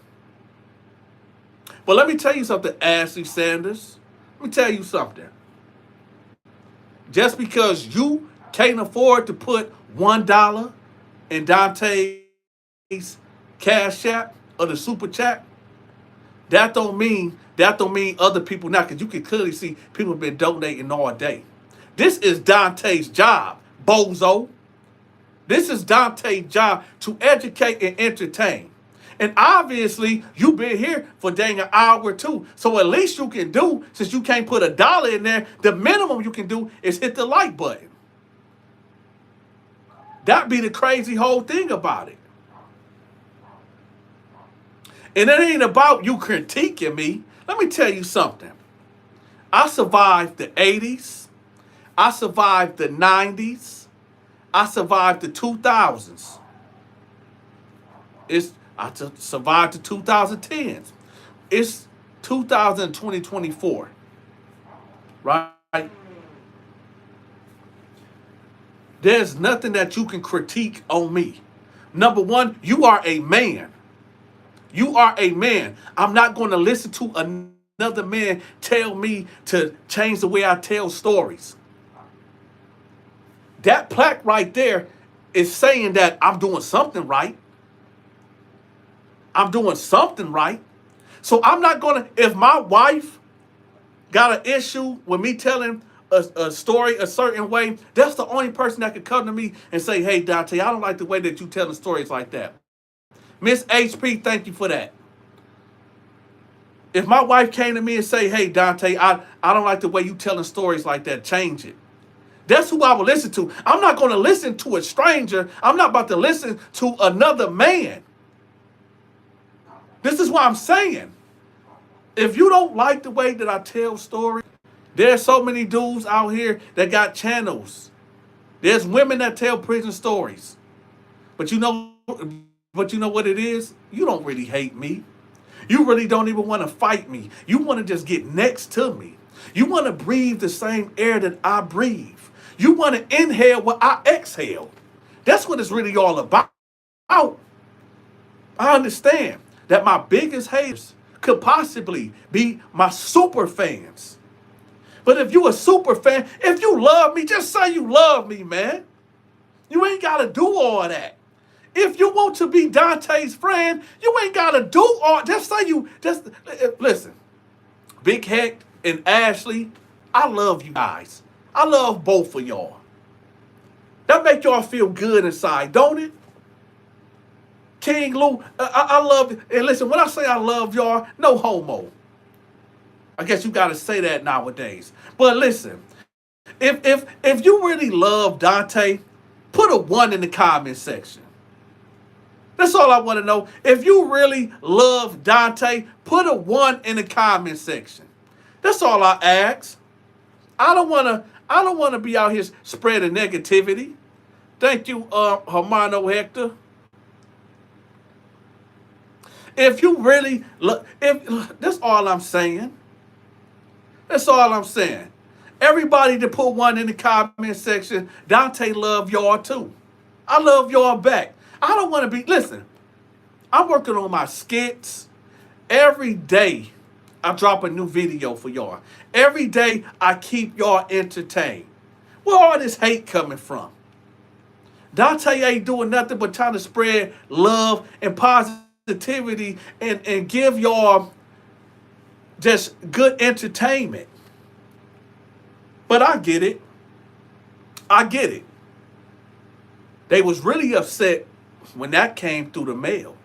But let me tell you something, Ashley Sanders. Let me tell you something. Just because you can't afford to put $1 in Dante's Cash App or the Super Chat, that don't mean other people not, because you can clearly see people have been donating all day. This is Dante's job, bozo. This is Dante's job to educate and entertain. And obviously, you've been here for dang an hour or two. So at least you can do, since you can't put $1 in there, the minimum you can do is hit the like button. That be the crazy whole thing about it. And it ain't about you critiquing me. Let me tell you something. I survived the 80s. I survived the 90s. I survived the 2000s. I survived the 2010s. It's 2024. Right? There's nothing that you can critique on me. Number one, you are a man. You are a man. I'm not going to listen to another man tell me to change the way I tell stories. That plaque right there is saying that I'm doing something right. I'm doing something right. So I'm not going to, if my wife got an issue with me telling a story a certain way, that's the only person that could come to me and say, hey, Dante, I don't like the way that you telling stories like that. Miss HP, thank you for that. If my wife came to me and say, hey, Dante, I don't like the way you telling stories like that, change it. That's who I will listen to. I'm not going to listen to a stranger. I'm not about to listen to another man. This is what I'm saying. If you don't like the way that I tell stories, there's so many dudes out here that got channels. There's women that tell prison stories. But you know what it is? You don't really hate me. You really don't even want to fight me. You want to just get next to me. You want to breathe the same air that I breathe. You want to inhale what I exhale. That's what it's really all about. I understand that my biggest haters could possibly be my super fans. But if you a super fan, if you love me, just say you love me, man. You ain't got to do all that. If you want to be Dante's friend, you ain't got to do all, just say you, just, listen. Big Heck and Ashley, I love you guys. I love both of y'all. That make y'all feel good inside, don't it? King Lou, I love it. And listen, when I say I love y'all, no homo. I guess you got to say that nowadays. But listen, if you really love Dante, put a 1 in the comment section. That's all I want to know. If you really love Dante, put a 1 in the comment section. That's all I ask. I don't want to be out here spreading negativity. Thank you, Hermano Hector. If you really look, that's all I'm saying. That's all I'm saying. Everybody to put 1 in the comment section. Dante love y'all too. I love y'all back. I don't want to be, listen, I'm working on my skits. Every day I drop a new video for y'all. Every day I keep y'all entertained. Where all this hate coming from? Dante ain't doing nothing but trying to spread love and positivity and give y'all just good entertainment. But I get it. I get it. They was really upset when that came through the mail.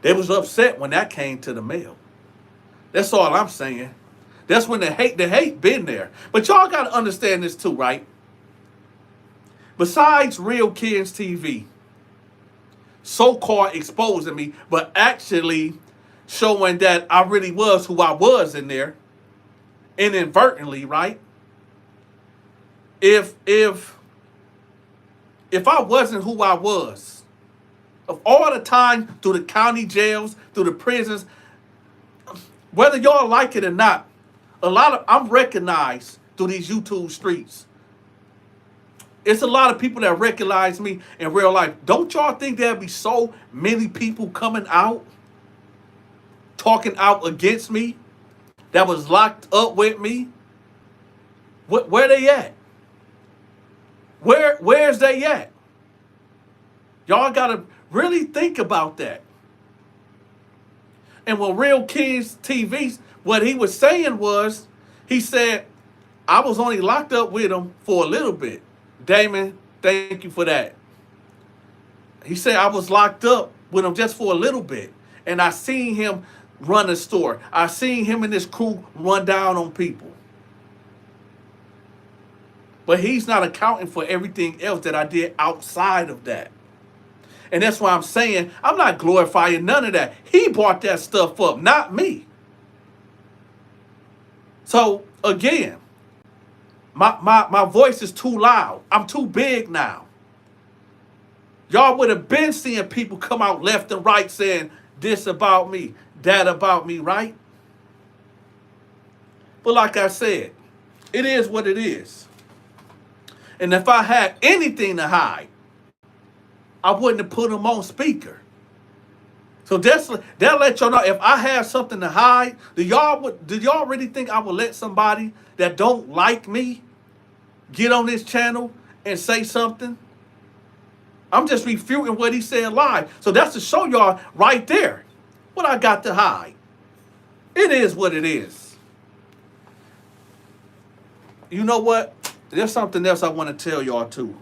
They was upset when that came to the mail. That's all I'm saying. That's when the hate been there. But y'all got to understand this too, right? Besides Real Kids TV, so-called exposing me, but actually showing that I really was who I was in there, inadvertently, right? If I wasn't who I was, of all the time through the county jails, through the prisons, whether y'all like it or not, I'm recognized through these YouTube streets. It's a lot of people that recognize me in real life. Don't y'all think there'd be so many people coming out, talking out against me, that was locked up with me? Where they at? Where's they at? Y'all gotta really think about that. And when Real Kids TV, what he was saying was, he said, I was only locked up with him for a little bit. Damon, thank you for that. He said I was locked up with him just for a little bit. And I seen him run a store. I seen him and his crew run down on people. But he's not accounting for everything else that I did outside of that. And that's why I'm saying I'm not glorifying none of that. He brought that stuff up, not me. So again, my voice is too loud. I'm too big now. Y'all would have been seeing people come out left and right saying this about me, that about me, right? But like I said, it is what it is. And if I had anything to hide, I wouldn't have put them on speaker. So that let y'all know, if I have something to hide, do y'all really think I would let somebody that don't like me get on this channel and say something? I'm just refuting what he said live. So that's to show y'all right there what I got to hide. It is what it is. You know what? There's something else I want to tell y'all too.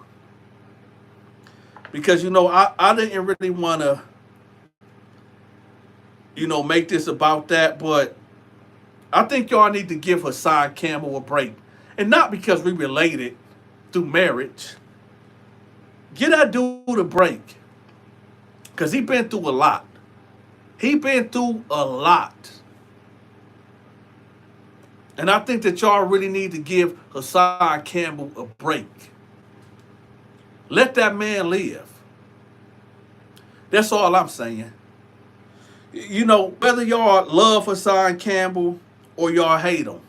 Because, I didn't really want to, make this about that. But I think y'all need to give Hassan Campbell a break. And not because we related through marriage. Get that dude a break. Because he been through a lot. He been through a lot. And I think that y'all really need to give Hassan Campbell a break. Let that man live. That's all I'm saying. Whether y'all love Hassan Campbell or y'all hate him.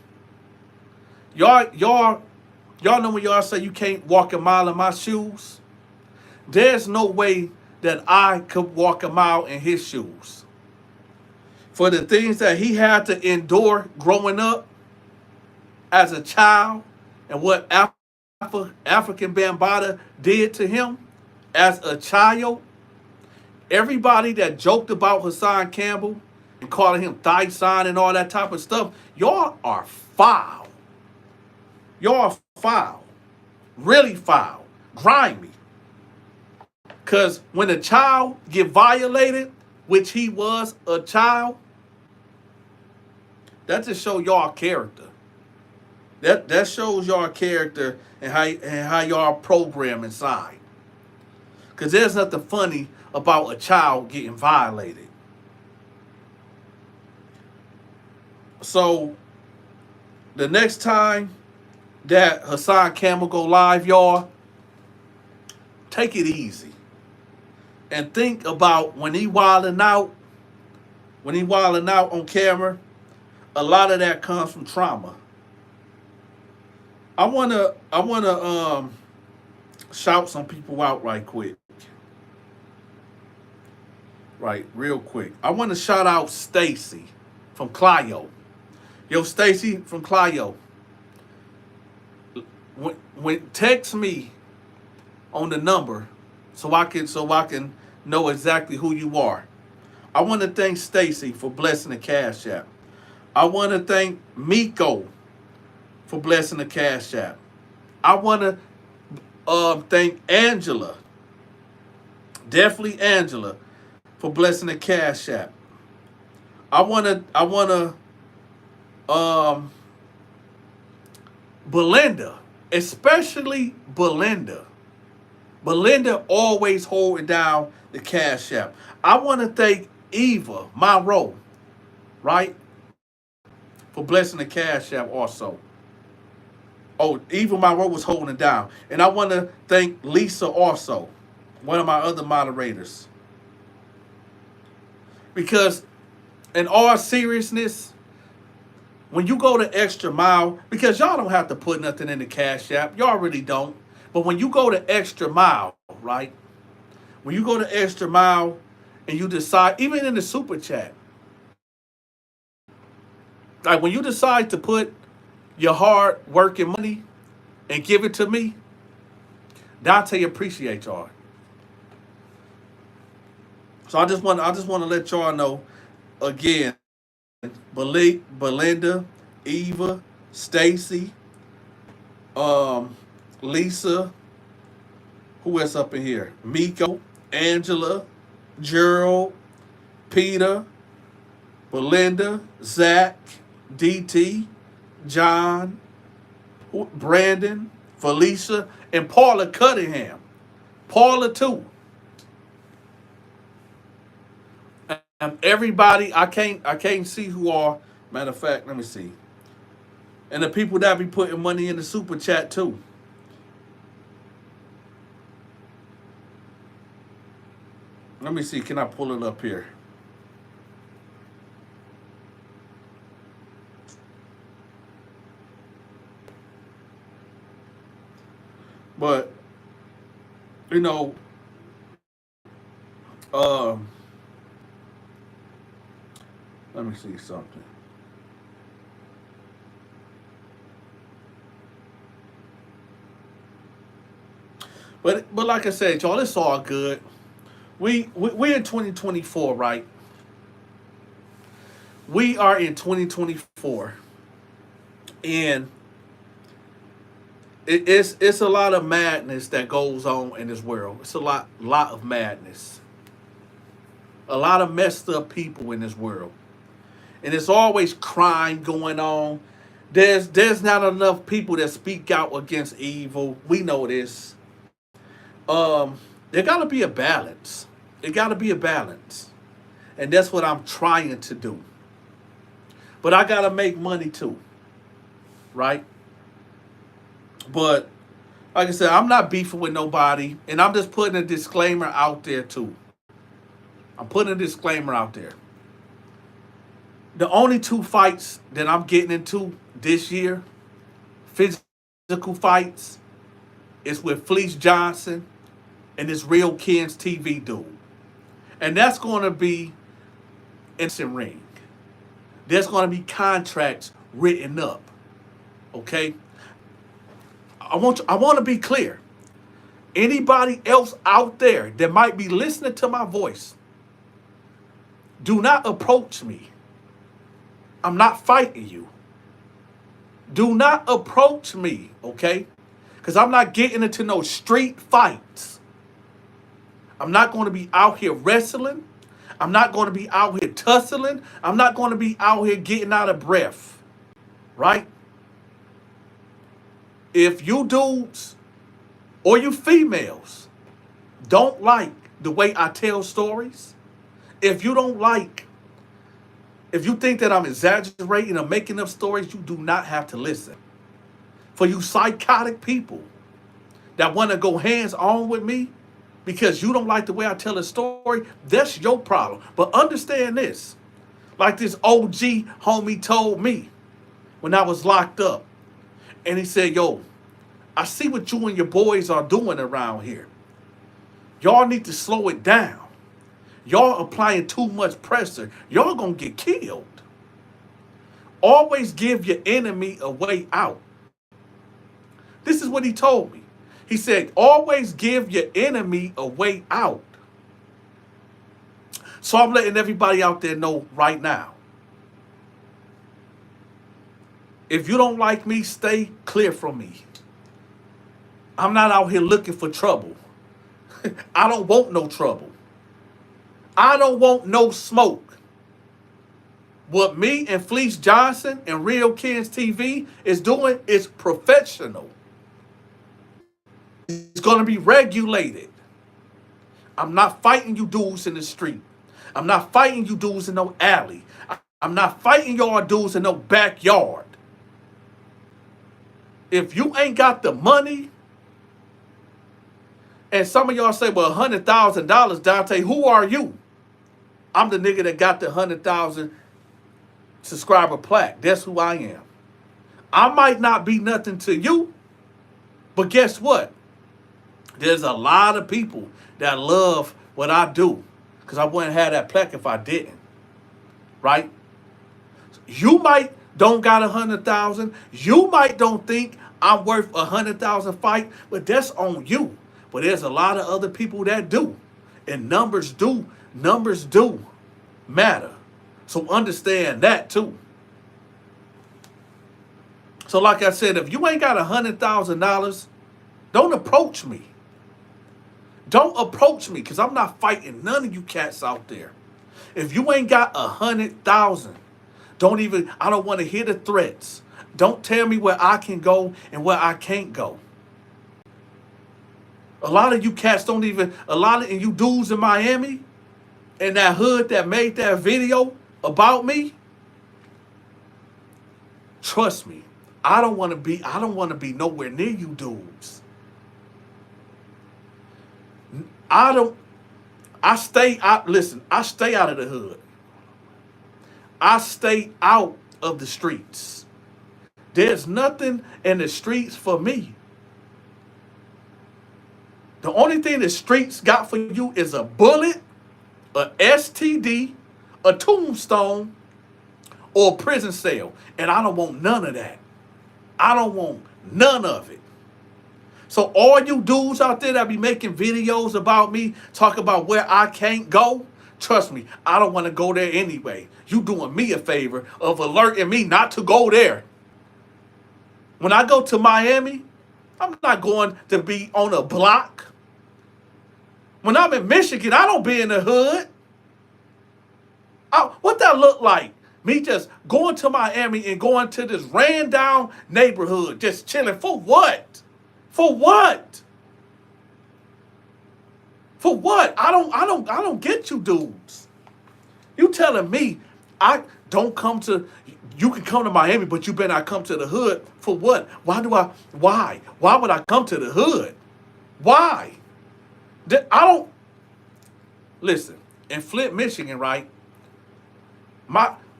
Y'all know when y'all say you can't walk a mile in my shoes? There's no way that I could walk a mile in his shoes. For the things that he had to endure growing up as a child, and what African Bambaataa did to him as a child, everybody that joked about Hassan Campbell and calling him Thyson and all that type of stuff, y'all are foul. Y'all are foul. Really foul. Grimy. Because when a child get violated, which he was a child, that just shows y'all character. That shows y'all character and how y'all program inside. Because there's nothing funny about a child getting violated. So the next time that Hassan Campbell go live, y'all, take it easy. And think about when he wilding out on camera, a lot of that comes from trauma. I wanna shout some people out right quick. Right, real quick. I want to shout out Stacy from Clio. Yo, Stacy from Clio. When text me on the number so I can know exactly who you are. I want to thank Stacy for blessing the Cash App. I want to thank Miko for blessing the Cash App. I want to thank Angela. Definitely Angela for blessing the Cash App. I wanna Belinda, especially Belinda. Belinda always holding down the Cash App. I want to thank Eva Monroe, right, for blessing the Cash App also. Oh, Eva Monroe was holding it down. And I want to thank Lisa also, one of my other moderators. Because in all seriousness, when you go the extra mile, because y'all don't have to put nothing in the Cash App, y'all really don't. But when you go the extra mile, right? When you go the extra mile and you decide, even in the super chat, like when you decide to put your hard working money and give it to me, Dante appreciate y'all. So I just want to let y'all know again, Belinda, Eva, Stacy, Lisa, who else up in here? Miko, Angela, Gerald, Peter, Belinda, Zach, DT, John, Brandon, Felicia, and Paula Cunningham. Paula too. And everybody, I can't see who are. Matter of fact, let me see. And the people that be putting money in the super chat too. Let me see. Can I pull it up here? But you know, let me see something. But like I said, y'all, it's all good. We in 2024, right? We are in 2024, and it's a lot of madness that goes on in this world. It's a lot of madness, a lot of messed up people in this world, and there's always crime going on. There's not enough people that speak out against evil. We know this. There gotta be a balance. It gotta be a balance, and that's what I'm trying to do. But I gotta make money too, right? But like I said, I'm not beefing with nobody, and I'm just putting a disclaimer out there too. I'm putting a disclaimer out there. The only two fights that I'm getting into this year, physical fights, is with Fleece Johnson and this Real Kens TV dude. And that's going to be in the ring. There's going to be contracts written up. Okay? I want to be clear. Anybody else out there that might be listening to my voice, do not approach me. I'm not fighting you. Do not approach me, okay? Because I'm not getting into no street fights. I'm not going to be out here wrestling. I'm not going to be out here tussling. I'm not going to be out here getting out of breath, right? If you dudes or you females don't like the way I tell stories, if you think that I'm exaggerating or making up stories, you do not have to listen. For you psychotic people that want to go hands on with me because you don't like the way I tell a story, that's your problem. But understand this, like this OG homie told me when I was locked up. And he said, yo, I see what you and your boys are doing around here. Y'all need to slow it down. Y'all applying too much pressure. Y'all gonna get killed. Always give your enemy a way out. This is what he told me. He said, always give your enemy a way out. So I'm letting everybody out there know right now. If you don't like me, stay clear from me. I'm not out here looking for trouble. I don't want no trouble. I don't want no smoke. What me and Fleece Johnson and Real Kids TV is doing is professional. It's going to be regulated. I'm not fighting you dudes in the street. I'm not fighting you dudes in no alley. I'm not fighting y'all dudes in no backyard. If you ain't got the money, and some of y'all say, well, $100,000, Donta, who are you? I'm the nigga that got the 100,000 subscriber plaque. That's who I am. I might not be nothing to you, but guess what? There's a lot of people that love what I do, because I wouldn't have that plaque if I didn't. Right? You might don't got 100,000. You might don't think I'm worth 100,000 fight, but that's on you. But there's a lot of other people that do, and numbers do matter. So understand that too. So like I said, if you ain't got $100,000, don't approach me. Don't approach me, because I'm not fighting none of you cats out there. If you ain't got 100,000, I don't want to hear the threats. Don't tell me where I can go and where I can't go. A lot of you cats and you dudes in Miami, in that hood that made that video about me, trust me, I don't want to be nowhere near you dudes. I stay out of the hood. I stay out of the streets. There's nothing in the streets for me. The only thing the streets got for you is a bullet, a STD, a tombstone, or a prison cell. And I don't want none of that. I don't want none of it. So all you dudes out there that be making videos about me, talk about where I can't go, trust me, I don't want to go there anyway. You doing me a favor of alerting me not to go there. When I go to Miami, I'm not going to be on a block. When I'm in Michigan, I don't be in the hood. What that look like? Me just going to Miami and going to this ran down neighborhood, just chilling. For what? For what? For what? I don't get you dudes. You telling me you can come to Miami, but you better not come to the hood. For what? Why would I come to the hood? Why? Listen, in Flint, Michigan, right?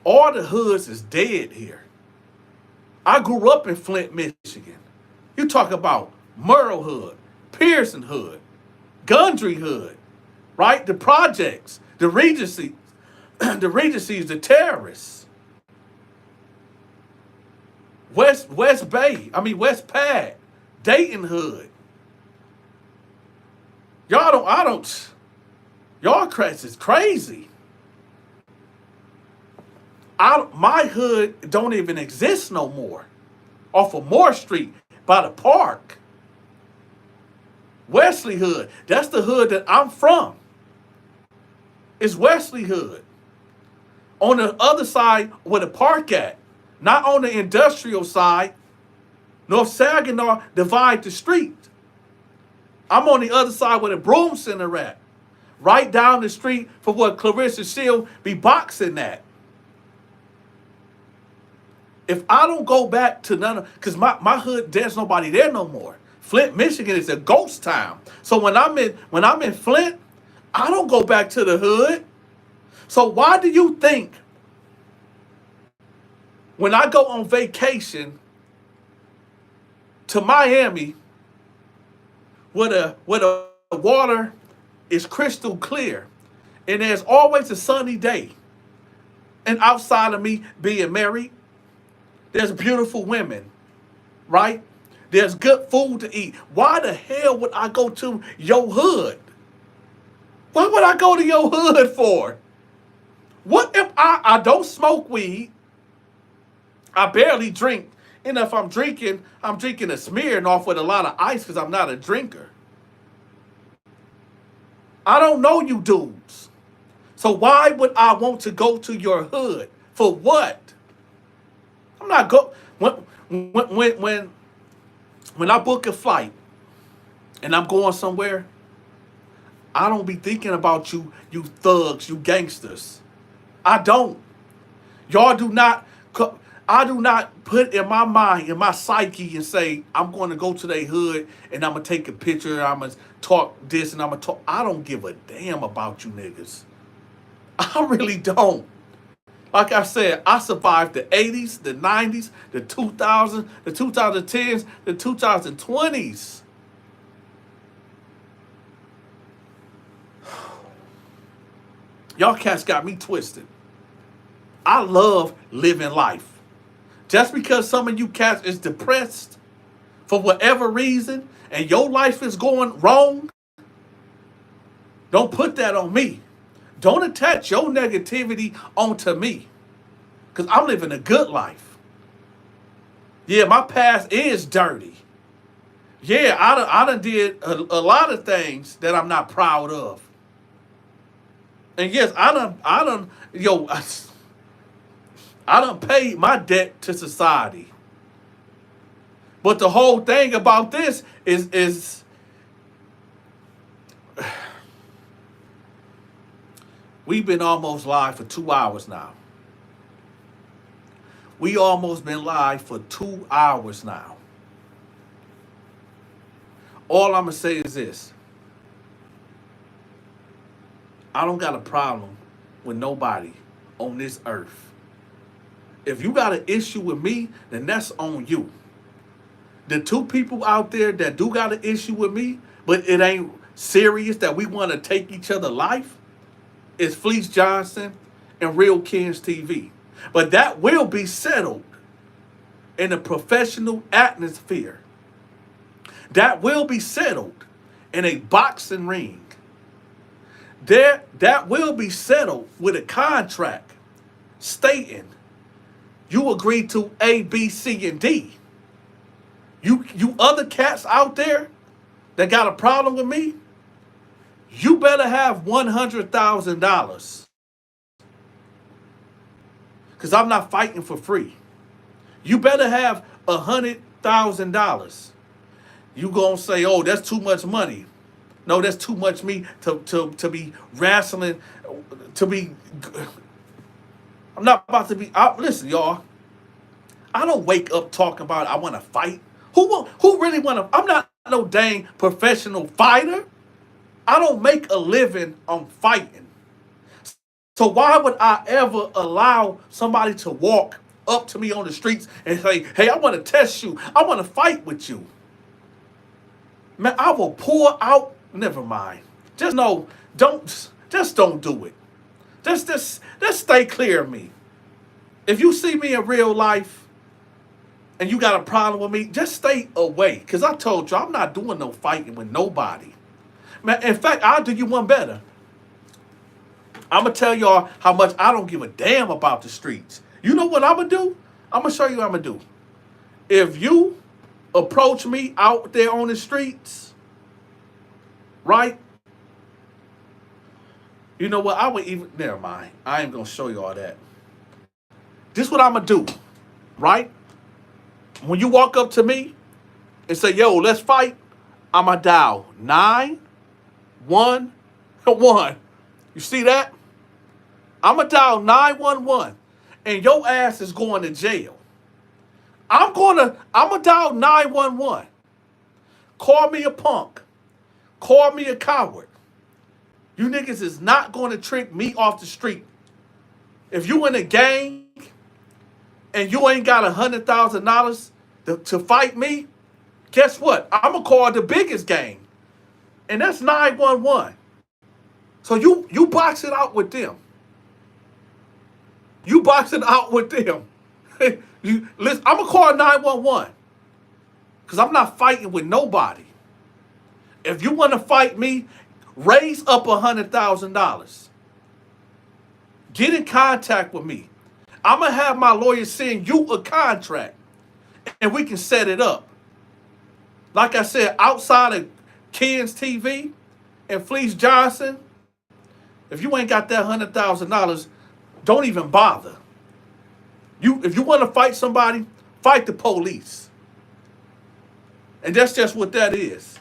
All the hoods is dead here. I grew up in Flint, Michigan. You talk about Merle Hood, Pearson Hood, Gundry Hood, right? The projects, the Regencies, the terrorists. West Pad, Dayton Hood. Y'all cracks is crazy. My hood don't even exist no more. Off of Moore Street by the park. Wesley Hood. That's the hood that I'm from. It's Wesley Hood. On the other side where the park at. Not on the industrial side. North Saginaw divide the street. I'm on the other side where the Broom Center at. Right down the street for what Clarissa Shield be boxing at. If I don't go back to because my hood, there's nobody there no more. Flint, Michigan is a ghost town. So when I'm in Flint, I don't go back to the hood. So why do you think when I go on vacation to Miami, where the water is crystal clear, and there's always a sunny day, and outside of me being married, there's beautiful women, right? There's good food to eat. Why the hell would I go to your hood? Why would I go to your hood for? What if I don't smoke weed? I barely drink. And if I'm drinking a Smirnoff with a lot of ice because I'm not a drinker. I don't know you dudes. So why would I want to go to your hood For what? I'm not go when I book a flight and I'm going somewhere, I don't be thinking about you thugs, you gangsters. I don't. Y'all do not. I do not put in my mind, in my psyche, and say I'm going to go to their hood and I'm gonna take a picture. I'm gonna talk this and I'm gonna talk. I don't give a damn about you niggas. I really don't. Like I said, I survived the 80s, the 90s, the 2000s, the 2010s, the 2020s. Y'all cats got me twisted. I love living life. Just because some of you cats is depressed for whatever reason and your life is going wrong, don't put that on me. Don't attach your negativity onto me. Because I'm living a good life. Yeah, my past is dirty. Yeah, I done did a lot of things that I'm not proud of. And yes, I done paid my debt to society. But the whole thing about this is we've been almost live for 2 hours now. We almost been live for 2 hours now. All I'm going to say is this. I don't got a problem with nobody on this earth. If you got an issue with me, then that's on you. The two people out there that do got an issue with me, but it ain't serious that we want to take each other life, is Fleece Johnson and Real Kings TV. But that will be settled in a professional atmosphere. That will be settled in a boxing ring. That will be settled with a contract stating you agree to A, B, C, and D. You other cats out there that got a problem with me, you better have $100,000. Because I'm not fighting for free. You better have $100,000. You gonna say, oh, that's too much money. No, that's too much me to be wrestling, to be... I'm not about to be... listen, y'all. I don't wake up talking about I want to fight. Who really want to... I'm not no dang professional fighter. I don't make a living on fighting. So why would I ever allow somebody to walk up to me on the streets and say, hey, I want to test you. I want to fight with you. Man, I will pour out... Never mind. Just no, don't do it. Just stay clear of me. If you see me in real life and you got a problem with me, just stay away. Because I told you, I'm not doing no fighting with nobody. Man, in fact, I'll do you one better. I'm going to tell y'all how much I don't give a damn about the streets. You know what I'm going to do? I'm going to show you what I'm going to do. If you approach me out there on the streets, right? You know what? I would even... Never mind. I ain't going to show you all that. This is what I'm going to do, right? When you walk up to me and say, yo, let's fight, I'm going to dial 911. You see that? I'm going to dial 911 and your ass is going to jail. I'm going to dial 911. Call me a punk. Call me a coward. You niggas is not going to trick me off the street. If you in a gang and you ain't got $100,000 to fight me, guess what? I'm going to call the biggest gang. And that's 911. So you box it out with them. You box it out with them. Listen, I'm going to call 911. Because I'm not fighting with nobody. If you want to fight me, raise up $100,000. Get in contact with me. I'm going to have my lawyer send you a contract. And we can set it up. Like I said, outside of Kings TV and Fleece Johnson, if you ain't got that $100,000, don't even bother. If you want to fight somebody, fight the police. And that's just what that is.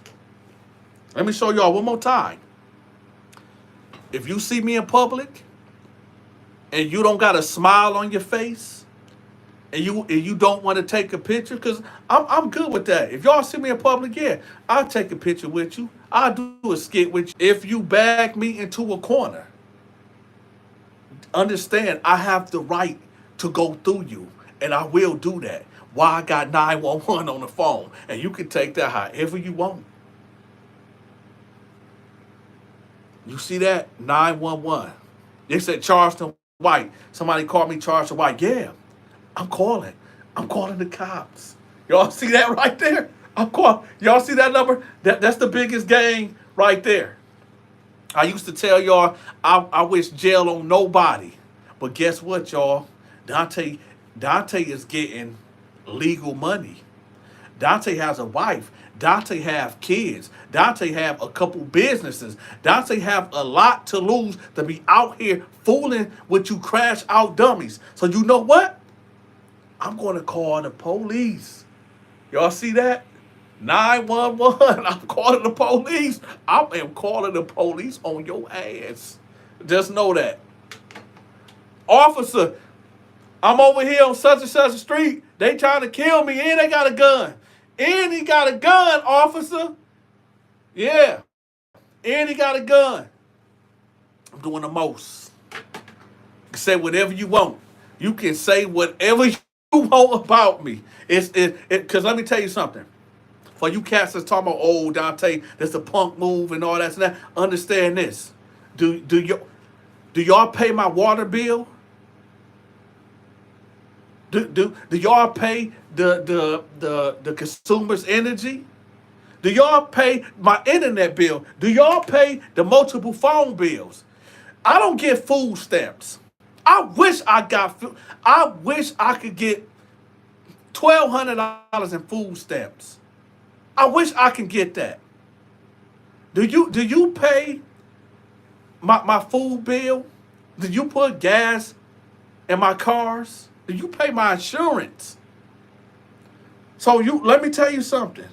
Let me show y'all one more time. If you see me in public and you don't got a smile on your face and you don't want to take a picture, because I'm good with that. If y'all see me in public, yeah, I'll take a picture with you. I'll do a skit with you. If you bag me into a corner, understand I have the right to go through you, and I will do that. Why I got 911 on the phone, and you can take that however you want. You see that? 911. They said Charleston White. Somebody called me Charleston White. Yeah, I'm calling. I'm calling the cops. Y'all see that right there? I'm calling. Y'all see that number? That's the biggest gang right there. I used to tell y'all I wish jail on nobody. But guess what, y'all? Donta is getting legal money. Donta has a wife. Donta have kids. Donta have a couple businesses. Donta have a lot to lose to be out here fooling with you crash out dummies. So you know what? I'm going to call the police. Y'all see that? 911. I'm calling the police. I am calling the police on your ass. Just know that. Officer, I'm over here on such and such a street. They trying to kill me and they got a gun. And he got a gun, officer. Yeah. And he got a gun. I'm doing the most. You can say whatever you want. You can say whatever you want about me. Because let me tell you something. For you cats that's talking about, oh, Donta, that's a punk move and all that and that, understand this. Do y'all pay my water bill? Do y'all pay the consumers' energy? Do y'all pay my internet bill? Do y'all pay the multiple phone bills? I don't get food stamps. I wish I could get $1,200 in food stamps. I wish I could get that. Do you pay my food bill? Do you put gas in my cars? Do you pay my insurance? So let me tell you something.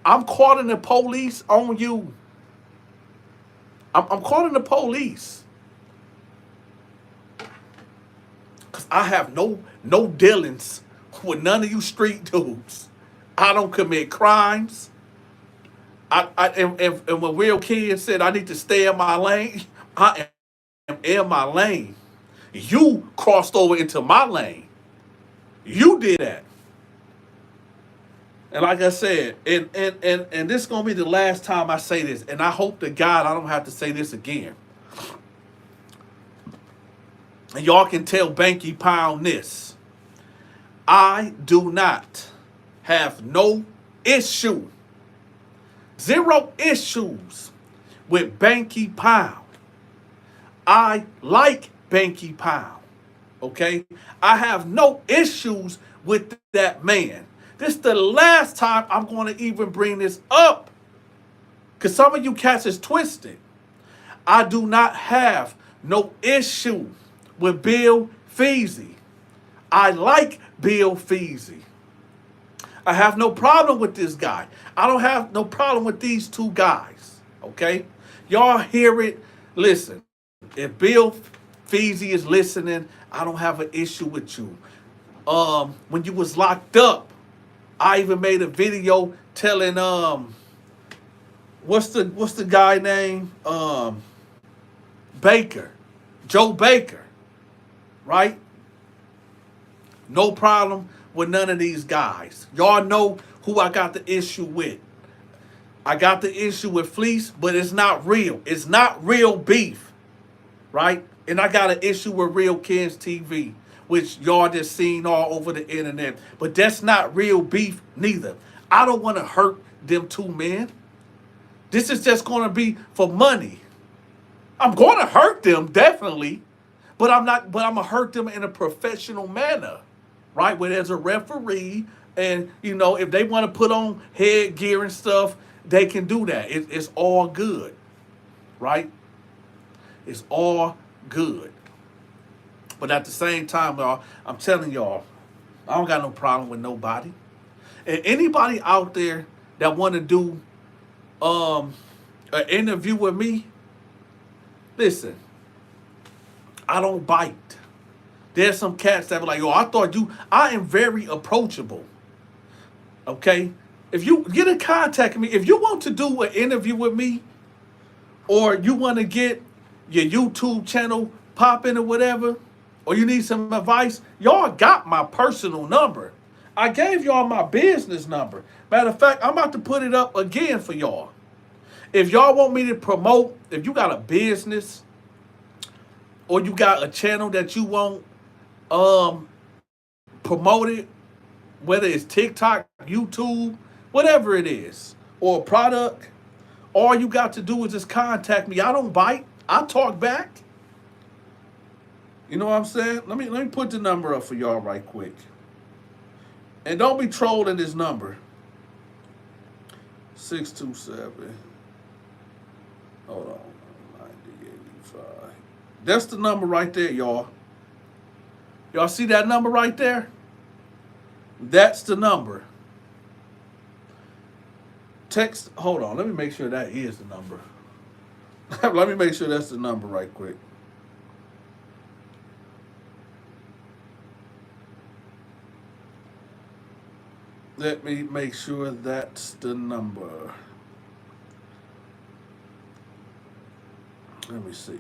I'm calling the police on you. I'm calling the police. Because I have no dealings with none of you street dudes. I don't commit crimes. And when Real Kid said I need to stay in my lane, I am in my lane. You crossed over into my lane. You did that. And like I said, and this is gonna be the last time I say this, and I hope to God I don't have to say this again. And y'all can tell Banky Pound this. I do not have no issue, zero issues with Banky Pound. I like Banky Pound, okay? I have no issues with that man. This is the last time I'm going to even bring this up, because some of you cats is twisted. I do not have no issue with Bill Feasy. I like Bill Feasy. I have no problem with this guy. I don't have no problem with these two guys, okay? Y'all hear it? Listen, if Bill Feasy is listening, I don't have an issue with you. When you was locked up, I even made a video telling what's the guy name? Baker. Joe Baker. Right? No problem with none of these guys. Y'all know who I got the issue with. I got the issue with Fleece, but it's not real. It's not real beef. Right? And I got an issue with Real Kids TV, which y'all just seen all over the internet. But that's not real beef neither. I don't want to hurt them two men. This is just going to be for money. I'm going to hurt them, definitely. But I'm going to hurt them in a professional manner. Right? Where there's a referee. And, you know, if they want to put on headgear and stuff, they can do that. It's all good. Right? It's all good. But at the same time, y'all, I'm telling y'all, I don't got no problem with nobody. And anybody out there that want to do an interview with me, listen, I don't bite. There's some cats that be like, yo, I am very approachable. Okay? If you get in contact with me, if you want to do an interview with me, or you want to get your YouTube channel popping or whatever, or you need some advice, y'all got my personal number. I gave y'all my business number. Matter of fact, I'm about to put it up again for y'all. If y'all want me to promote, if you got a business or you got a channel that you want promoted, whether it's TikTok, YouTube, whatever it is, or a product, all you got to do is just contact me. I don't bite. I talk back. You know what I'm saying? Let me put the number up for y'all right quick. And don't be trolling this number. 627. Hold on. 9085. That's the number right there, y'all. Y'all see that number right there? That's the number. Text, hold on. Let me make sure that is the number. Let me make sure that's the number right quick. Let me make sure that's the number. Let me see.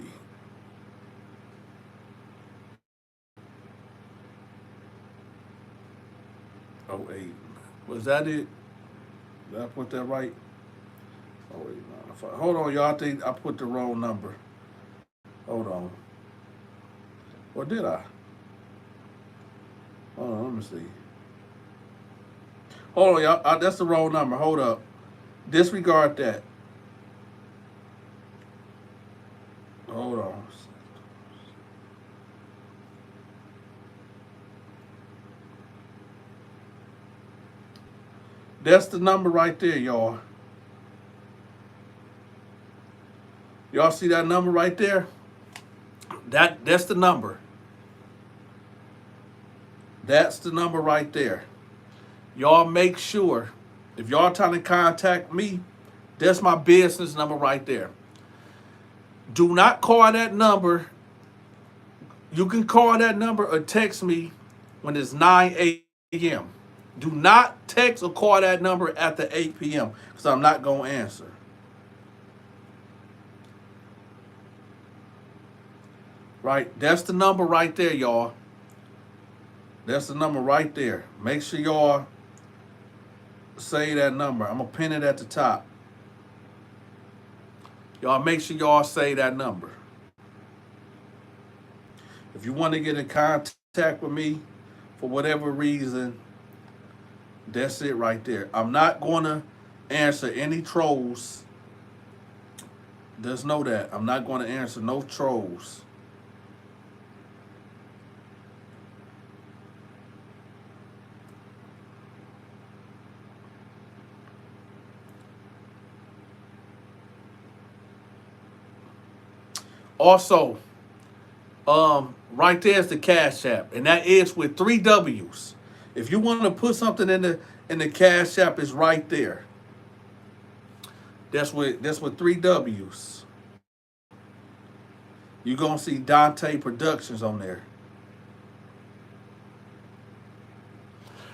Oh, 08. Was that it? Did I put that right? Oh, 0895. Hold on, y'all. I think I put the wrong number. Hold on. Or did I? Hold on, let me see. Hold on, y'all. That's the wrong number. Hold up. Disregard that. Hold on. That's the number right there, y'all. Y'all see that number right there? That's the number. That's the number right there. Y'all make sure, if y'all trying to contact me, that's my business number right there. Do not call that number. You can call that number or text me when it's 9 a.m. Do not text or call that number after 8 p.m. because I'm not going to answer. Right? That's the number right there, y'all. That's the number right there. Make sure y'all say that number. I'm going to pin it at the top. Y'all make sure y'all say that number. If you want to get in contact with me for whatever reason, that's it right there. I'm not going to answer any trolls. Just know that. I'm not going to answer no trolls. Also, right there's the Cash App, and that is with 3 W's. If you want to put something in the Cash App, it's right there. That's with 3 W's. You're gonna see Donta Productions on there.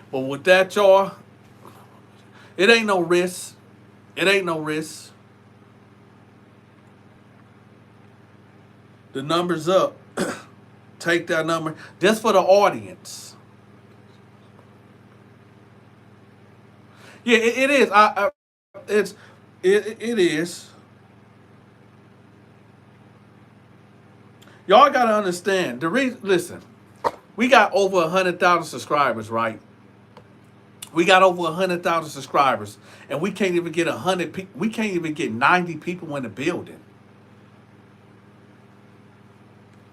But with that, y'all, it ain't no risk. It ain't no risk. The number's up. Take that number. Just for the audience. Yeah, it is. It is. Y'all gotta understand the reason. Listen, we got over 100,000 subscribers, right? We got over 100,000 subscribers, and we can't even get 100 people. We can't even get 90 people in the building.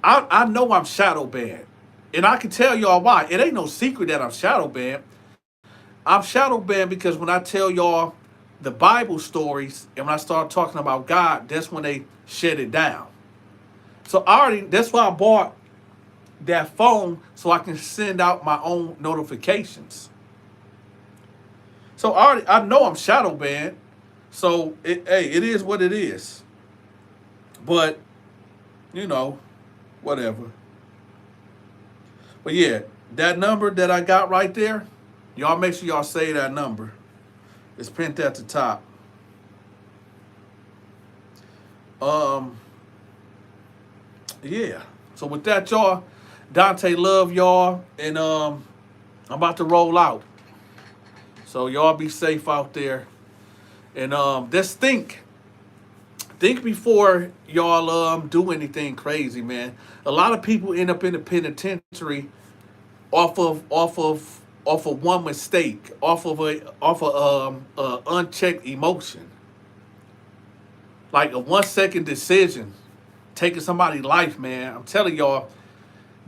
I know I'm shadow banned, and I can tell y'all why. It ain't no secret that I'm shadow banned. I'm shadow banned because when I tell y'all the Bible stories and when I start talking about God, that's when they shut it down. So that's why I bought that phone so I can send out my own notifications. So I know I'm shadow banned. So it is what it is. But you know, whatever. But yeah, that number that I got right there, y'all make sure y'all say that number. It's pinned at the top. Um, yeah. So with that, y'all, Dante love y'all, and I'm about to roll out. So y'all be safe out there, and just think before y'all do anything crazy, man. A lot of people end up in the penitentiary off of one mistake, off of unchecked emotion, like a 1 second decision, taking somebody's life, man. I'm telling y'all,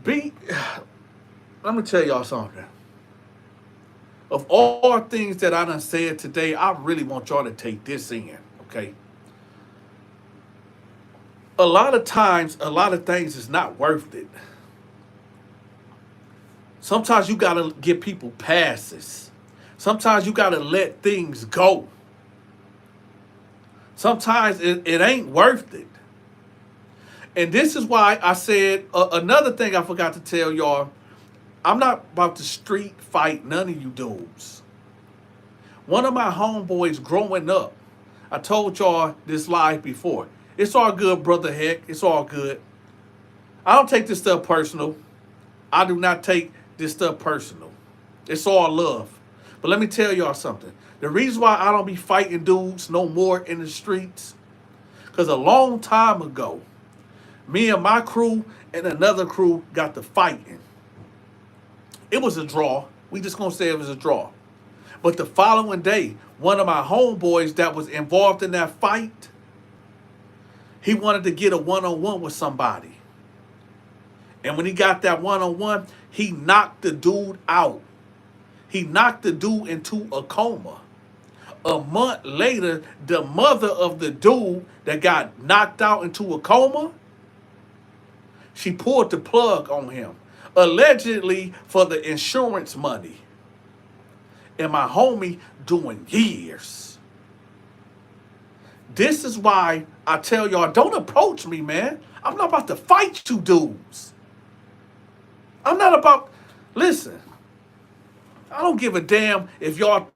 be. Let me tell y'all something. Of all things that I done said today, I really want y'all to take this in, okay? A lot of times, a lot of things is not worth it. Sometimes you gotta give people passes. Sometimes you gotta let things go. Sometimes it ain't worth it. And this is why I said another thing I forgot to tell y'all. I'm not about to street fight none of you dudes. One of my homeboys growing up, I told y'all this live before. It's all good, brother Heck. It's all good. I don't take this stuff personal. I do not take this stuff personal. It's all love. But let me tell y'all something. The reason why I don't be fighting dudes no more in the streets, because a long time ago, me and my crew and another crew got to fighting. It was a draw. We just gonna say it was a draw. But the following day, one of my homeboys that was involved in that fight, he wanted to get a one-on-one with somebody. And when he got that one-on-one, he knocked the dude out. He knocked the dude into a coma. A month later, the mother of the dude that got knocked out into a coma, she pulled the plug on him, allegedly for the insurance money. And my homie doing years. This is why I tell y'all, don't approach me, man. I'm not about to fight you dudes. I'm not about, listen, I don't give a damn if y'all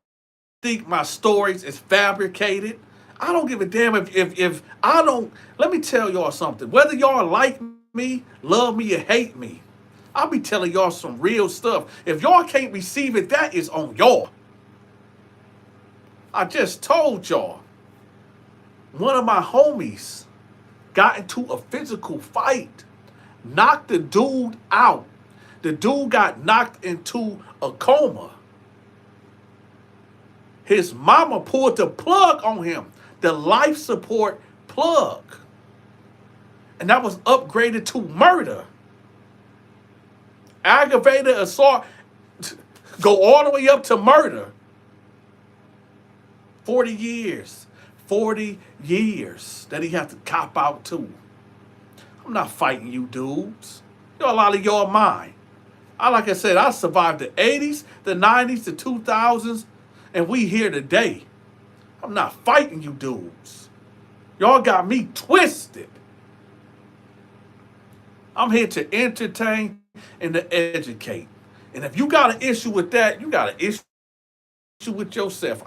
think my stories is fabricated. I don't give a damn if I don't, let me tell y'all something. Whether y'all like me, love me, or hate me, I'll be telling y'all some real stuff. If y'all can't receive it, that is on y'all. I just told y'all. One of my homies got into a physical fight, knocked the dude out. The dude got knocked into a coma. His mama pulled the plug on him, the life support plug. And that was upgraded to murder. Aggravated assault, go all the way up to murder. 40 years. 40 years that he had to cop out to. I'm not fighting you dudes. Y'all out of your mind. Like I said, I survived the 80s, the 90s, the 2000s, and we here today. I'm not fighting you dudes. Y'all got me twisted. I'm here to entertain and to educate. And if you got an issue with that, you got an issue with yourself.